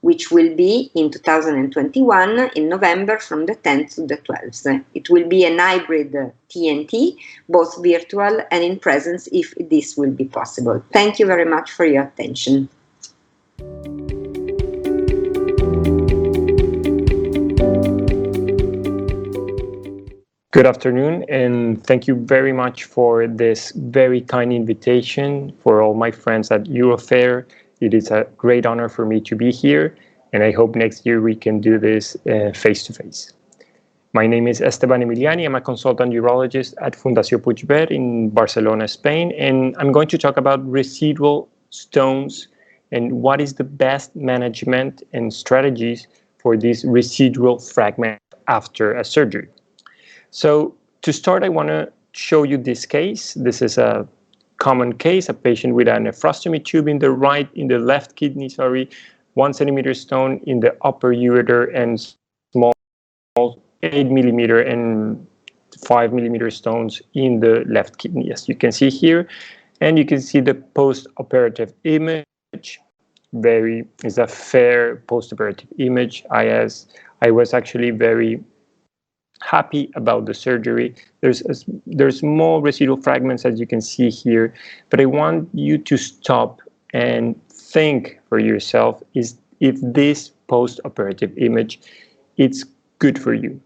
which will be in 2021 in November from the 10th to the 12th. It will be an hybrid TNT, both virtual and in presence if this will be possible. Thank you very much for your attention. Good afternoon, and thank you very much for this very kind invitation for all my friends at Eurofair. It is a great honor for me to be here, and I hope next year we can do this face-to-face. My name is Esteban Emiliani. I'm a consultant urologist at Fundació Puigverd in Barcelona, Spain, and I'm going to talk about residual stones and what is the best management and strategies for these residual fragments after a surgery. So to start, I want to show you this case. This is a common case, a patient with a nephrostomy tube in the left kidney, 1 centimeter stone in the upper ureter and small 8 millimeter and 5 millimeter stones in the left kidney, as you can see here. And you can see the post-operative image. It's a fair post-operative image. I was actually very happy about the surgery. There's small residual fragments, as you can see here, but I want you to stop and think for yourself is if this post-operative image it's good for you.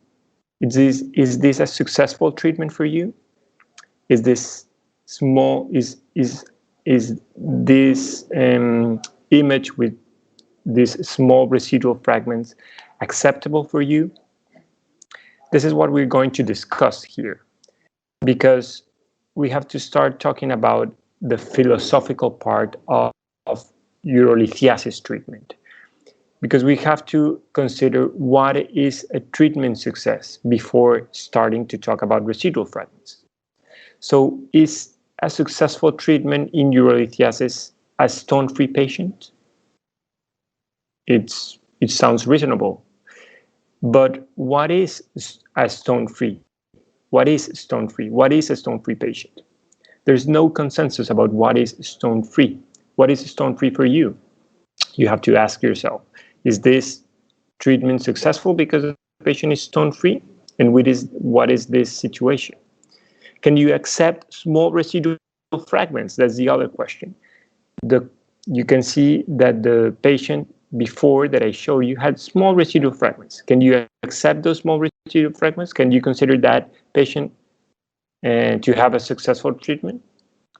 Is this a successful treatment for you? Is this small is this image with these small residual fragments acceptable for you? This is what we're going to discuss here, because we have to start talking about the philosophical part of urolithiasis treatment, because we have to consider what is a treatment success before starting to talk about residual fragments. So is a successful treatment in urolithiasis a stone-free patient? It sounds reasonable, but what is a stone-free? What is stone-free? What is a stone-free patient? There's no consensus about what is stone-free. What is stone-free for you? You have to ask yourself, is this treatment successful because the patient is stone-free? And what is this situation? Can you accept small residual fragments? That's the other question. You can see that the patient before that I show you had small residual fragments. Can you accept those small residual fragments? Can you consider that patient to have a successful treatment?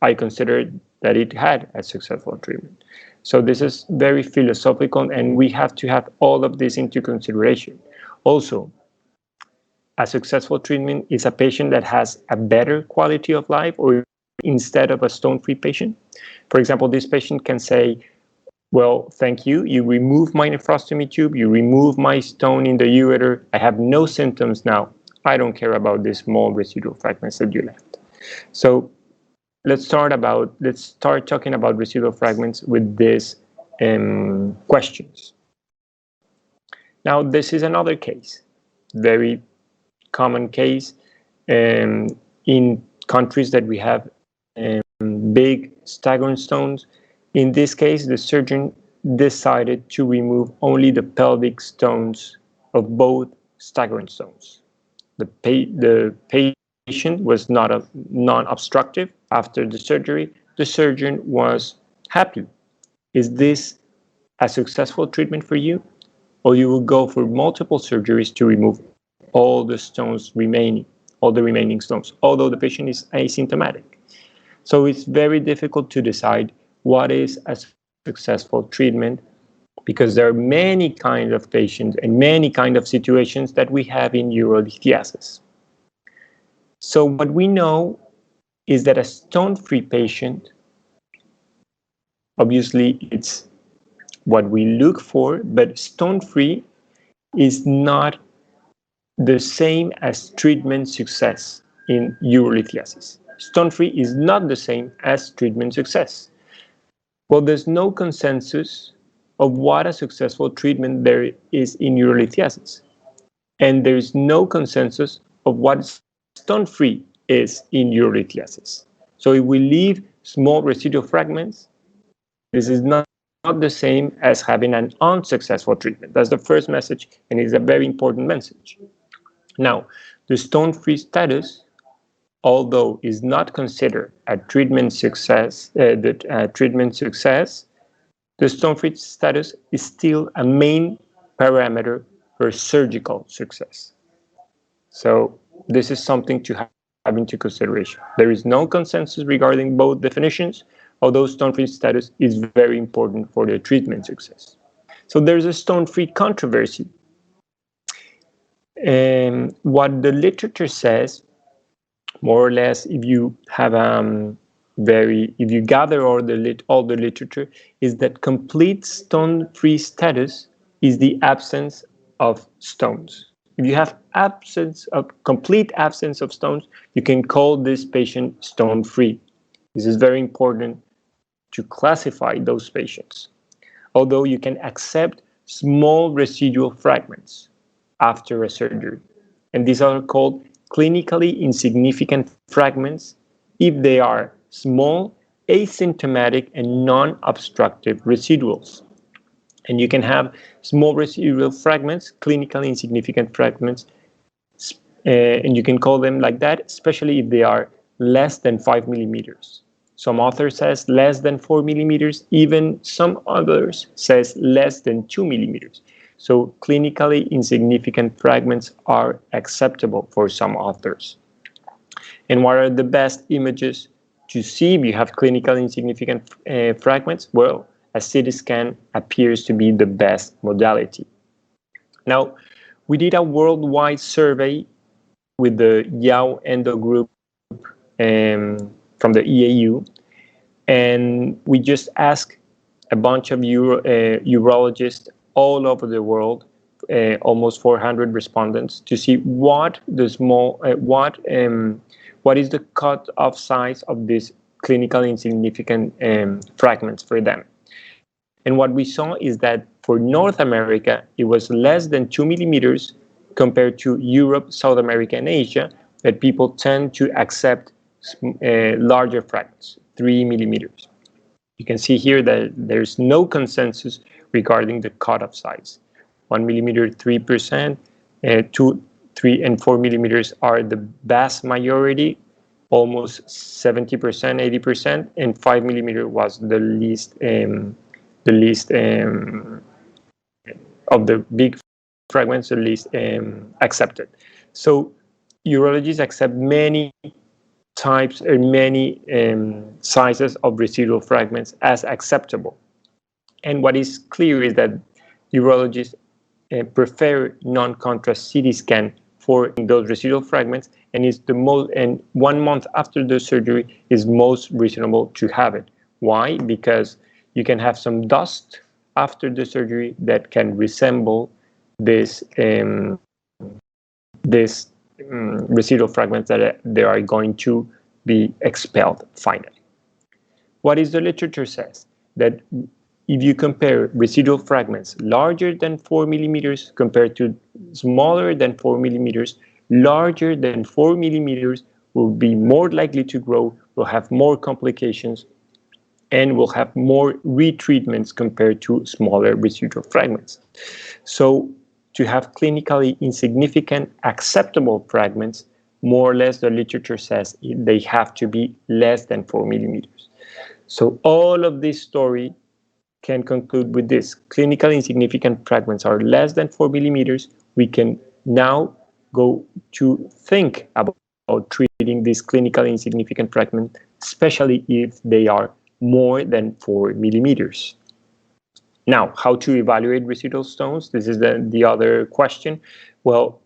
I consider that it had a successful treatment. So this is very philosophical, and we have to have all of this into consideration. Also, a successful treatment is a patient that has a better quality of life, or instead of a stone-free patient. For example, this patient can say, well, thank you. You remove my nephrostomy tube. You remove my stone in the ureter. I have no symptoms now. I don't care about these small residual fragments that you left. So let's start talking about residual fragments with these questions. Now, this is another case, very common case in countries that we have big staghorn stones. In this case, the surgeon decided to remove only the pelvic stones of both staghorn stones. The patient was not non-obstructive after the surgery. The surgeon was happy. Is this a successful treatment for you? Or you will go for multiple surgeries to remove all the remaining stones, although the patient is asymptomatic. So it's very difficult to decide what is a successful treatment, because there are many kinds of patients and many kinds of situations that we have in urolithiasis. So what we know is that a stone-free patient, obviously it's what we look for, but stone-free is not the same as treatment success in urolithiasis. Stone-free is not the same as treatment success. Well, there's no consensus of what a successful treatment there is in urolithiasis. And there's no consensus of what stone-free is in urolithiasis. So if we leave small residual fragments, this is not the same as having an unsuccessful treatment. That's the first message, and it's a very important message. Now, the stone-free status, although is not considered a treatment success, the stone-free status is still a main parameter for surgical success. So this is something to have into consideration. There is no consensus regarding both definitions, although stone-free status is very important for the treatment success. So there's a stone-free controversy. What the literature says, more or less, if you have if you gather all the literature, is that complete stone-free status is the absence of stones. If you have complete absence of stones, you can call this patient stone-free. This is very important to classify those patients. Although you can accept small residual fragments after a surgery, and these are called clinically insignificant fragments if they are small, asymptomatic, and non-obstructive residuals. And you can have small residual fragments, clinically insignificant fragments, and you can call them like that, especially if they are less than 5 millimeters. Some authors says less than 4 millimeters, even some others says less than 2 millimeters. So clinically insignificant fragments are acceptable for some authors. And what are the best images to see if you have clinically insignificant fragments? Well, a CT scan appears to be the best modality. Now, we did a worldwide survey with the Yao Endo group from the EAU, and we just asked a bunch of urologists all over the world, almost 400 respondents, to see what is the cut-off size of these clinically insignificant fragments for them. And what we saw is that for North America, it was less than 2 millimeters compared to Europe, South America, and Asia, that people tend to accept larger fragments, 3 millimeters. You can see here that there's no consensus regarding the cutoff size. 1 millimeter, 3%, 2, 3, and 4 millimeters are the vast majority, almost 70%, 80%, and 5 millimeter was the least of the big fragments, the least accepted. So urologists accept many types and many sizes of residual fragments as acceptable. And what is clear is that urologists prefer non-contrast CT scan for those residual fragments, and is the most, and 1 month after the surgery is most reasonable to have it. Why? Because you can have some dust after the surgery that can resemble this residual fragments that they are going to be expelled finally. What is the literature says? That if you compare residual fragments larger than 4 millimeters compared to smaller than 4 millimeters, larger than 4 millimeters will be more likely to grow, will have more complications, and will have more retreatments compared to smaller residual fragments. So to have clinically insignificant acceptable fragments, more or less the literature says they have to be less than 4 millimeters. So all of this story can conclude with this. Clinically insignificant fragments are less than 4 millimeters. We can now go to think about treating these clinically insignificant fragments, especially if they are more than 4 millimeters. Now, how to evaluate residual stones? This is the other question. Well,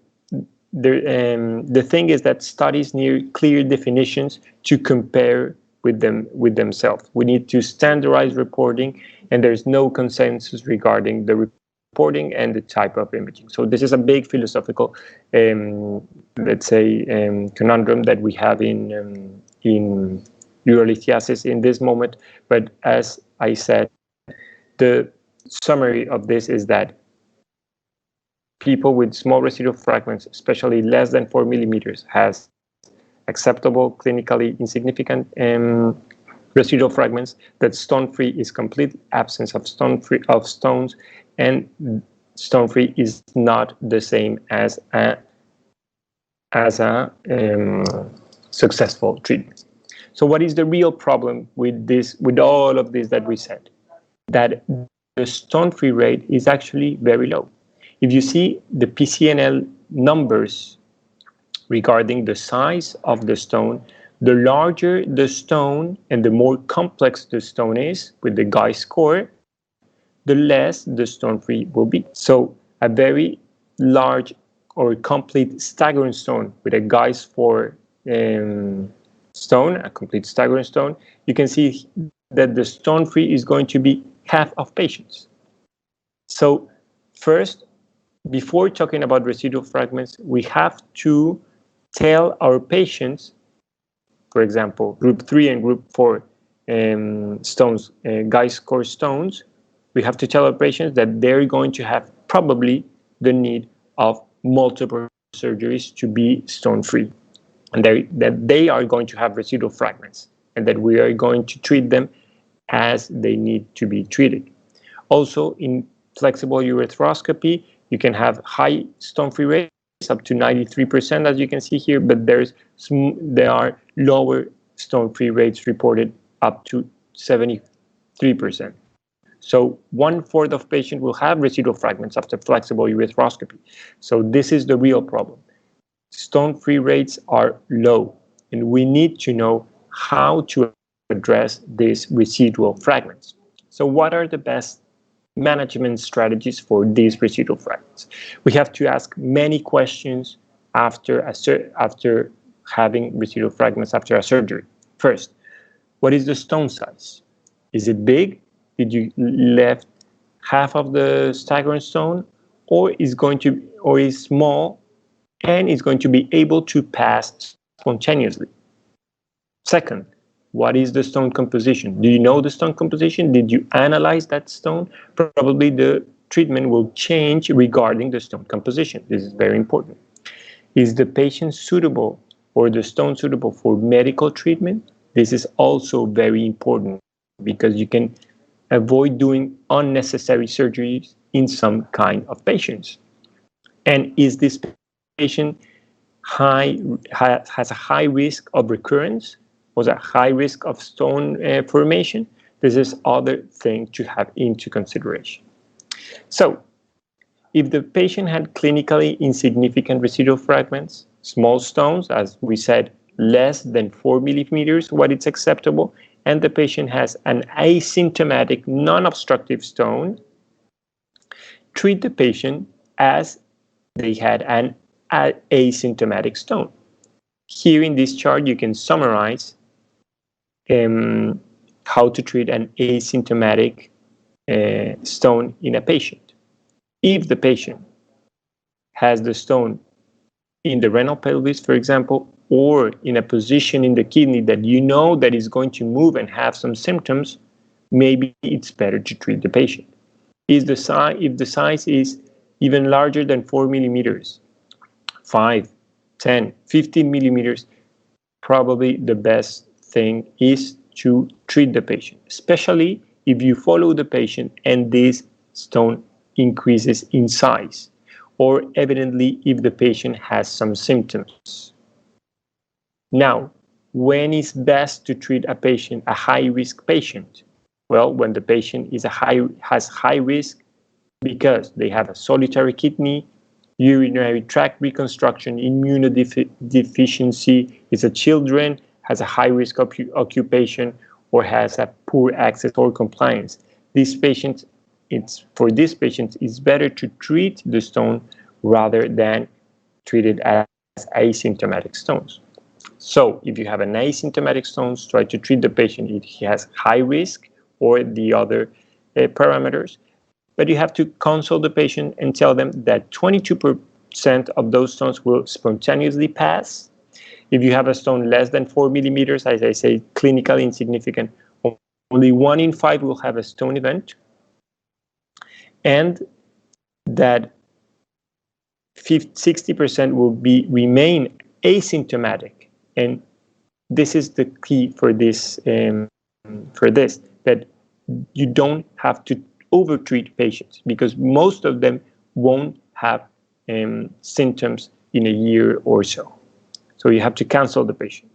the thing is that studies need clear definitions to compare with themselves. We need to standardize reporting, and there's no consensus regarding the reporting and the type of imaging. So this is a big philosophical, let's say, conundrum that we have in urolithiasis in this moment. But as I said, the summary of this is that people with small residual fragments, especially less than 4 millimeters, has acceptable, clinically insignificant residual fragments. That stone-free is complete absence of stones, and stone-free is not the same as a successful treatment. So what is the real problem with this, with all of this that we said? That the stone-free rate is actually very low. If you see the PCNL numbers regarding the size of the stone, the larger the stone and the more complex the stone is with the Guy's score, the less the stone-free will be. So a very large or complete staggering stone with a Guy's 4 stone, a complete staggering stone, you can see that the stone-free is going to be half of patients. So first, before talking about residual fragments, we have to tell our patients, for example, group 3 and group 4 stones, Guy's score stones, we have to tell our patients that they're going to have probably the need of multiple surgeries to be stone-free, and that they are going to have residual fragments, and that we are going to treat them as they need to be treated. Also, in flexible urethroplasty, you can have high stone-free rates, up to 93%, as you can see here, but there are lower stone-free rates reported up to 73%. So 1/4 of patients will have residual fragments after flexible urethroplasty. So this is the real problem. Stone-free rates are low, and we need to know how to address these residual fragments. So what are the best management strategies for these residual fragments. We have to ask many questions after having residual fragments after a surgery. First, what is the stone size? Is it big? Did you left half of the staghorn stone, or is small and is going to be able to pass spontaneously? Second, what is the stone composition? Do you know the stone composition? Did you analyze that stone? Probably the treatment will change regarding the stone composition. This is very important. Is the patient suitable or the stone suitable for medical treatment? This is also very important because you can avoid doing unnecessary surgeries in some kind of patients. And is this patient has a high risk of recurrence, or a high risk of stone formation? This is other thing to have into consideration. So, if the patient had clinically insignificant residual fragments, small stones, as we said, less than 4 millimeters, what is acceptable, and the patient has an asymptomatic non-obstructive stone, treat the patient as they had an asymptomatic stone. Here in this chart, you can summarize how to treat an asymptomatic stone in a patient. If the patient has the stone in the renal pelvis, for example, or in a position in the kidney that you know that is going to move and have some symptoms, maybe it's better to treat the patient. If the size is even larger than 4 millimeters, 5, 10, 15 millimeters, probably the best thing is to treat the patient, especially if you follow the patient and this stone increases in size, or evidently if the patient has some symptoms. Now, when is best to treat a patient, a high-risk patient? Well, when the patient has high risk because they have a solitary kidney, urinary tract reconstruction, immunodeficiency, is a children, has a high-risk occupation, or has a poor access or compliance. For this patient, it's better to treat the stone rather than treat it as asymptomatic stones. So if you have an asymptomatic stones, try to treat the patient if he has high risk or the other parameters. But you have to consult the patient and tell them that 22% of those stones will spontaneously pass. If you have a stone less than 4 millimeters, as I say, clinically insignificant, only 1 in 5 will have a stone event. And that 60% will remain asymptomatic. And this is the key for this, that you don't have to overtreat patients because most of them won't have symptoms in a year or so. So you have to cancel the patient.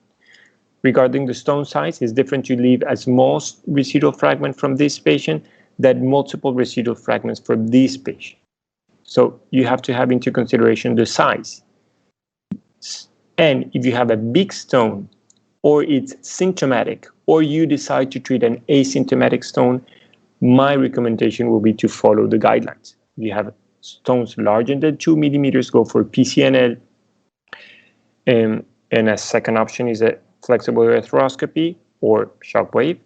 Regarding the stone size, it's different to leave a small residual fragment from this patient than multiple residual fragments from this patient. So you have to have into consideration the size. And if you have a big stone, or it's symptomatic, or you decide to treat an asymptomatic stone, my recommendation will be to follow the guidelines. If you have stones larger than 2 millimeters, go for PCNL. And a second option is a flexible arthroscopy or shockwave.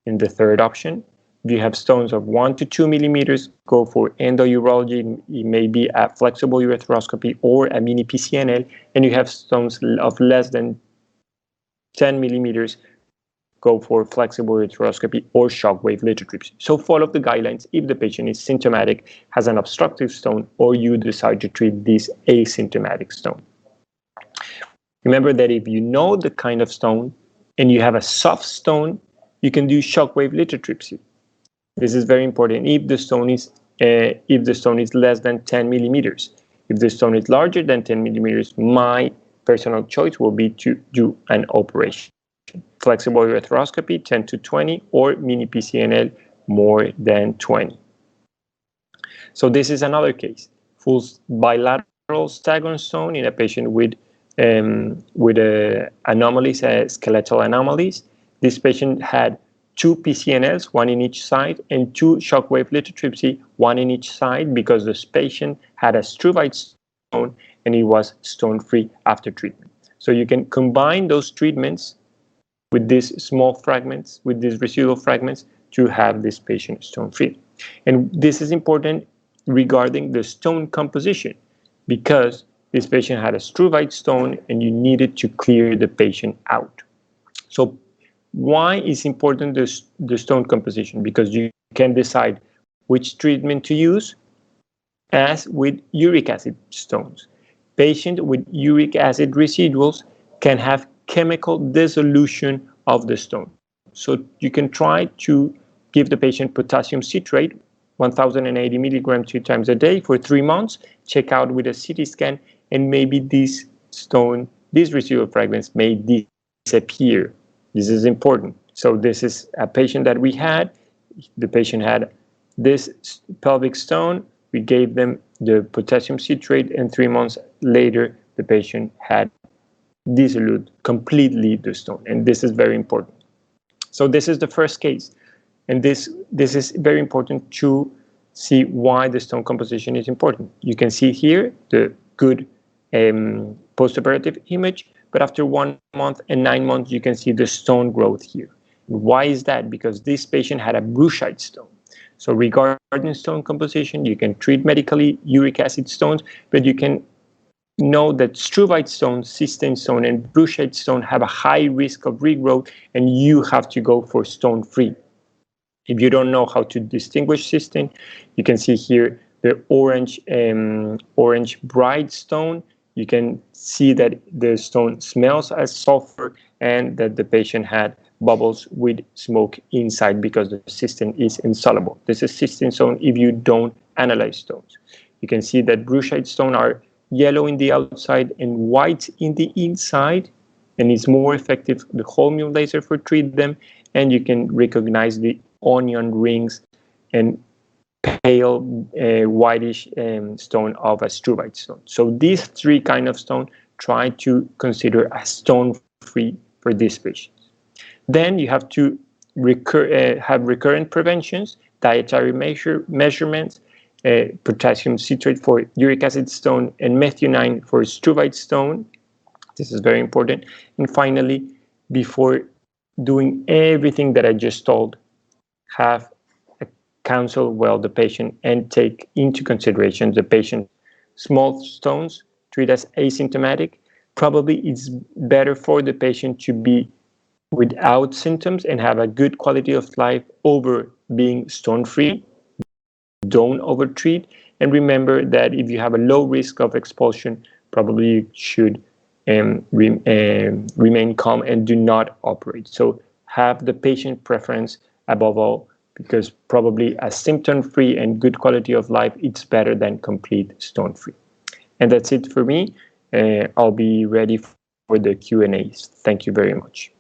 And the third option, if you have stones of 1 to 2 millimeters, go for endourology. It may be a flexible arthroscopy or a mini PCNL. And you have stones of less than 10 millimeters, go for flexible arthroscopy or shockwave lithotripsy. So follow the guidelines if the patient is symptomatic, has an obstructive stone, or you decide to treat this asymptomatic stone. Remember that if you know the kind of stone and you have a soft stone, you can do shockwave lithotripsy. This is very important if the stone is less than 10 millimeters. If the stone is larger than 10 millimeters, my personal choice will be to do an operation. Flexible arthroscopy 10 to 20 or mini PCNL more than 20. So this is another case. Full bilateral staghorn stone in a patient with anomalies, skeletal anomalies. This patient had 2 PCNLs, one in each side, and 2 shockwave lithotripsy, one in each side, because this patient had a struvite stone and he was stone-free after treatment. So you can combine those treatments with these small fragments, with these residual fragments, to have this patient stone-free. And this is important regarding the stone composition, because this patient had a struvite stone and you needed to clear the patient out. So why is important the stone composition? Because you can decide which treatment to use, as with uric acid stones. Patient with uric acid residuals can have chemical dissolution of the stone. So you can try to give the patient potassium citrate, 1080 milligrams 2 times a day for 3 months, check out with a CT scan, and maybe these residual fragments may disappear. This is important. So this is a patient that we had. The patient had this pelvic stone. We gave them the potassium citrate, and 3 months later, the patient had dissolved completely the stone. And this is very important. So this is the first case. And this is very important to see why the stone composition is important. You can see here the good postoperative image, but after 1 month and 9 months, you can see the stone growth here. Why is that? Because this patient had a bruchite stone. So regarding stone composition, you can treat medically uric acid stones, but you can know that struvite stone, cystine stone, and bruchite stone have a high risk of regrowth, and you have to go for stone-free. If you don't know how to distinguish cystine, you can see here the orange bright stone. You can see that the stone smells as sulfur and that the patient had bubbles with smoke inside because the cystine is insoluble. This is cystine stone if you don't analyze stones. You can see that bruchite stone are yellow in the outside and white in the inside, and it's more effective, the holmium laser, for treat them, and you can recognize the onion rings and pale whitish stone of a struvite stone. So these 3 kind of stone, try to consider as stone-free for these patients. Then you have to have recurrent preventions, dietary measurements, potassium citrate for uric acid stone, and methionine for struvite stone. This is very important. And finally, before doing everything that I just told, have a counsel well the patient and take into consideration the patient. Small stones, treat as asymptomatic. Probably it's better for the patient to be without symptoms and have a good quality of life over being stone-free. Don't overtreat. And remember that if you have a low risk of expulsion, probably you should remain calm and do not operate. So have the patient preference above all, because probably a symptom-free and good quality of life, it's better than complete stone-free. And that's it for me. I'll be ready for the Q&As. Thank you very much.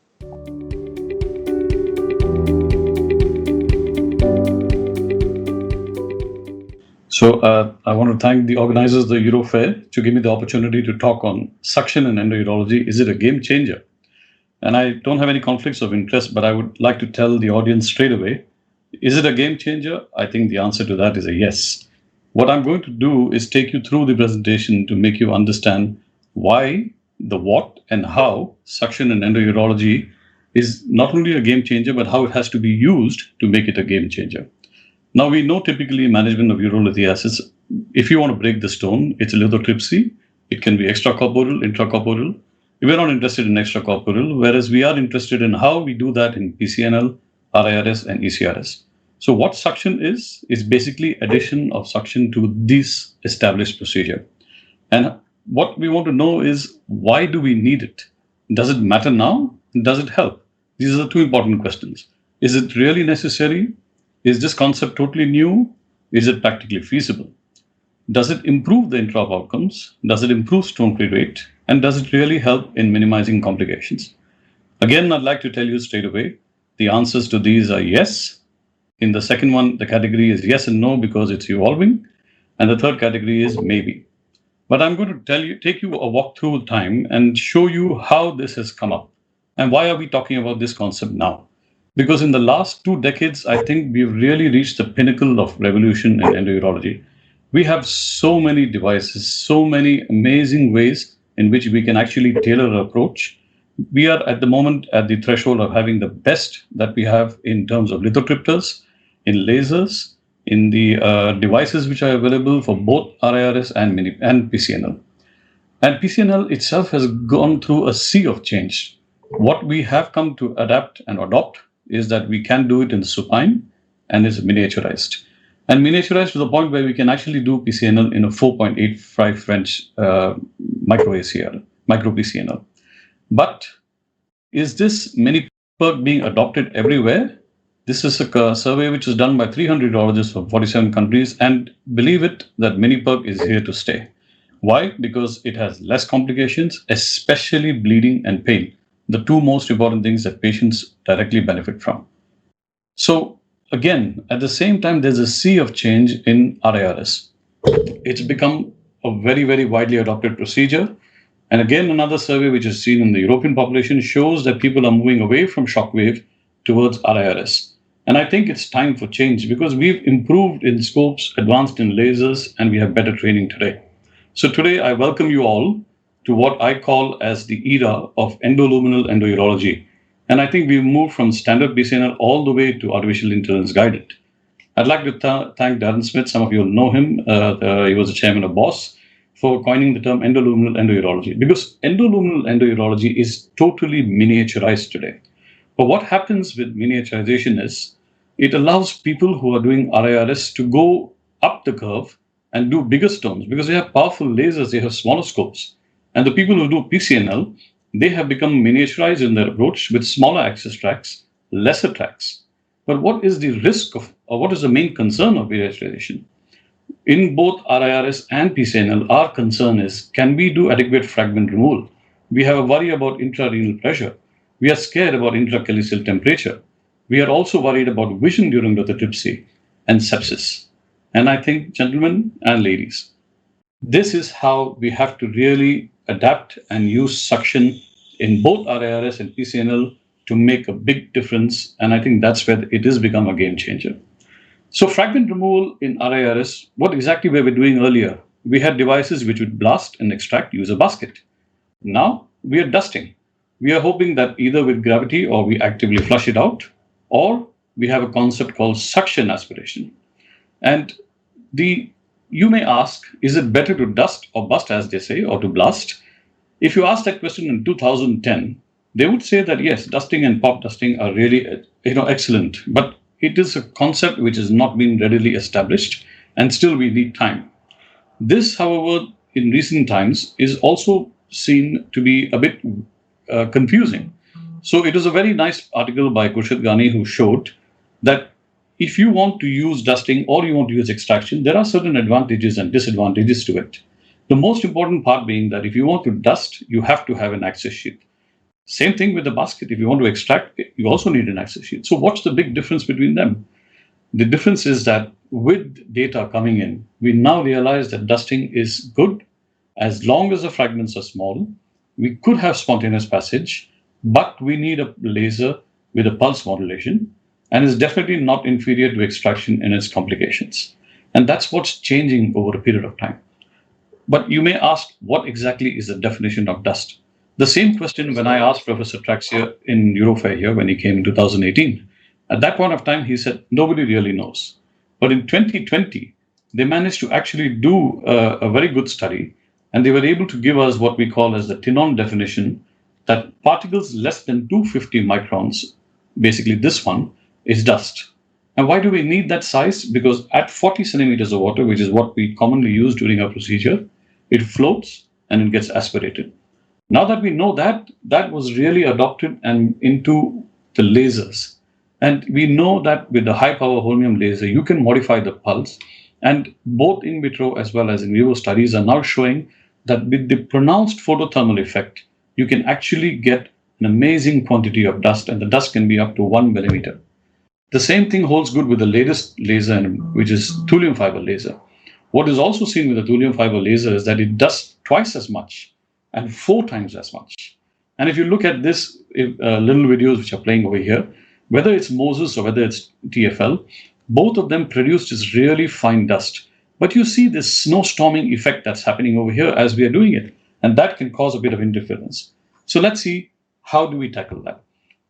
So I want to thank the organizers of the Euro Fair to give me the opportunity to talk on suction and endourology. Is it a game changer? And I don't have any conflicts of interest, but I would like to tell the audience straight away, is it a game changer? I think the answer to that is a yes. What I'm going to do is take you through the presentation to make you understand why, the what, and how suction and endourology is not only a game changer, but how it has to be used to make it a game changer. Now, we know typically management of urolithiasis, if you want to break the stone, it's a lithotripsy. It can be extracorporeal, intracorporeal. We're not interested in extracorporeal, whereas we are interested in how we do that in PCNL, RIRS, and ECRS. So what suction is basically addition of suction to this established procedure. And what we want to know is, why do we need it? Does it matter now? Does it help? These are the 2 important questions. Is it really necessary? Is this concept totally new? Is it practically feasible? Does it improve the intra-op outcomes? Does it improve stone-free rate? And does it really help in minimizing complications? Again, I'd like to tell you straight away, the answers to these are yes. In the second one, the category is yes and no because it's evolving. And the third category is maybe. But I'm going to take you a walk through time and show you how this has come up. And why are we talking about this concept now? Because in the last 2 decades, I think we've really reached the pinnacle of revolution in endourology. We have so many devices, so many amazing ways in which we can actually tailor our approach. We are at the moment at the threshold of having the best that we have in terms of lithotripters, in lasers, in the devices which are available for both RIRS and PCNL. And PCNL itself has gone through a sea of change. What we have come to adapt and adopt is that we can do it in the supine and is miniaturized. And miniaturized to the point where we can actually do PCNL in a 4.85 French micro ACL, micro PCNL. But is this mini-PERC being adopted everywhere? This is a survey which is done by 300 urologists from 47 countries, and believe it, that mini-PERC is here to stay. Why? Because it has less complications, especially bleeding and pain, the two most important things that patients directly benefit from. So again, at the same time, there's a sea of change in RIRS. It's become a very, very widely adopted procedure. And again, another survey which is seen in the European population shows that people are moving away from shockwave towards RIRS. And I think it's time for change because we've improved in scopes, advanced in lasers, and we have better training today. So today I welcome you all to what I call as the era of endoluminal endourology. And I think we've moved from standard BCNL all the way to artificial intelligence guided. I'd like to thank Darren Smith. Some of you will know him. He was the chairman of BOSS for coining the term endoluminal endourology, because endoluminal endourology is totally miniaturized today. But what happens with miniaturization is it allows people who are doing RIRS to go up the curve and do bigger stones because they have powerful lasers, they have smaller scopes. And the people who do PCNL, they have become miniaturized in their approach with smaller access tracks, lesser tracks. But what is the risk of, or what is the main concern of miniaturization? In both RIRS and PCNL, our concern is, can we do adequate fragment removal? We have a worry about intrarenal pressure. We are scared about intracalyceal temperature. We are also worried about vision during lithotripsy and sepsis. And I think, gentlemen and ladies, this is how we have to really adapt and use suction in both RIRS and PCNL to make a big difference. And I think that's where it has become a game changer. So fragment removal in RIRS, what exactly were we doing earlier? We had devices which would blast and extract user basket. Now we are dusting. We are hoping that either with gravity or we actively flush it out, or we have a concept called suction aspiration. And you may ask, is it better to dust or bust, as they say, or to blast? If you ask that question in 2010, they would say that yes, dusting and pop dusting are really excellent, but it is a concept which has not been readily established, and still we need time. This, however, in recent times is also seen to be a bit confusing. So it was a very nice article by Khurshid Ghani who showed that if you want to use dusting or you want to use extraction, there are certain advantages and disadvantages to it. The most important part being that if you want to dust, you have to have an access sheet. Same thing with the basket. If you want to extract, you also need an access sheet. So what's the big difference between them? The difference is that with data coming in, we now realize that dusting is good as long as the fragments are small. We could have spontaneous passage, but we need a laser with a pulse modulation, and is definitely not inferior to extraction in its complications. And that's what's changing over a period of time. But you may ask, what exactly is the definition of dust? The same question when I asked Professor Traxia in Eurofair here when he came in 2018. At that point of time, he said, nobody really knows. But in 2020, they managed to actually do a very good study, and they were able to give us what we call as the Tinon definition, that particles less than 250 microns, basically this one, is dust. And why do we need that size? Because at 40 centimeters of water, which is what we commonly use during our procedure, it floats and it gets aspirated. Now that we know that, that was really adopted and into the lasers. And we know that with the high power holmium laser, you can modify the pulse. And both in vitro as well as in vivo studies are now showing that with the pronounced photothermal effect, you can actually get an amazing quantity of dust, and the dust can be up to 1 millimeter. The same thing holds good with the latest laser, which is thulium fiber laser. What is also seen with the thulium fiber laser is that it does twice as much and 4 times as much. And if you look at this little videos which are playing over here, Whether it's Moses or whether it's TFL, both of them produce this really fine dust. But you see this snowstorming effect that's happening over here as we are doing it, and that can cause a bit of interference. So let's see, how do we tackle that?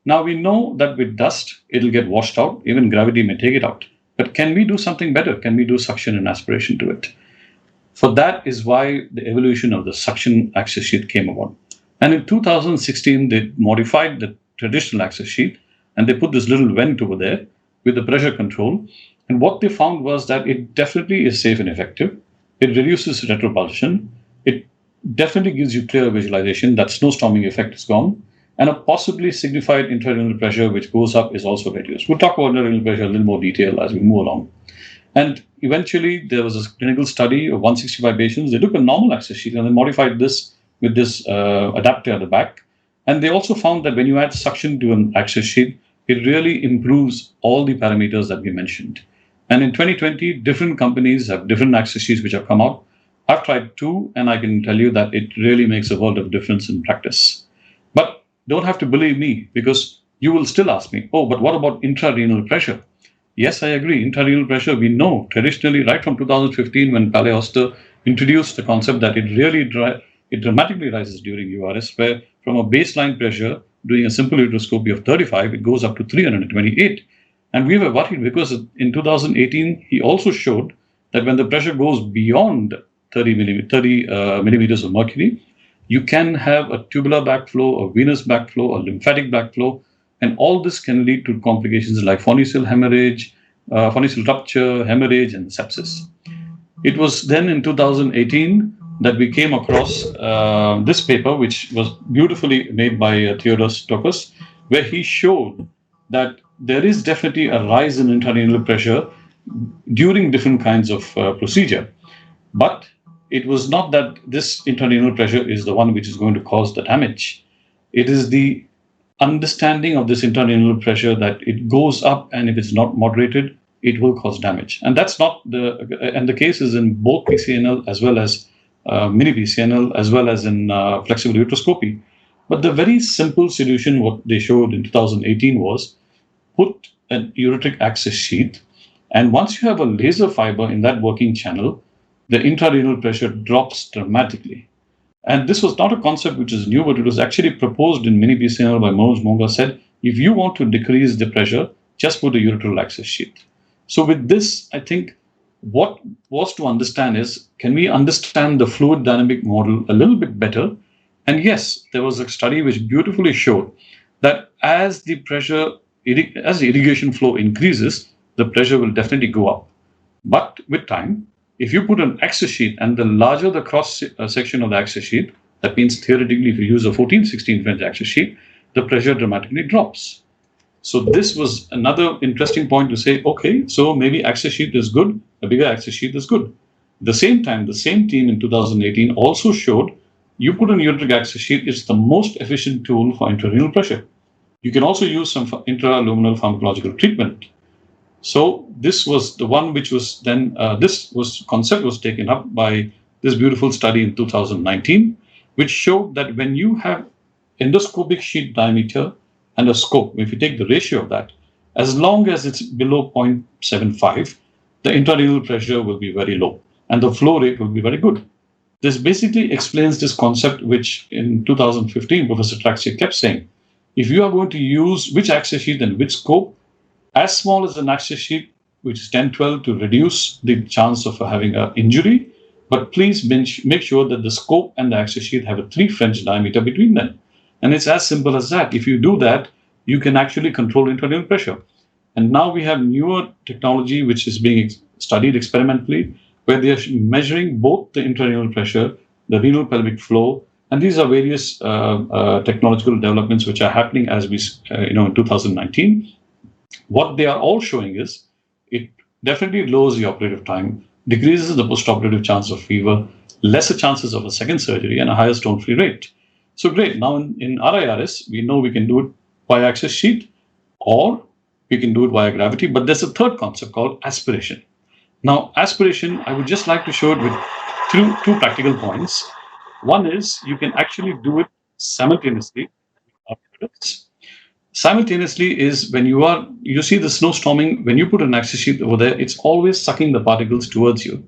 Now we know that with dust, it'll get washed out, even gravity may take it out. But can we do something better? Can we do suction and aspiration to it? For that is why the evolution of the suction access sheet came about. And in 2016, they modified the traditional access sheet and they put this little vent over there with the pressure control. And what they found was that it definitely is safe and effective. It reduces retropulsion. It definitely gives you clear visualization. That snowstorming effect is gone. And a possibly signified intrarenal pressure, which goes up, is also reduced. We'll talk about intrarenal pressure in a little more detail as we move along. And eventually, there was a clinical study of 165 patients. They took a normal access sheet and they modified this with this adapter at the back. And they also found that when you add suction to an access sheet, it really improves all the parameters that we mentioned. And in 2020, different companies have different access sheets which have come out. I've tried two, and I can tell you that it really makes a world of difference in practice. But don't have to believe me, because you will still ask me, oh, but what about intrarenal pressure? Yes, I agree. Intrarenal pressure, we know traditionally, right from 2015, when Pale-Oster introduced the concept that it dramatically rises during URS, where from a baseline pressure, doing a simple ureteroscopy of 35, it goes up to 328. And we were worried because in 2018, he also showed that when the pressure goes beyond 30 millimeters of mercury, you can have a tubular backflow, a venous backflow, a lymphatic backflow, and all this can lead to complications like phonical hemorrhage, phonical rupture, hemorrhage, and sepsis. It was then in 2018 that we came across this paper, which was beautifully made by Theodoros Tokos, where he showed that there is definitely a rise in intrarenal pressure during different kinds of procedure. But it was not that this intrarenal pressure is the one which is going to cause the damage. It is the understanding of this intrarenal pressure that it goes up, and if it's not moderated, it will cause damage. And that's not the case is in both PCNL as well as mini PCNL, as well as in flexible ureteroscopy. But the very simple solution, what they showed in 2018, was put an ureteric access sheet, and once you have a laser fiber in that working channel, the intrarenal pressure drops dramatically. And this was not a concept which is new, but it was actually proposed in mini PCNL by Manoj Monga. Said, if you want to decrease the pressure, just put a ureteral access sheet. So with this, I think what was to understand is, can we understand the fluid dynamic model a little bit better? And yes, there was a study which beautifully showed that as the irrigation flow increases, the pressure will definitely go up. But with time, if you put an access sheet, and the larger the cross section of the access sheet, that means theoretically if you use a 14-16 French access sheet, the pressure dramatically drops. So this was another interesting point to say, okay, so maybe access sheet is good, a bigger access sheet is good. At the same time, the same team in 2018 also showed you put an ureteric access sheet, it's the most efficient tool for intrarenal pressure. You can also use some intraluminal pharmacological treatment. So this was the one which was then, concept was taken up by this beautiful study in 2019, which showed that when you have endoscopic sheet diameter and a scope, if you take the ratio of that, as long as it's below 0.75, the intrarenal pressure will be very low and the flow rate will be very good. This basically explains this concept, which in 2015, Professor Traxia kept saying, if you are going to use which access sheet and which scope, as small as an access sheet, which is 10-12, to reduce the chance of having an injury, but please make sure that the scope and the access sheet have a 3 French diameter between them. And it's as simple as that. If you do that, you can actually control intrarenal pressure. And now we have newer technology which is being studied experimentally, where they are measuring both the intrarenal pressure, the renal pelvic flow, and these are various technological developments which are happening as we, in 2019. What they are all showing is it definitely lowers the operative time, decreases the postoperative chance of fever, lesser chances of a second surgery, and a higher stone-free rate. So great. Now in RIRS, we know we can do it via access sheet, or we can do it via gravity. But there's a third concept called aspiration. Now, aspiration, I would just like to show it with two practical points. One is you can actually do it simultaneously. Simultaneously is when you see the snow storming, when you put an access sheet over there, it's always sucking the particles towards you.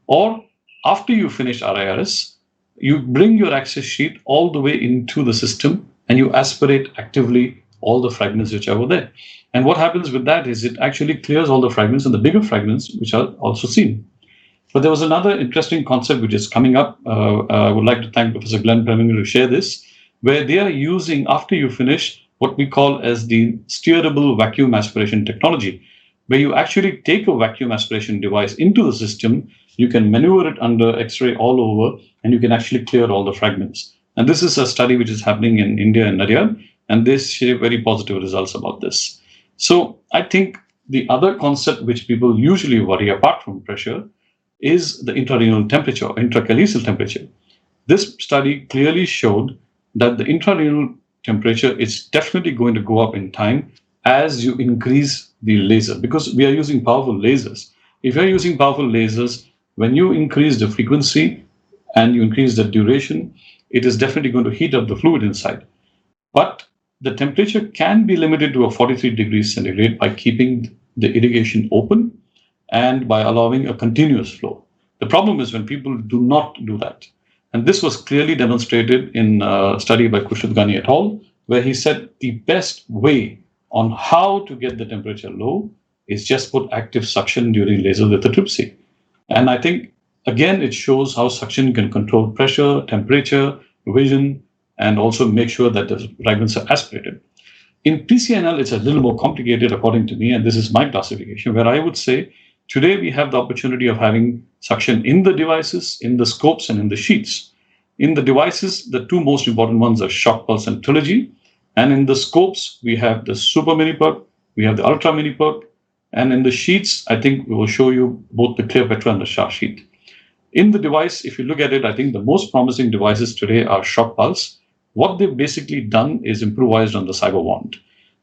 Or after you finish RIRS, you bring your access sheet all the way into the system and you aspirate actively all the fragments which are over there. And what happens with that is it actually clears all the fragments and the bigger fragments which are also seen. But there was another interesting concept which is coming up. I would like to thank Professor Glenn Preminger to share this, where they are using, after you finish, what we call as the steerable vacuum aspiration technology, where you actually take a vacuum aspiration device into the system, you can maneuver it under X-ray all over, and you can actually clear all the fragments. And this is a study which is happening in India and Nadia, and they share very positive results about this. So I think the other concept which people usually worry, apart from pressure, is the intrarenal temperature, intracalical temperature. This study clearly showed that the intrarenal temperature is definitely going to go up in time as you increase the laser, because we are using powerful lasers. If you're using powerful lasers, when you increase the frequency and you increase the duration, it is definitely going to heat up the fluid inside. But the temperature can be limited to a 43 degrees centigrade by keeping the irrigation open and by allowing a continuous flow. The problem is when people do not do that. And this was clearly demonstrated in a study by Kushdagani et al., where he said the best way on how to get the temperature low is just put active suction during laser lithotripsy. And I think, again, it shows how suction can control pressure, temperature, vision, and also make sure that the fragments are aspirated. In PCNL, it's a little more complicated, according to me, and this is my classification, where I would say today we have the opportunity of having suction in the devices, in the scopes, and in the sheets. In the devices, the two most important ones are shock pulse and trilogy. And in the scopes, we have the super mini perk, we have the ultra mini perk. And in the sheets, I think we will show you both the Cleopatra and the Shah sheet. In the device, if you look at it, I think the most promising devices today are shock pulse. What they've basically done is improvised on the cyber wand.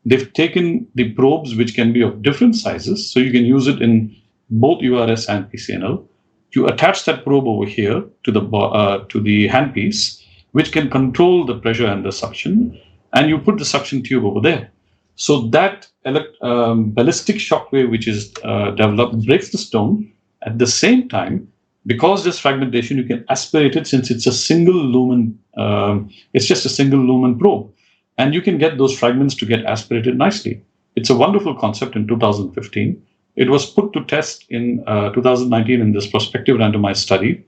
They've taken the probes, which can be of different sizes, so you can use it in both URS and PCNL. You attach that probe over here to the handpiece, which can control the pressure and the suction, and you put the suction tube over there. So that ballistic shock wave which is developed breaks the stone. At the same time, because there's fragmentation, you can aspirate it since it's a single lumen. It's just a single lumen probe, and you can get those fragments to get aspirated nicely. It's a wonderful concept in 2015. It was put to test in 2019 in this prospective randomized study,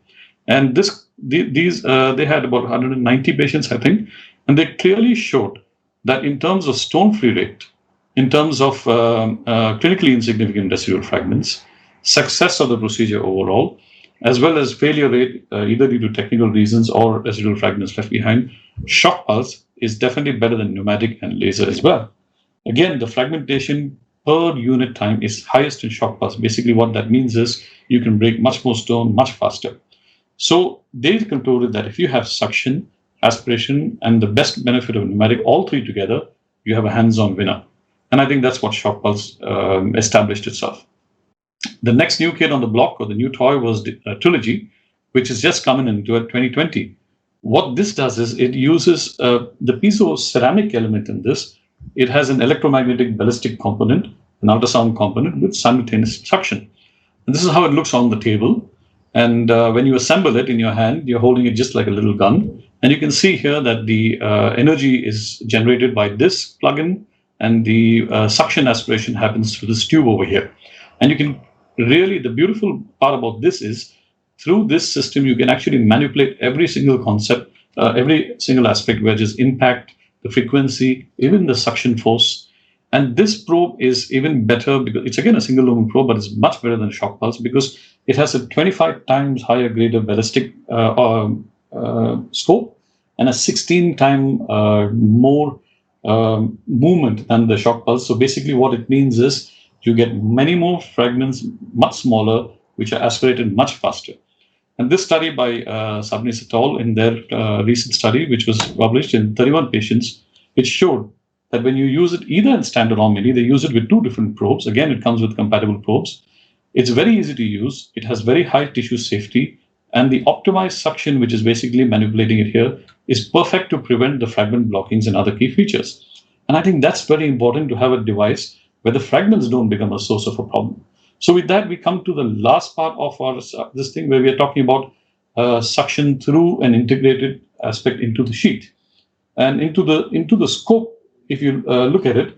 and they had about 190 patients, I think, and they clearly showed that in terms of stone-free rate, in terms of clinically insignificant residual fragments, success of the procedure overall, as well as failure rate, either due to technical reasons or residual fragments left behind, shock pulse is definitely better than pneumatic and laser as well. Again, the fragmentation per unit time is highest in shock pulse. Basically, what that means is you can break much more stone much faster. So they concluded that if you have suction, aspiration, and the best benefit of pneumatic, all three together, you have a hands-on winner. And I think that's what shock pulse established itself. The next new kid on the block, or the new toy, was Trilogy, which has just come into 2020. What this does is it uses the piezo ceramic element in this. It has an electromagnetic ballistic component, an ultrasound component with simultaneous suction. And this is how it looks on the table. And when you assemble it in your hand, you're holding it just like a little gun. And you can see here that the energy is generated by this plug-in, and the suction aspiration happens through this tube over here. And you can really, the beautiful part about this is, through this system, you can actually manipulate every single concept, every single aspect, which is impact, the frequency, even the suction force. And this probe is even better because it's again a single lumen probe, but it's much better than shock pulse because it has a 25 times higher grade of ballistic scope and a 16 times more movement than the shock pulse. So basically what it means is you get many more fragments, much smaller, which are aspirated much faster. And this study by Sabnis et al. In their recent study, which was published in 31 patients, it showed that when you use it either in standard or mini, they use it with two different probes. Again, it comes with compatible probes. It's very easy to use. It has very high tissue safety. And the optimized suction, which is basically manipulating it here, is perfect to prevent the fragment blockings and other key features. And I think that's very important to have a device where the fragments don't become a source of a problem. So with that, we come to the last part of our this thing where we are talking about suction through an integrated aspect into the sheet. And into the scope, if you look at it,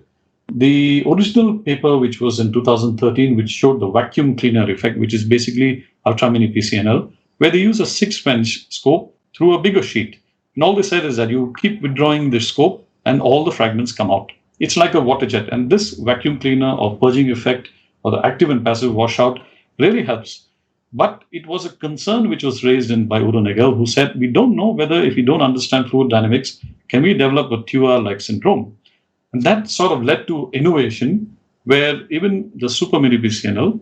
the original paper, which was in 2013, which showed the vacuum cleaner effect, which is basically ultra mini PCNL, where they use a 6-bench scope through a bigger sheet. And all they said is that you keep withdrawing the scope and all the fragments come out. It's like a water jet. And this vacuum cleaner or purging effect or the active and passive washout really helps. But it was a concern which was raised by Udo Nagel, who said, we don't know whether if we don't understand fluid dynamics, can we develop a TUA-like syndrome? And that sort of led to innovation where even the super mini BCNL,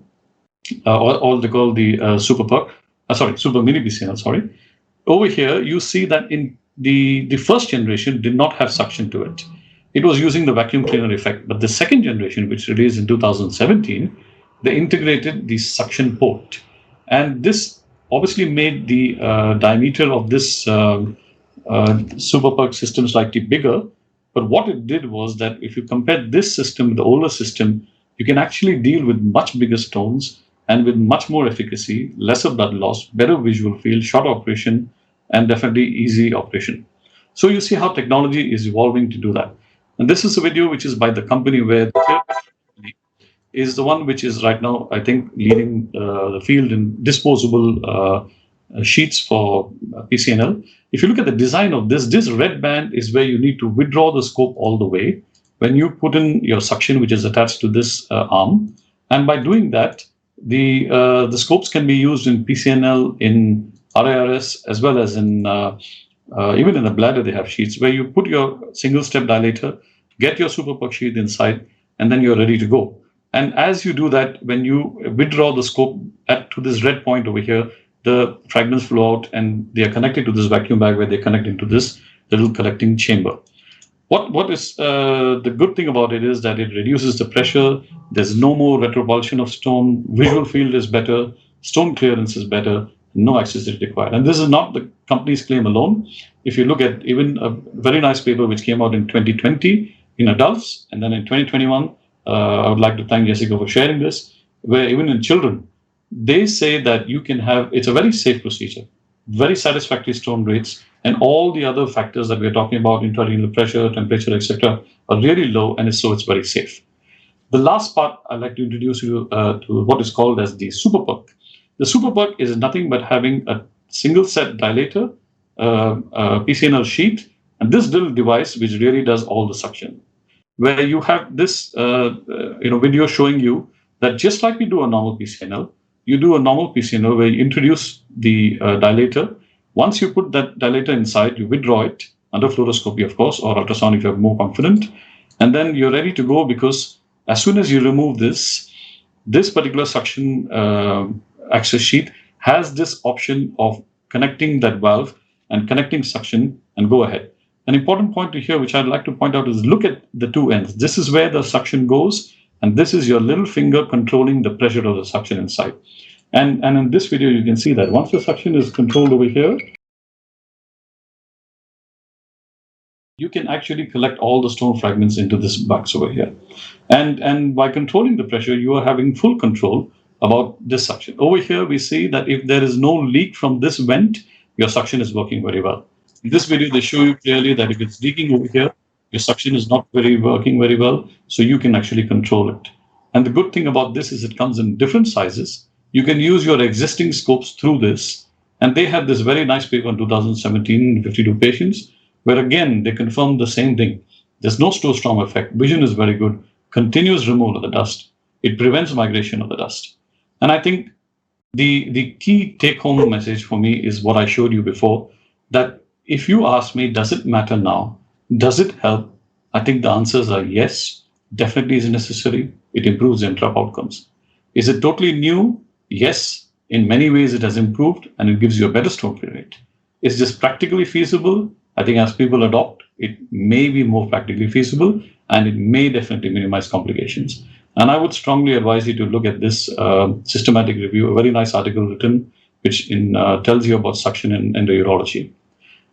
or they call the super mini BCNL, sorry. Over here, you see that in the first generation did not have suction to it. It was using the vacuum cleaner effect. But the second generation, which released in 2017, they integrated the suction port. And this obviously made the diameter of this super perk system slightly bigger. But what it did was that if you compare this system with the older system, you can actually deal with much bigger stones and with much more efficacy, lesser blood loss, better visual field, short operation, and definitely easy operation. So you see how technology is evolving to do that. And this is a video which is by the company where the is the one which is right now, I think, leading the field in disposable sheets for PCNL. If you look at the design of this red band is where you need to withdraw the scope all the way when you put in your suction, which is attached to this arm. And by doing that, the scopes can be used in PCNL, in RIRS, as well as in even in the bladder, they have sheets where you put your single step dilator, get your super perk sheath inside, and then you're ready to go. And as you do that, when you withdraw the scope to this red point over here, the fragments flow out and they are connected to this vacuum bag where they connect into this little collecting chamber. What is the good thing about it is that it reduces the pressure. There's no more retropulsion of stone. Visual field is better. Stone clearance is better. No access is required. And this is not the company's claim alone. If you look at even a very nice paper which came out in 2020 in adults, and then in 2021, I would like to thank Jessica for sharing this, where even in children, they say that you can have, it's a very safe procedure, very satisfactory stone rates, and all the other factors that we're talking about, intracranial pressure, temperature, etc., are really low, and so it's very safe. The last part, I'd like to introduce you to what is called as the super perk. The super perk is nothing but having a single set dilator, PCNL sheet, and this little device which really does all the suction. Where you have this video showing you that just like we do a normal PCNL, you do a normal PCNL where you introduce the dilator. Once you put that dilator inside, you withdraw it under fluoroscopy, of course, or ultrasound if you're more confident. And then you're ready to go because as soon as you remove this particular suction access sheet has this option of connecting that valve and connecting suction and go ahead. An important point to here, which I'd like to point out, is look at the two ends. This is where the suction goes, and this is your little finger controlling the pressure of the suction inside. And in this video, you can see that once the suction is controlled over here, you can actually collect all the stone fragments into this box over here. And by controlling the pressure, you are having full control about this suction. Over here, we see that if there is no leak from this vent, your suction is working very well. In this video, they show you clearly that if it's leaking over here, your suction is not working very well, so you can actually control it. And the good thing about this is it comes in different sizes. You can use your existing scopes through this. And they had this very nice paper in 2017, 52 patients, where again, they confirmed the same thing. There's no snowstorm effect. Vision is very good. Continuous removal of the dust. It prevents migration of the dust. And I think the key take-home message for me is what I showed you before, that if you ask me, does it matter now? Does it help? I think the answers are yes, definitely is necessary. It improves intra outcomes. Is it totally new? Yes, in many ways it has improved and it gives you a better stone clear rate. Is this practically feasible? I think as people adopt, it may be more practically feasible and it may definitely minimize complications. And I would strongly advise you to look at this systematic review, a very nice article written, which tells you about suction in endourology.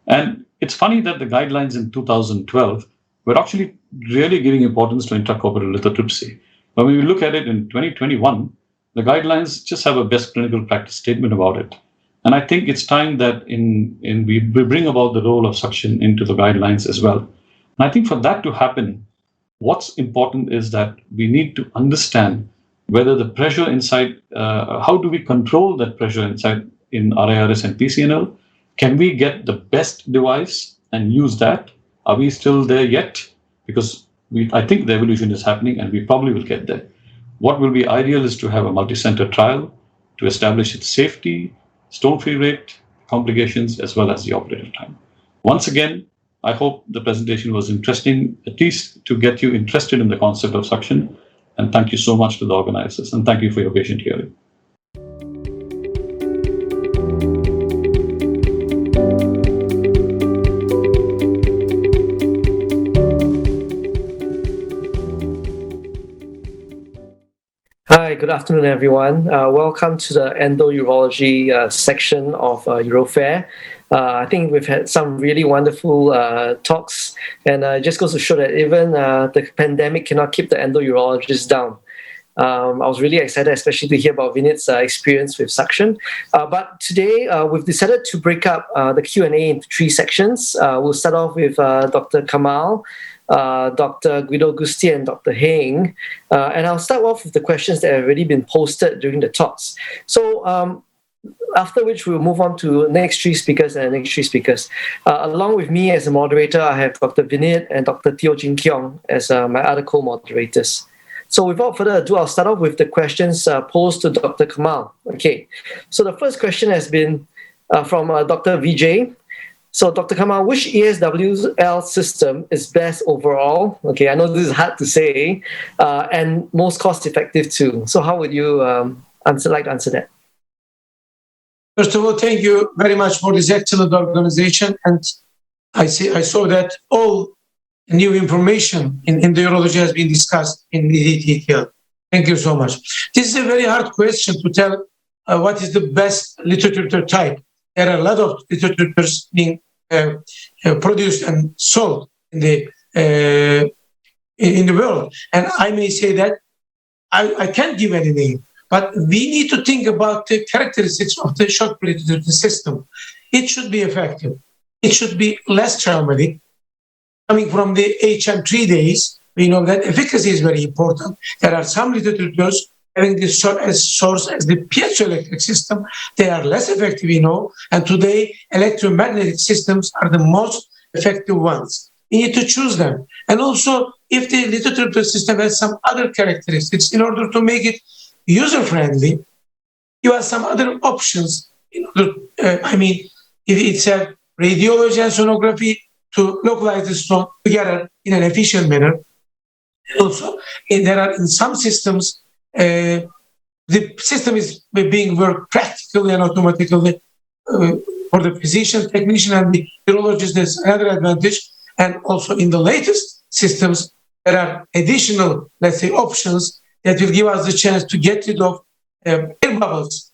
And it's funny that the guidelines in 2012 we're actually really giving importance to intracorporeal lithotripsy. But when we look at it in 2021, the guidelines just have a best clinical practice statement about it. And I think it's time that we bring about the role of suction into the guidelines as well. And I think for that to happen, what's important is that we need to understand whether the pressure inside, how do we control that pressure inside in RIRS and PCNL? Can we get the best device and use that? Are we still there yet? Because I think the evolution is happening and we probably will get there. What will be ideal is to have a multi-center trial to establish its safety, stone-free rate, complications, as well as the operative time. Once again, I hope the presentation was interesting, at least to get you interested in the concept of suction. And thank you so much to the organizers, and thank you for your patient hearing. Hi, good afternoon, everyone. Welcome to the Endourology section of Eurofair. I think we've had some really wonderful talks, and it just goes to show that even the pandemic cannot keep the endourologists down. I was really excited, especially to hear about Vinit's experience with suction. But today, we've decided to break up the Q&A into 3 sections. We'll start off with Dr. Kamal, Dr. Guido Gusti, and Dr. Heng. And I'll start off with the questions that have already been posted during the talks. So after which we'll move on to the next 3 speakers and the next 3 speakers. Along with me as a moderator, I have Dr. Vinit and Dr. Teo Jin Keong as my other co-moderators. So without further ado, I'll start off with the questions posed to Dr. Kamal. Okay, so the first question has been from Dr. Vijay. So Dr. Kamal, which ESWL system is best overall? Okay, I know this is hard to say, and most cost-effective too. So how would you answer that? First of all, thank you very much for this excellent organization. And I saw that all new information in endourology has been discussed in detail. Thank you so much. This is a very hard question to tell what is the best literature type. There are a lot of literatures being produced and sold in the world. And I may say that I can't give any name, but we need to think about the characteristics of the shock literature system. It should be effective. It should be less traumatic. Coming from the HM3 days, we know that efficacy is very important. There are some literatures having this as source as the piezoelectric system. They are less effective, we know, and today electromagnetic systems are the most effective ones. We need to choose them. And also, if the literature system has some other characteristics, in order to make it user-friendly, you have some other options. If it's a radiology and sonography to localize the stone together in an efficient manner. Also, there are in some systems, the system is being worked practically and automatically for the physician, technician, and the urologist. There's another advantage. And also in the latest systems, there are additional, let's say, options that will give us the chance to get rid of air bubbles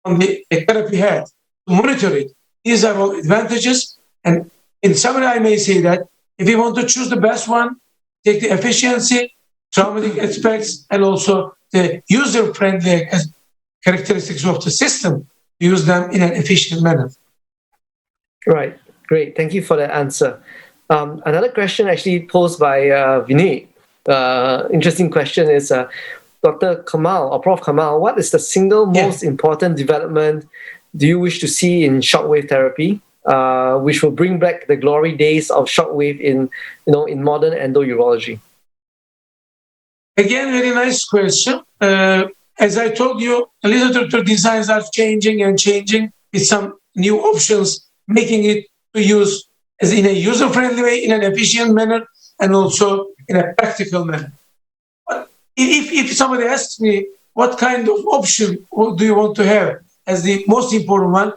on the therapy head, to monitor it. These are all advantages. And in summary, I may say that if you want to choose the best one, take the efficiency, traumatic aspects, and also the user-friendly characteristics of the system, use them in an efficient manner. Right, great. Thank you for that answer. Another question actually posed by Vinay. Interesting question is, Dr. Kamal or Prof. Kamal, what is the single most important development do you wish to see in shockwave therapy, which will bring back the glory days of shockwave in modern endourology? Again, very nice question. As I told you, literature designs are changing with some new options, making it to use as in a user-friendly way, in an efficient manner, and also in a practical manner. But if somebody asks me what kind of option do you want to have as the most important one,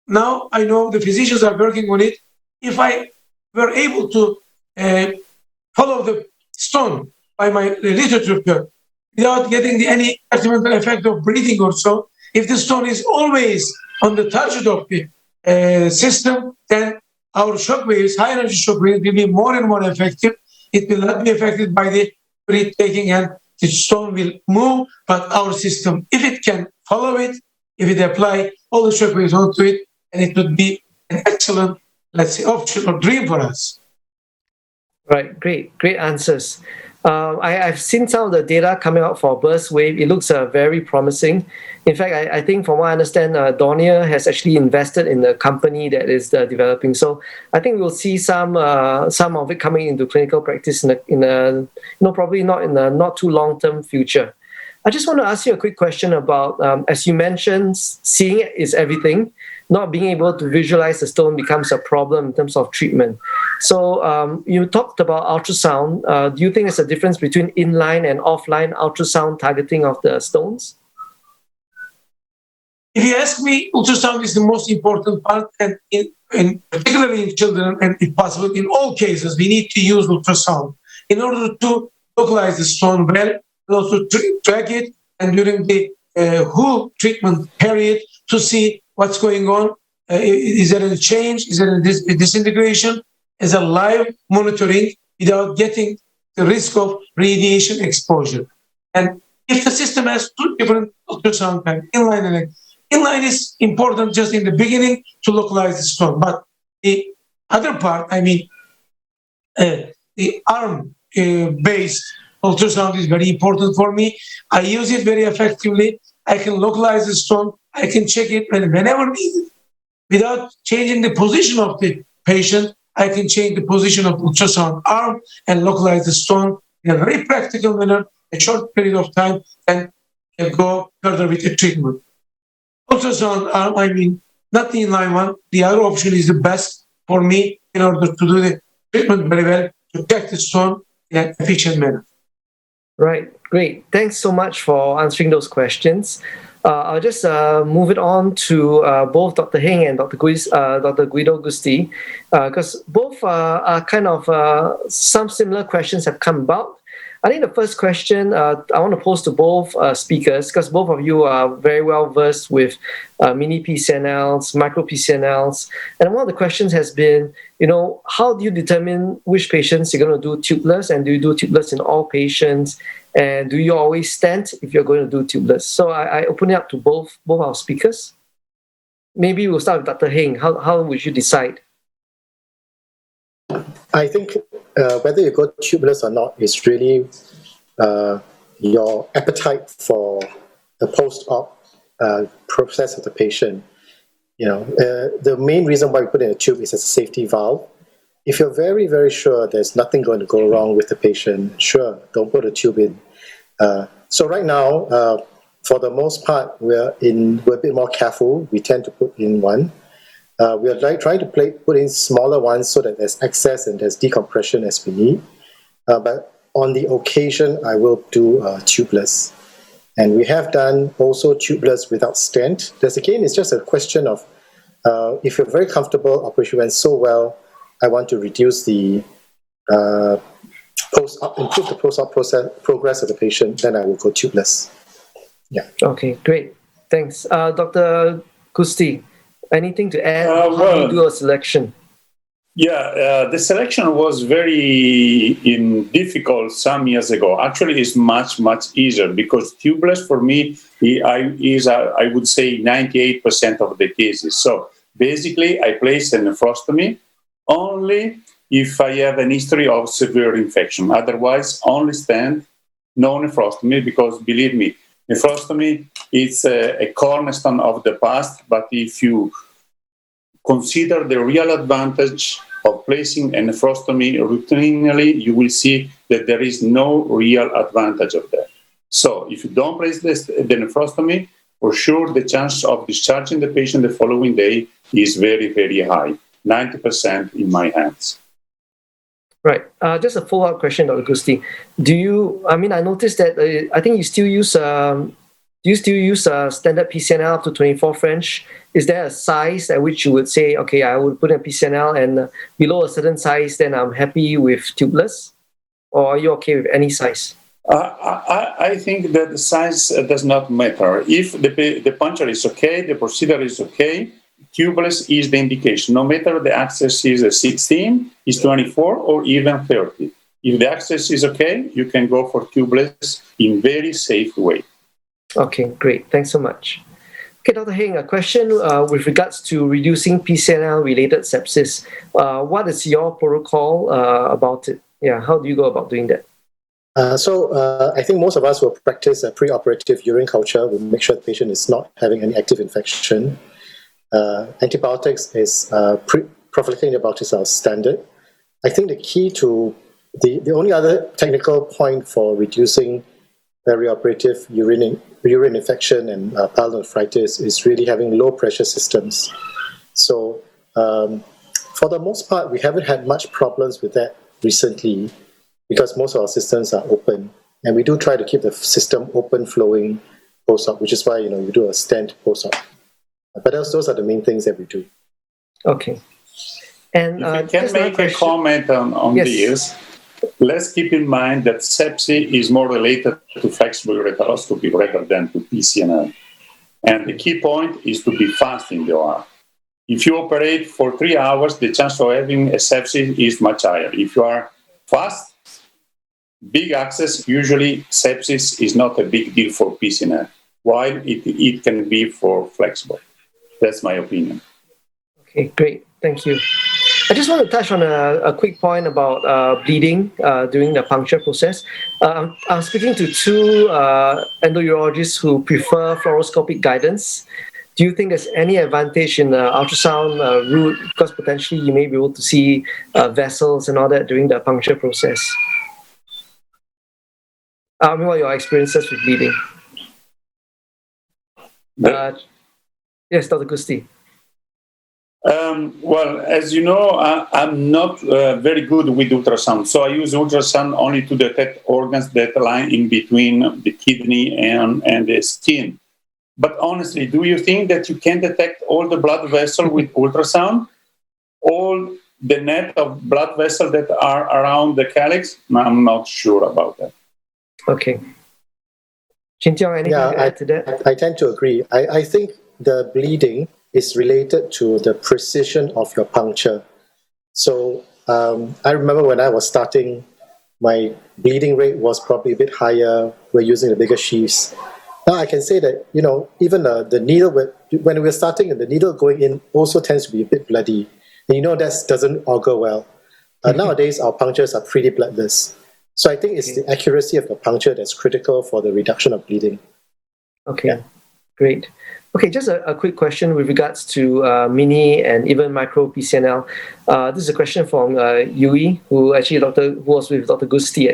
now I know the physicians are working on it. If I were able to follow the stone by my literature without getting any detrimental effect of breathing or so, if the stone is always on the target of the system, then our shock waves, high energy shock waves, will be more and more effective. it will not be affected by the breath taking, and the stone will move, but our system, if it can follow it, if it apply all the shock waves onto it, and it would be an excellent, let's say, option or dream for us. Right, great answers. I've seen some of the data coming out for burst wave. It looks very promising. In fact, I think from what I understand, Dornier has actually invested in the company that is developing. So I think we'll see some of it coming into clinical practice probably not in the not too long term future. I just want to ask you a quick question about, as you mentioned, seeing it is everything. Not being able to visualize the stone becomes a problem in terms of treatment. So you talked about ultrasound. Do you think there's a difference between inline and offline ultrasound targeting of the stones? If you ask me, ultrasound is the most important part, and particularly in children, and if possible, in all cases, we need to use ultrasound in order to localize the stone well, and also to track it, and during the whole treatment period to see what's going on. Is there a change? Is there a disintegration? Is a live monitoring without getting the risk of radiation exposure. And if the system has two different ultrasound panels, inline is important just in the beginning to localize the stone. But the other part, the arm-based ultrasound is very important for me. I use it very effectively. I can localize the stone. I can check it whenever needed. Without changing the position of the patient, I can change the position of ultrasound arm and localize the stone in a very practical manner, a short period of time, and go further with the treatment. Ultrasound arm, not the inline one. The other option is the best for me in order to do the treatment very well, to check the stone in an efficient manner. Right, great. Thanks so much for answering those questions. I'll just move it on to both Dr. Heng and Dr. Guido Gusti, because both are kind of some similar questions have come about. I think the first question I want to pose to both speakers, because both of you are very well versed with mini PCNLs, micro PCNLs, and one of the questions has been, how do you determine which patients you're going to do tubeless, and do you do tubeless in all patients? And do you always stent if you're going to do tubeless? So I open it up to both our speakers. Maybe we'll start with Dr. Heng. How would you decide? I think whether you go tubeless or not is really your appetite for the post-op process of the patient. The main reason why we put in a tube is as a safety valve. If you're very, very sure there's nothing going to go wrong with the patient, sure, don't put a tube in. So right now, for the most part, we're a bit more careful. We tend to put in one. We are trying to put in smaller ones so that there's access and there's decompression as we need. But on the occasion, I will do tubeless. And we have done also tubeless without stent. It's just a question of if you're very comfortable, operation went so well, I want to reduce the improve the post-op progress of the patient, then I will go tubeless. Yeah. Okay, great. Thanks. Dr. Gusti, anything to add? How do you do a selection? Yeah, the selection was very difficult some years ago. Actually, it's much, much easier because tubeless for me is I would say 98% of the cases. So basically, I place a nephrostomy only if I have an history of severe infection. Otherwise, only stent, no nephrostomy, because believe me, nephrostomy is a cornerstone of the past. But if you consider the real advantage of placing a nephrostomy routinely, you will see that there is no real advantage of that. So if you don't place the nephrostomy, for sure the chance of discharging the patient the following day is very, very high. 90% in my hands. Right. Just a follow-up question, Dr. Gusti. I noticed that I think you still use standard PCNL up to 24 French. Is there a size at which you would say, okay, I would put in a PCNL and below a certain size, then I'm happy with tubeless? Or are you okay with any size? I think that the size does not matter. If the puncture is okay, the procedure is okay, tubeless is the indication. No matter the access is 16, is 24, or even 30. If the access is okay, you can go for tubeless in very safe way. Okay, great. Thanks so much. Okay, Dr. Heng, a question with regards to reducing PCNL-related sepsis. What is your protocol about it? Yeah, how do you go about doing that? I think most of us will practice a preoperative urine culture. We'll make sure the patient is not having any active infection. Antibiotics is prophylactic antibiotics are standard. I think the key to the only other technical point for reducing perioperative urine infection and pyelonephritis is really having low pressure systems. So for the most part, we haven't had much problems with that recently because most of our systems are open, and we do try to keep the system open flowing post-op, which is why we do a stent post-op. But those are the main things that we do. Okay. And if I can make a comment on this, let's keep in mind that sepsis is more related to flexible ureteroscopy rather than to PCNL. And the key point is to be fast in the OR. If you operate for 3 hours, the chance of having a sepsis is much higher. If you are fast, big access, usually sepsis is not a big deal for PCNL, while it can be for flexible. That's my opinion. Okay, great. Thank you. I just want to touch on a quick point about bleeding during the puncture process. I'm speaking to two endourologists who prefer fluoroscopic guidance. Do you think there's any advantage in the ultrasound route, because potentially you may be able to see vessels and all that during the puncture process? What are your experiences with bleeding? Yes, Dr. Gusti. Well, as you know, I'm not very good with ultrasound. So I use ultrasound only to detect organs that lie in between the kidney and the skin. But honestly, do you think that you can detect all the blood vessels with ultrasound? All the net of blood vessels that are around the calyx? I'm not sure about that. Okay. Chin Tiong, anything to add to that? I tend to agree. I think the bleeding is related to the precision of your puncture. So I remember when I was starting, my bleeding rate was probably a bit higher. We're using the bigger sheaths. Now I can say that, even the needle, when we're starting, the needle going in also tends to be a bit bloody. And that doesn't augur well. Nowadays, our punctures are pretty bloodless. So I think it's the accuracy of the puncture that's critical for the reduction of bleeding. Okay, great. Okay, just a quick question with regards to mini and even micro PCNL. This is a question from Yui, who was with Dr. Gusti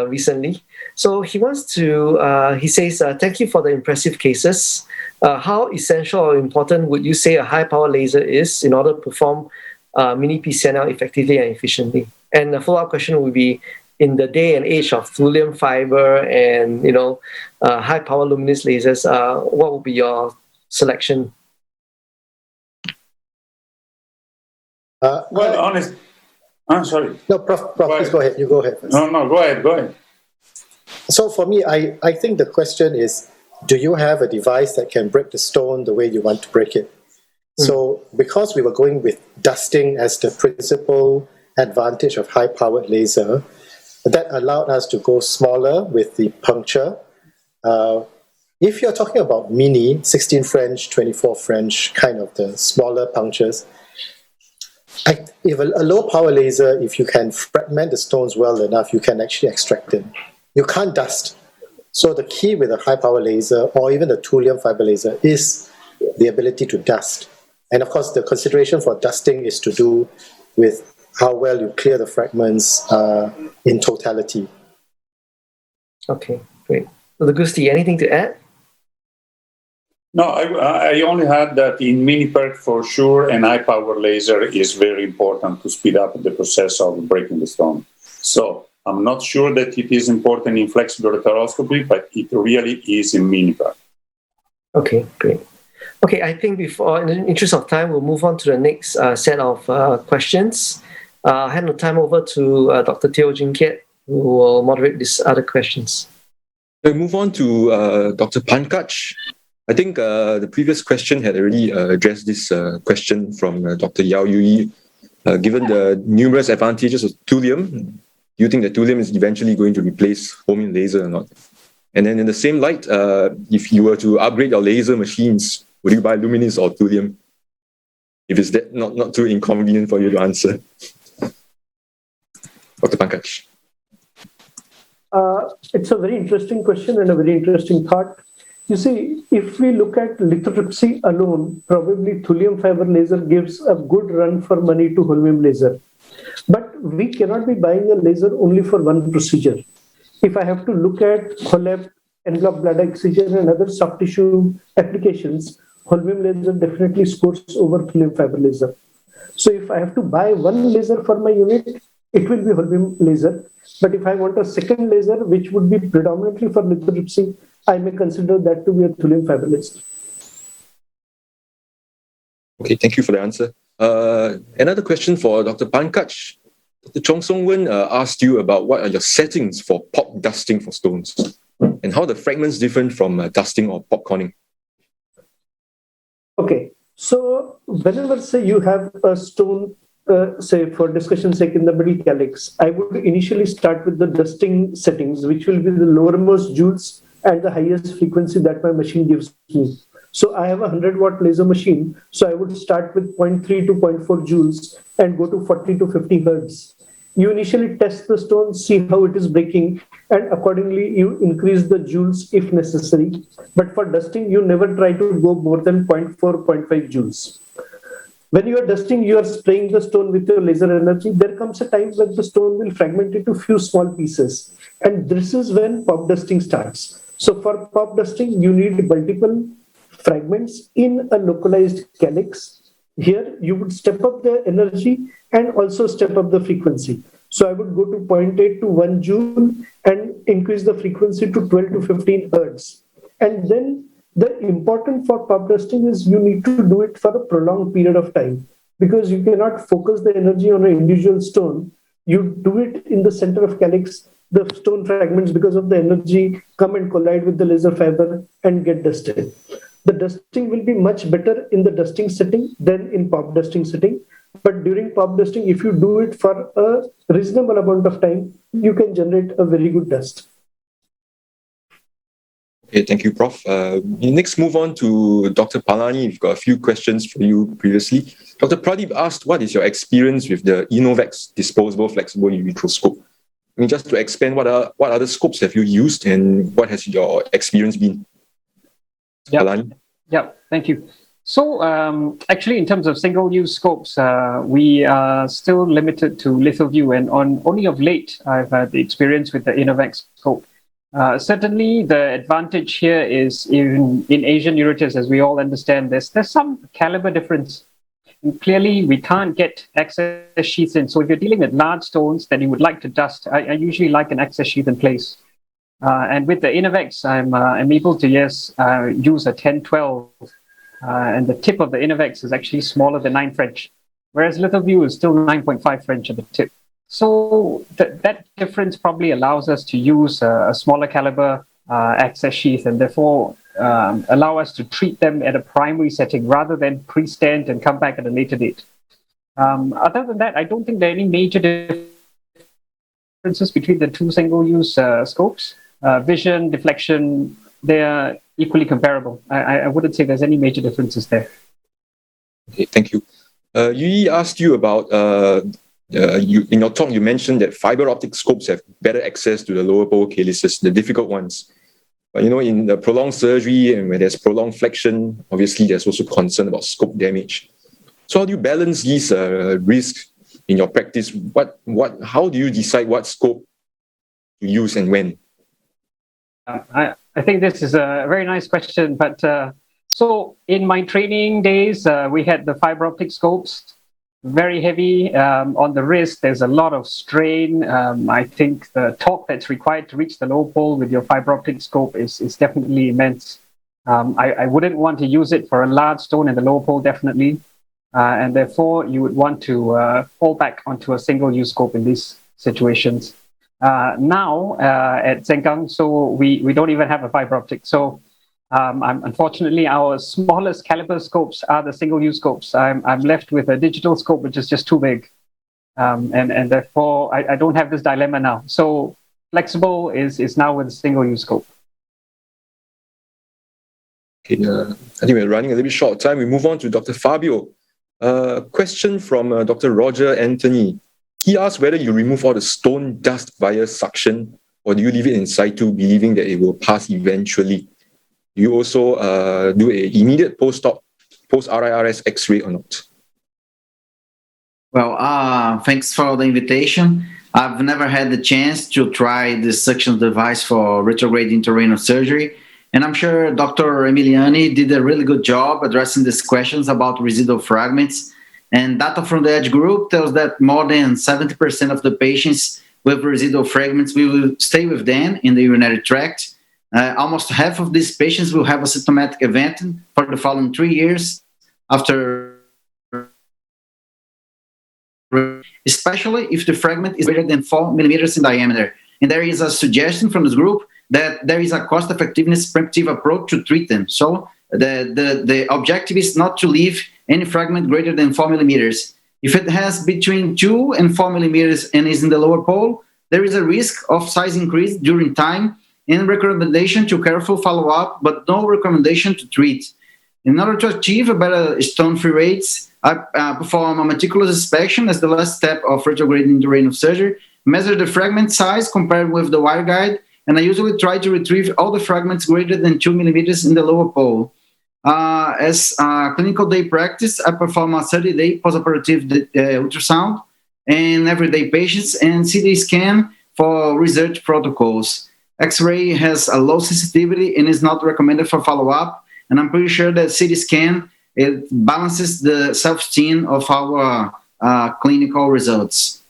recently. So he wants to, he says, thank you for the impressive cases. How essential or important would you say a high power laser is in order to perform mini PCNL effectively and efficiently? And the follow-up question would be, in the day and age of thulium fiber and high power luminous lasers, what would be your selection? Well, honest. I'm sorry. No, Prof, please go ahead. You go ahead first. No, go ahead. So for me, I think the question is, do you have a device that can break the stone the way you want to break it? So because we were going with dusting as the principal advantage of high-powered laser, that allowed us to go smaller with the puncture. If you're talking about mini, 16 French, 24 French, kind of the smaller punctures, if a low-power laser, if you can fragment the stones well enough, you can actually extract them. You can't dust. So the key with a high-power laser, or even the thulium fiber laser, is the ability to dust. And of course, the consideration for dusting is to do with how well you clear the fragments in totality. Okay, great. Dr. Gusti, anything to add? No, I only had that in mini perc for sure, and high power laser is very important to speed up the process of breaking the stone. So I'm not sure that it is important in flexible ureteroscopy, but it really is in mini perc. Okay, great. Okay, I think in the interest of time, we'll move on to the next set of questions. I'll hand the time over to Dr. Teo Jin Kiat, who will moderate these other questions. We'll move on to Dr. Pankaj. I think the previous question had already addressed this question from Dr. Yao Yui. Given the numerous advantages of thulium, do you think that thulium is eventually going to replace holmium laser or not? And then in the same light, if you were to upgrade your laser machines, would you buy luminous or thulium? If it's that not too inconvenient for you to answer. Dr. Pankaj. It's a very interesting question and a very interesting thought. You see, if we look at lithotripsy alone, probably thulium fiber laser gives a good run for money to holmium laser. But we cannot be buying a laser only for one procedure. If I have to look at HOLEP, envelope bladder excision, and other soft tissue applications, holmium laser definitely scores over thulium fiber laser. So if I have to buy one laser for my unit, it will be holmium laser. But if I want a second laser, which would be predominantly for lithotripsy, I may consider that to be a thulium fiber laser. Okay, thank you for the answer. Another question for Dr. Pankaj. Dr. Chong Song Wen asked you about what are your settings for pop dusting for stones and how the fragments different from dusting or popcorning. Okay, so whenever say you have a stone, say for discussion's sake in the middle calyx, I would initially start with the dusting settings, which will be the lowermost joules and the highest frequency that my machine gives me. So I have a 100-watt laser machine, so I would start with 0.3 to 0.4 joules and go to 40 to 50 hertz. You initially test the stone, see how it is breaking, and accordingly you increase the joules if necessary. But for dusting, you never try to go more than 0.4, 0.5 joules. When you are dusting, you are spraying the stone with your laser energy. There comes a time when the stone will fragment into few small pieces. And this is when pop dusting starts. So for pop dusting, you need multiple fragments in a localized calyx. Here, you would step up the energy and also step up the frequency. So I would go to 0.8 to 1 joule and increase the frequency to 12 to 15 hertz. And then the important for pop dusting is you need to do it for a prolonged period of time because you cannot focus the energy on an individual stone. You do it in the center of calyx. The stone fragments, because of the energy, come and collide with the laser fiber and get dusted. The dusting will be much better in the dusting setting than in pop dusting setting. But during pop dusting, if you do it for a reasonable amount of time, you can generate a very good dust. Okay, thank you, Prof. We next move on to Dr. Palani. We've got a few questions for you previously. Dr. Pradeep asked, what is your experience with the Innovex disposable flexible UV scope? I mean, just to expand, what other scopes have you used and what has your experience been? Yeah, thank you. So actually, in terms of single-use scopes, we are still limited to LithoView, and only of late, I've had the experience with the Innovex scope. Certainly, the advantage here is in Asian ureters, as we all understand, there's some caliber difference. And clearly, we can't get access sheaths in. So if you're dealing with large stones that you would like to dust, I usually like an access sheath in place. And with the Innovex, I'm able to use a 10-12, and the tip of the Innovex is actually smaller than 9 French, whereas LithoView is still 9.5 French at the tip. So that difference probably allows us to use a smaller caliber access sheath and therefore allow us to treat them at a primary setting rather than pre-stand and come back at a later date. Other than that, I don't think there are any major differences between the two single-use scopes. Vision, deflection, they are equally comparable. I wouldn't say there's any major differences there. Okay, thank you. Yui asked you about, in your talk, you mentioned that fiber optic scopes have better access to the lower pole calyces, the difficult ones. But in the prolonged surgery and when there's prolonged flexion, obviously there's also concern about scope damage. So how do you balance these risks in your practice? How do you decide what scope to use and when? I think this is a very nice question, but so in my training days, we had the fiber optic scopes, very heavy on the wrist. There's a lot of strain. I think the torque that's required to reach the low pole with your fiber optic scope is definitely immense. I wouldn't want to use it for a large stone in the low pole, definitely. And therefore, you would want to fall back onto a single-use scope in these situations. Now at Sengkang, so we don't even have a fiber optic. So unfortunately, our smallest caliber scopes are the single-use scopes. I'm left with a digital scope, which is just too big. and therefore I don't have this dilemma now. So flexible is now with a single-use scope. Okay, I think we're running a little bit short of time. We move on to Dr. Fabio. Question from Dr. Roger Anthony. He asked whether you remove all the stone dust via suction or do you leave it in situ, believing that it will pass eventually? Do you also do an immediate post-RIRS X-ray or not? Well, thanks for the invitation. I've never had the chance to try the suction device for retrograde intrarenal surgery, and I'm sure Dr. Emiliani did a really good job addressing these questions about residual fragments. And data from the EDGE group tells that more than 70% of the patients with residual fragments will stay with them in the urinary tract. Almost half of these patients will have a symptomatic event for the following 3 years after, especially if the fragment is greater than 4 millimeters in diameter. And there is a suggestion from this group that there is a cost-effectiveness preemptive approach to treat them. So the objective is not to leave any fragment greater than 4 millimeters. If it has between 2 and 4 millimeters and is in the lower pole, there is a risk of size increase during time and recommendation to careful follow-up, but no recommendation to treat. In order to achieve a better stone-free rates, I perform a meticulous inspection as the last step of retrograde intrarenal surgery, measure the fragment size compared with the wire guide, and I usually try to retrieve all the fragments greater than 2 millimeters in the lower pole. As clinical day practice, I perform a 30-day postoperative ultrasound in everyday patients and CT scan for research protocols. X-ray has a low sensitivity and is not recommended for follow-up, and I'm pretty sure that CT scan it balances the self-esteem of our clinical results.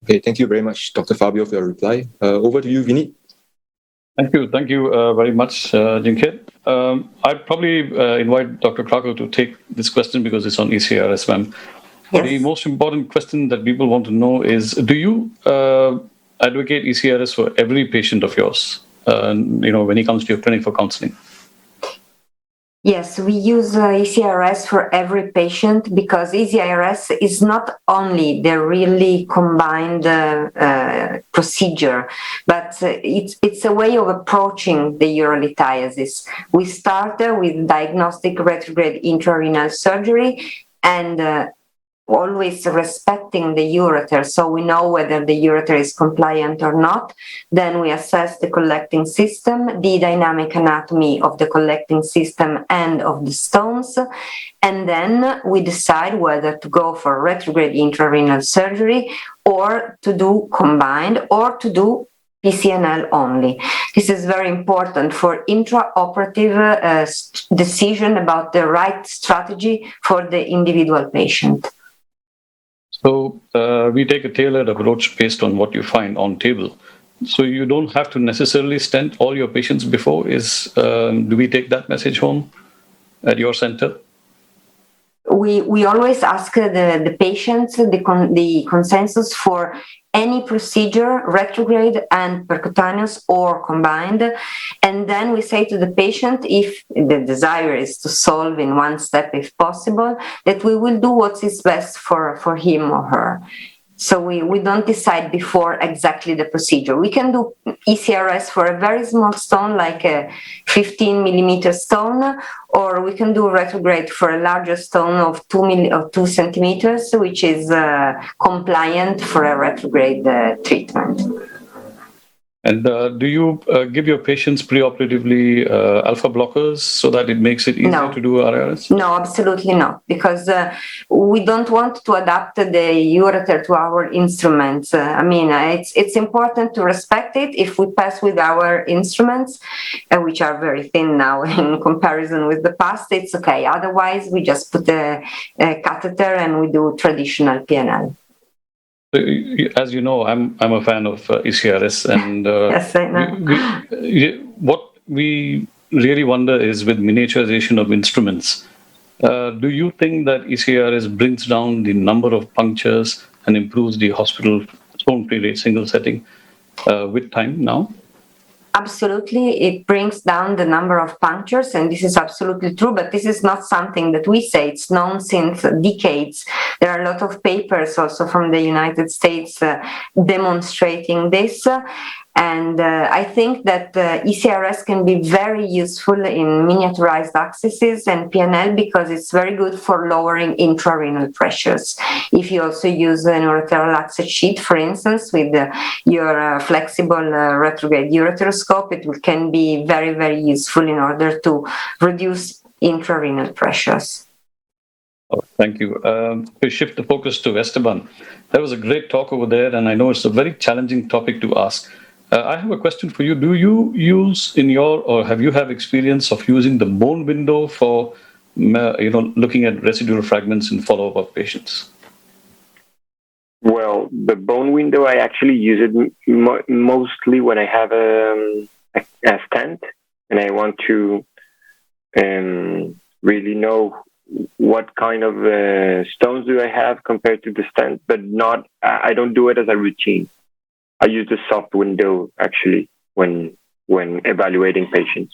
Okay, thank you very much, Dr. Fabio, for your reply. Over to you, Vinit. Thank you very much, Jinkit. I'd probably invite Dr. Krakow to take this question because it's on ECRS, ma'am. Yes. The most important question that people want to know is, do you advocate ECRS for every patient of yours, when it comes to your clinic for counseling? Yes, we use ECRS for every patient because ECRS is not only the really combined procedure, but it's a way of approaching the urolithiasis. We start with diagnostic retrograde intrarenal surgery and always respecting the ureter, so we know whether the ureter is compliant or not. Then we assess the collecting system, the dynamic anatomy of the collecting system and of the stones, and then we decide whether to go for retrograde intrarenal surgery or to do combined or to do PCNL only. This is very important for intraoperative decision about the right strategy for the individual patient. So we take a tailored approach based on what you find on table. So you don't have to necessarily stent all your patients before. Do we take that message home at your center? We always ask the patients the consensus for any procedure, retrograde and percutaneous or combined. And then we say to the patient, if the desire is to solve in one step, if possible, that we will do what is best for him or her. So we don't decide before exactly the procedure. We can do ECRS for a very small stone, like a 15 millimeter stone, or we can do retrograde for a larger stone of 2 centimeters, which is compliant for a retrograde treatment. And do you give your patients preoperatively alpha blockers so that it makes it easier to do RIRS? No, absolutely not, because we don't want to adapt the ureter to our instruments. It's important to respect it. If we pass with our instruments, which are very thin now in comparison with the past, it's okay. Otherwise, we just put a catheter and we do traditional PNL. As you know, I'm a fan of ECRS, and yes, I know. What we really wonder is with miniaturization of instruments. Do you think that ECRS brings down the number of punctures and improves the hospital stone-free rate single setting with time now? absolutely, it brings down the number of punctures, and this is absolutely true, but this is not something that we say. It's known since decades. There are a lot of papers also from the United States demonstrating this. And I think that ECRS can be very useful in miniaturized accesses and PNL because it's very good for lowering intrarenal pressures. If you also use an ureteral access sheet, for instance, with your flexible retrograde ureteroscope, it can be very, very useful in order to reduce intrarenal pressures. Oh, thank you. To shift the focus to Esteban, that was a great talk over there, and I know it's a very challenging topic to ask. I have a question for you. Do you use or have you have experience of using the bone window for, looking at residual fragments in follow-up of patients? Well, the bone window, I actually use it mostly when I have a stent and I want to really know what kind of stones do I have compared to the stent, but I don't do it as a routine. I use the soft window actually when evaluating patients.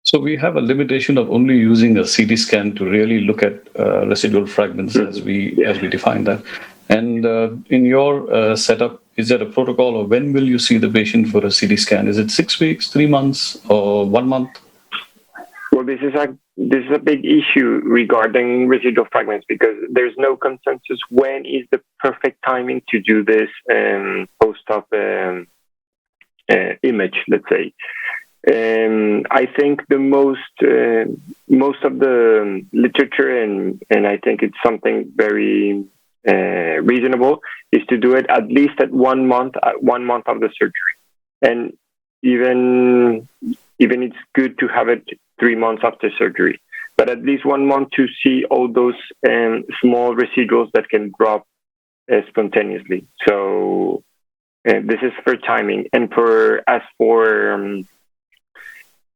So we have a limitation of only using a CT scan to really look at residual fragments as we define that. And in your setup, is there a protocol, or when will you see the patient for a CT scan? Is it 6 weeks, 3 months, or 1 month? Well, this is a big issue regarding residual fragments because there's no consensus when is the perfect timing to do this post-op image, let's say. I think the most of the literature, and I think it's something very reasonable, is to do it at least at 1 month of the surgery, and even it's good to have it 3 months after surgery, but at least 1 month to see all those small residuals that can drop spontaneously. So this is for timing, and for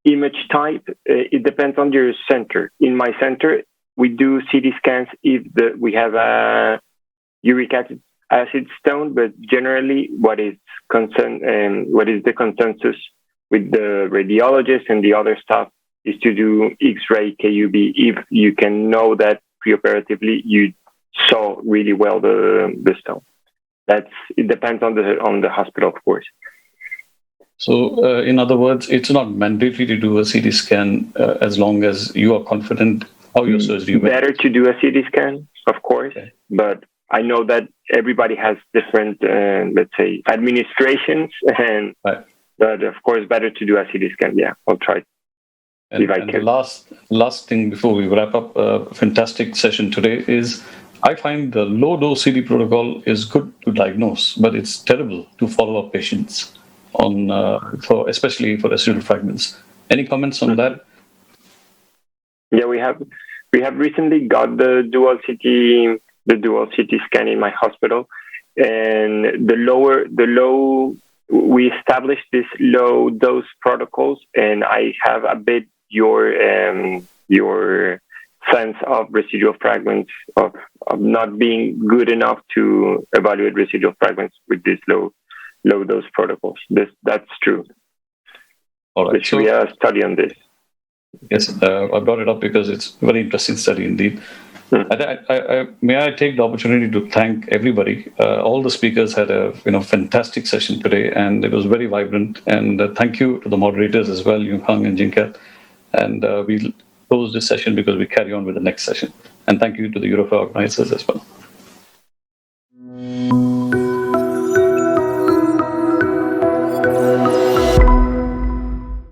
image type, it depends on your center. In my center, we do CT scans if we have a uric acid stone, but generally what is the consensus with the radiologist and the other stuff is to do X-ray KUB if you can know that preoperatively you saw really well the stone. It depends on the hospital, of course. So, in other words, it's not mandatory to do a CT scan as long as you are confident how your surgery went. Better to do a CT scan, of course, okay. But I know that everybody has different, let's say, administrations, and right. But of course, better to do a CT scan. Yeah, I'll try. And the last thing before we wrap up a fantastic session today is, I find the low-dose CD protocol is good to diagnose, but it's terrible to follow up patients on, especially for residual fragments. Any comments on that? Yeah, we have recently got the dual CT scan in my hospital, and we established this low dose protocols, and I have a bit your sense of residual fragments of not being good enough to evaluate residual fragments with these low dose protocols. That's true. All right. So we have a study on this. Yes, I brought it up because it's a very interesting study indeed. May I take the opportunity to thank everybody. All the speakers had a fantastic session today, and it was very vibrant. And thank you to the moderators as well, Yung Hang and Jinkat. And we'll close this session because we carry on with the next session. And thank you to the Eurofair organizers as well.